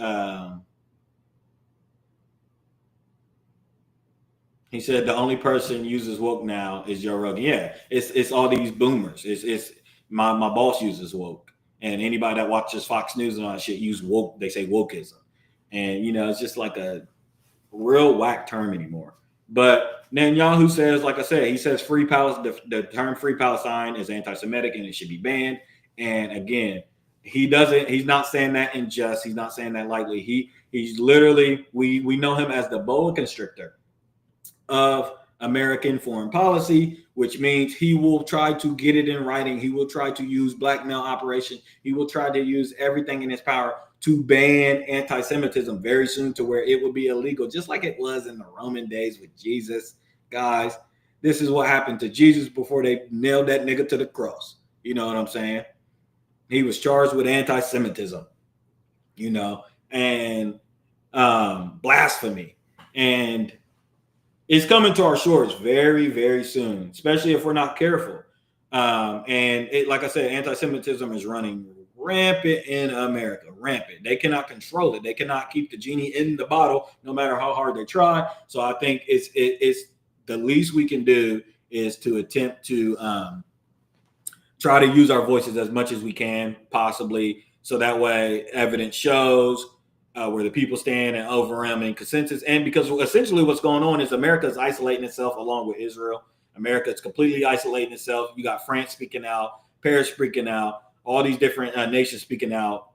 he said the only person uses woke now is Joe Rogan. Yeah, it's all these boomers. It's my boss uses woke, and anybody that watches Fox News and all that shit use woke. They say wokeism, and it's just like a real whack term anymore. But Netanyahu says, like I said, he says free Palestine. The term free Palestine is anti-Semitic and it should be banned. And again, he's not saying that in jest. He's not saying that lightly. He's literally, we know him as the boa constrictor of American foreign policy, which means he will try to get it in writing. He will try to use blackmail operation. He will try to use everything in his power to ban anti-Semitism very soon, to where it will be illegal, just like it was in the Roman days with Jesus. Guys, this is what happened to Jesus before they nailed that nigga to the cross. You know what I'm saying? He was charged with anti-Semitism, and blasphemy. And it's coming to our shores very, very soon, especially if we're not careful. Like I said, anti-Semitism is running rampant in America, rampant. They cannot control it. They cannot keep the genie in the bottle, no matter how hard they try. So I think it's the least we can do is to attempt to try to use our voices as much as we can, possibly, so that way evidence shows where the people stand and overwhelming consensus. And because essentially what's going on is America is isolating itself along with Israel. America is completely isolating itself. You got France speaking out, Paris speaking out, all these different nations speaking out.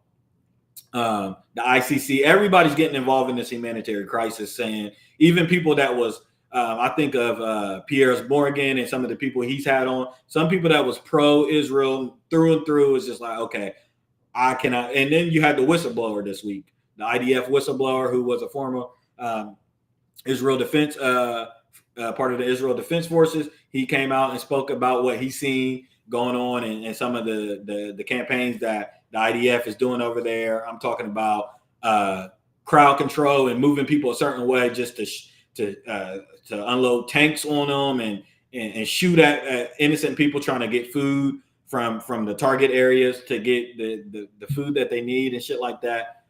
The ICC, everybody's getting involved in this humanitarian crisis, saying even people that was, I think of Piers Morgan and some of the people he's had on, some people that was pro-Israel through and through is just like, okay, I cannot. And then you had the whistleblower this week, the IDF whistleblower who was a former Israel defense, part of the Israel Defense Forces. He came out and spoke about what he's seen going on and some of the campaigns that the IDF is doing over there. I'm talking about crowd control and moving people a certain way just to unload tanks on them and shoot at innocent people trying to get food from the target areas to get the food that they need and shit like that.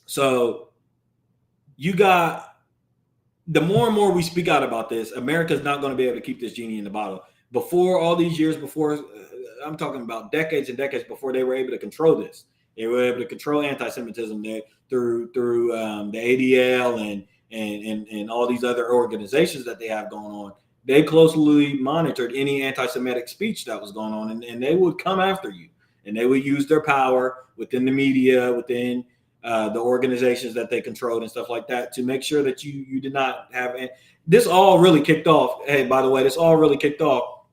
So you got, the more and more we speak out about this, America's not going to be able to keep this genie in the bottle. Before all these years, before, I'm talking about decades and decades before they were able to control this. They were able to control anti-Semitism through the ADL and all these other organizations that they have going on. They closely monitored any anti-Semitic speech that was going on, and they would come after you, and they would use their power within the media, within the organizations that they controlled and stuff like that, to make sure that you did not have. This all really kicked off. Hey, by the way, this all really kicked off.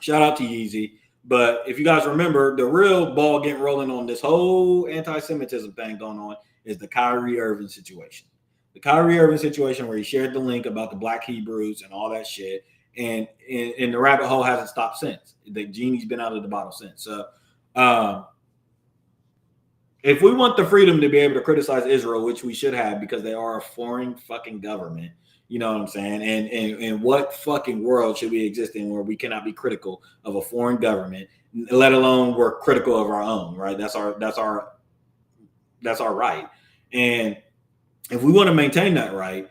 Shout out to Yeezy. But if you guys remember, the real ball getting rolling on this whole anti-Semitism thing going on is the Kyrie Irving situation. The Kyrie Irving situation, where he shared the link about the Black Hebrews and all that shit. And the rabbit hole hasn't stopped since. The genie's been out of the bottle since. So if we want the freedom to be able to criticize Israel, which we should have, because they are a foreign fucking government, you know what I'm saying? And what fucking world should we exist in where we cannot be critical of a foreign government, let alone we're critical of our own, right? That's our right. And if we want to maintain that right,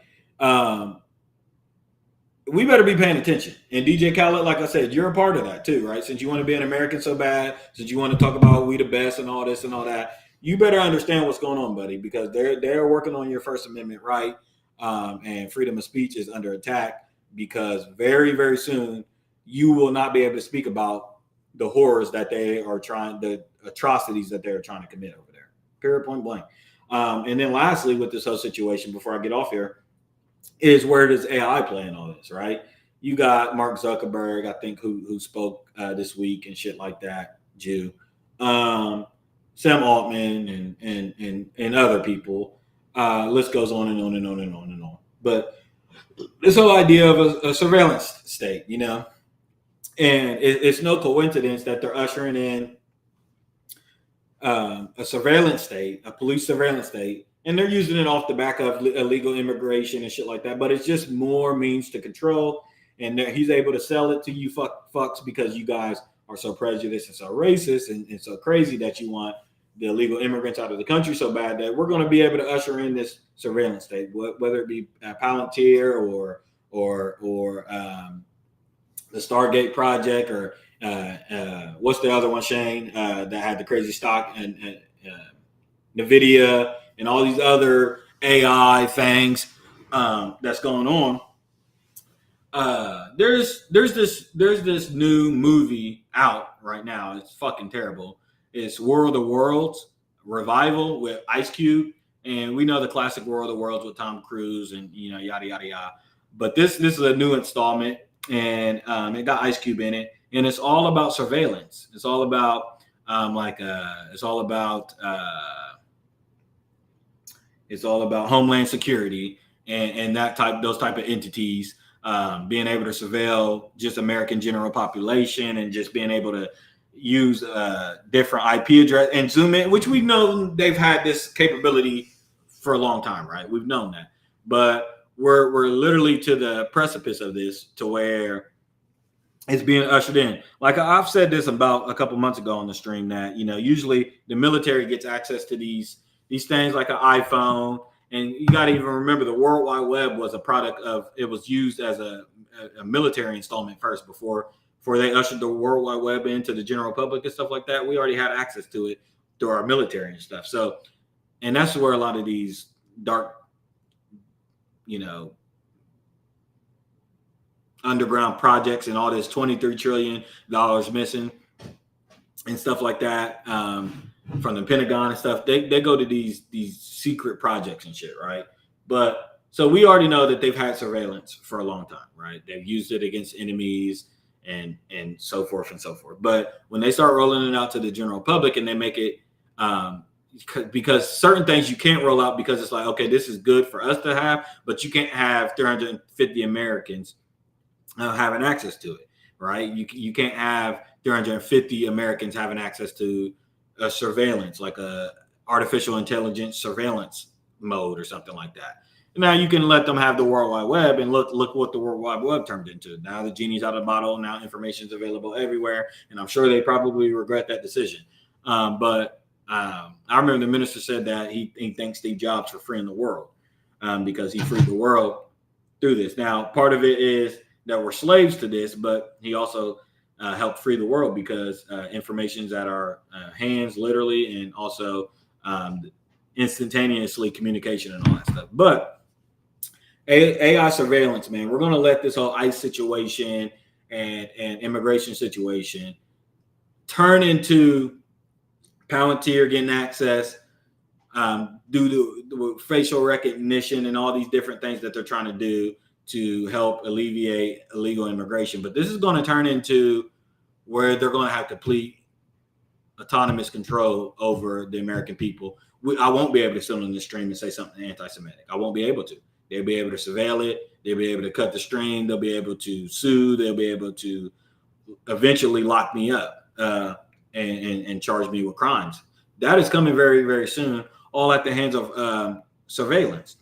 we better be paying attention. And DJ Khaled, like I said, you're a part of that too, right? Since you want to be an American so bad, since you want to talk about we the best and all this and all that, you better understand what's going on, buddy, because they're working on your First Amendment right. And freedom of speech is under attack, because very, very soon you will not be able to speak about the horrors that they are trying, the atrocities that they're trying to commit over there. Period, point blank. And then lastly, with this whole situation, before I get off here, is where does AI play in all this, right? You got Mark Zuckerberg, I think, who spoke this week and shit like that, Jew. Sam Altman and other people. List goes on and on and on and on and on. But this whole idea of a surveillance state, you know, and it's no coincidence that they're ushering in a surveillance state, a police surveillance state, and they're using it off the back of illegal immigration and shit like that. But it's just more means to control, and he's able to sell it to you fucks because you guys are so prejudiced and so racist and so crazy that you want the illegal immigrants out of the country so bad that we're going to be able to usher in this surveillance state, whether it be Palantir or the Stargate project, or what's the other one, Shane, that had the crazy stock, and NVIDIA and all these other AI things that's going on. There's this new movie out right now. It's fucking terrible. It's War of the Worlds revival with Ice Cube, and we know the classic War of the Worlds with Tom Cruise and yada yada yada. But this is a new installment, and it got Ice Cube in it, and it's all about surveillance. It's all about it's all about Homeland Security and those type of entities being able to surveil just American general population, and just being able to use different IP address and zoom in, which we've known they've had this capability for a long time, right? We've known that, but we're literally to the precipice of this, to where it's being ushered in. Like I've said this about a couple months ago on the stream, that usually the military gets access to these things like an iPhone, and you got to even remember the World Wide Web was a product of, it was used as a military installment first before they ushered the World Wide Web into the general public and stuff like that. We already had access to it through our military and stuff. So, and that's where a lot of these dark, underground projects and all this $23 trillion missing and stuff like that from the Pentagon and stuff, they go to these secret projects and shit, right? But so we already know that they've had surveillance for a long time, right? They've used it against enemies and so forth and so forth. But when they start rolling it out to the general public, and they make it because certain things you can't roll out, because it's like, okay, this is good for us to have, but you can't have 350 Americans having access to it, right? You can't have 350 Americans having access to a surveillance, like a artificial intelligence surveillance mode or something like that. Now you can let them have the World Wide Web, and look what the World Wide Web turned into. Now the genie's out of the bottle. Now information is available everywhere, and I'm sure they probably regret that decision. But I remember the minister said that he thanks Steve Jobs for freeing the world because he freed the world through this. Now, part of it is that we're slaves to this, but he also helped free the world because information's at our hands, literally, and also instantaneously communication and all that stuff. But AI surveillance, man, we're going to let this whole ICE situation and immigration situation turn into Palantir getting access due to facial recognition and all these different things that they're trying to do to help alleviate illegal immigration. But this is going to turn into where they're going to have complete autonomous control over the American people. I won't be able to sit on the stream and say something anti-Semitic. I won't be able to. They'll be able to surveil it. They'll be able to cut the stream. They'll be able to sue. They'll be able to eventually lock me up and charge me with crimes. That is coming very, very soon, all at the hands of surveillance.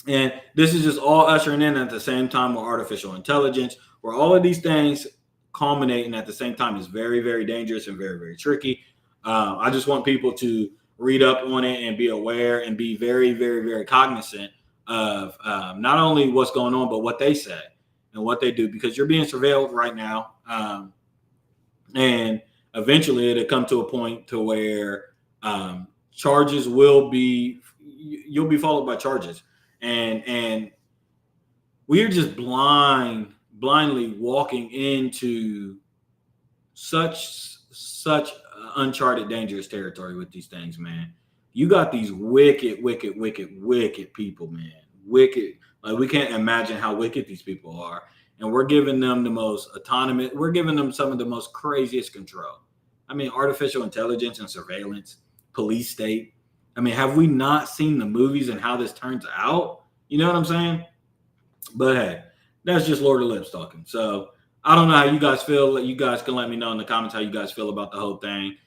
And this is just all ushering in at the same time with artificial intelligence, where all of these things culminating at the same time is very, very dangerous and very, very tricky. I just want people to read up on it and be aware and be very, very, very cognizant of not only what's going on, but what they say and what they do, because you're being surveilled right now. And eventually it'll come to a point to where charges will be, you'll be followed by charges. And we're just blindly walking into such uncharted, dangerous territory with these things, man. You got these wicked people, man. Wicked. Like, we can't imagine how wicked these people are. And we're giving them the most autonomous, we're giving them some of the most craziest control. I mean, artificial intelligence and surveillance, police state. I mean, have we not seen the movies and how this turns out? You know what I'm saying? But hey, that's just Lord of Lips talking. So I don't know how you guys feel. You guys can let me know in the comments how you guys feel about the whole thing.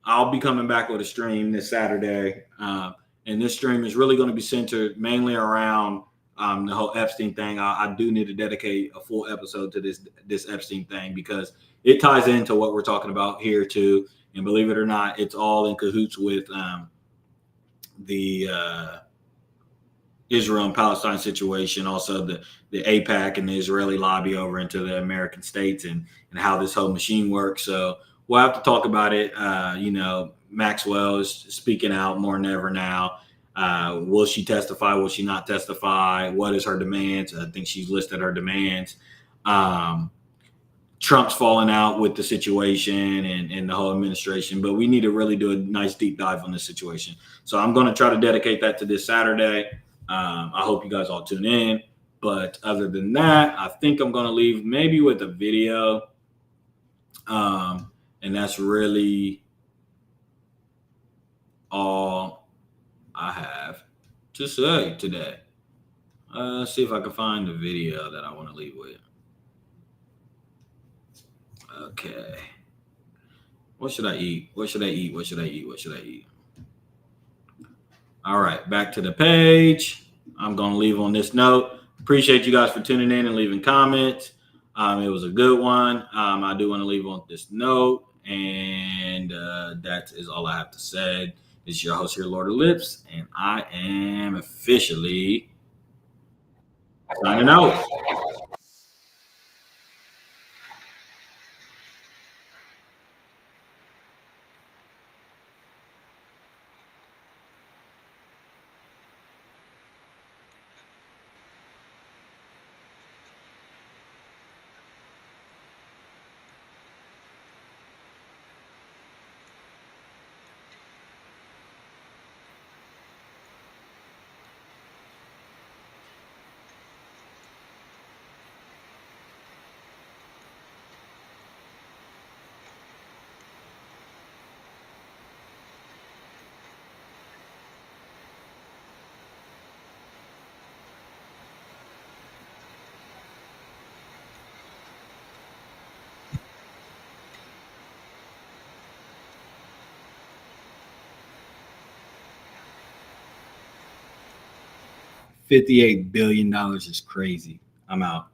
I'll be coming back with a stream this Saturday. And this stream is really going to be centered mainly around the whole Epstein thing. I do need to dedicate a full episode to this Epstein thing because it ties into what we're talking about here too. And believe it or not, it's all in cahoots with the Israel and Palestine situation, also the AIPAC and the Israeli lobby over into the American states and how this whole machine works. So we'll have to talk about it. Maxwell is speaking out more than ever now. Will she testify? Will she not testify? What is her demands? I think she's listed her demands. Trump's falling out with the situation and the whole administration, but we need to really do a nice deep dive on this situation. So I'm going to try to dedicate that to this Saturday. I hope you guys all tune in. But other than that, I think I'm going to leave maybe with a video. And that's really all I have to say today. Let's see if I can find the video that I want to leave with. Okay. What should I eat? What should I eat? What should I eat? What should I eat? All right, back to the page. I'm going to leave on this note. Appreciate you guys for tuning in and leaving comments. It was a good one. I do want to leave on this note. And that is all I have to say. It's your host here, Lord of Lips. And I am officially signing out. $58 billion is crazy. I'm out.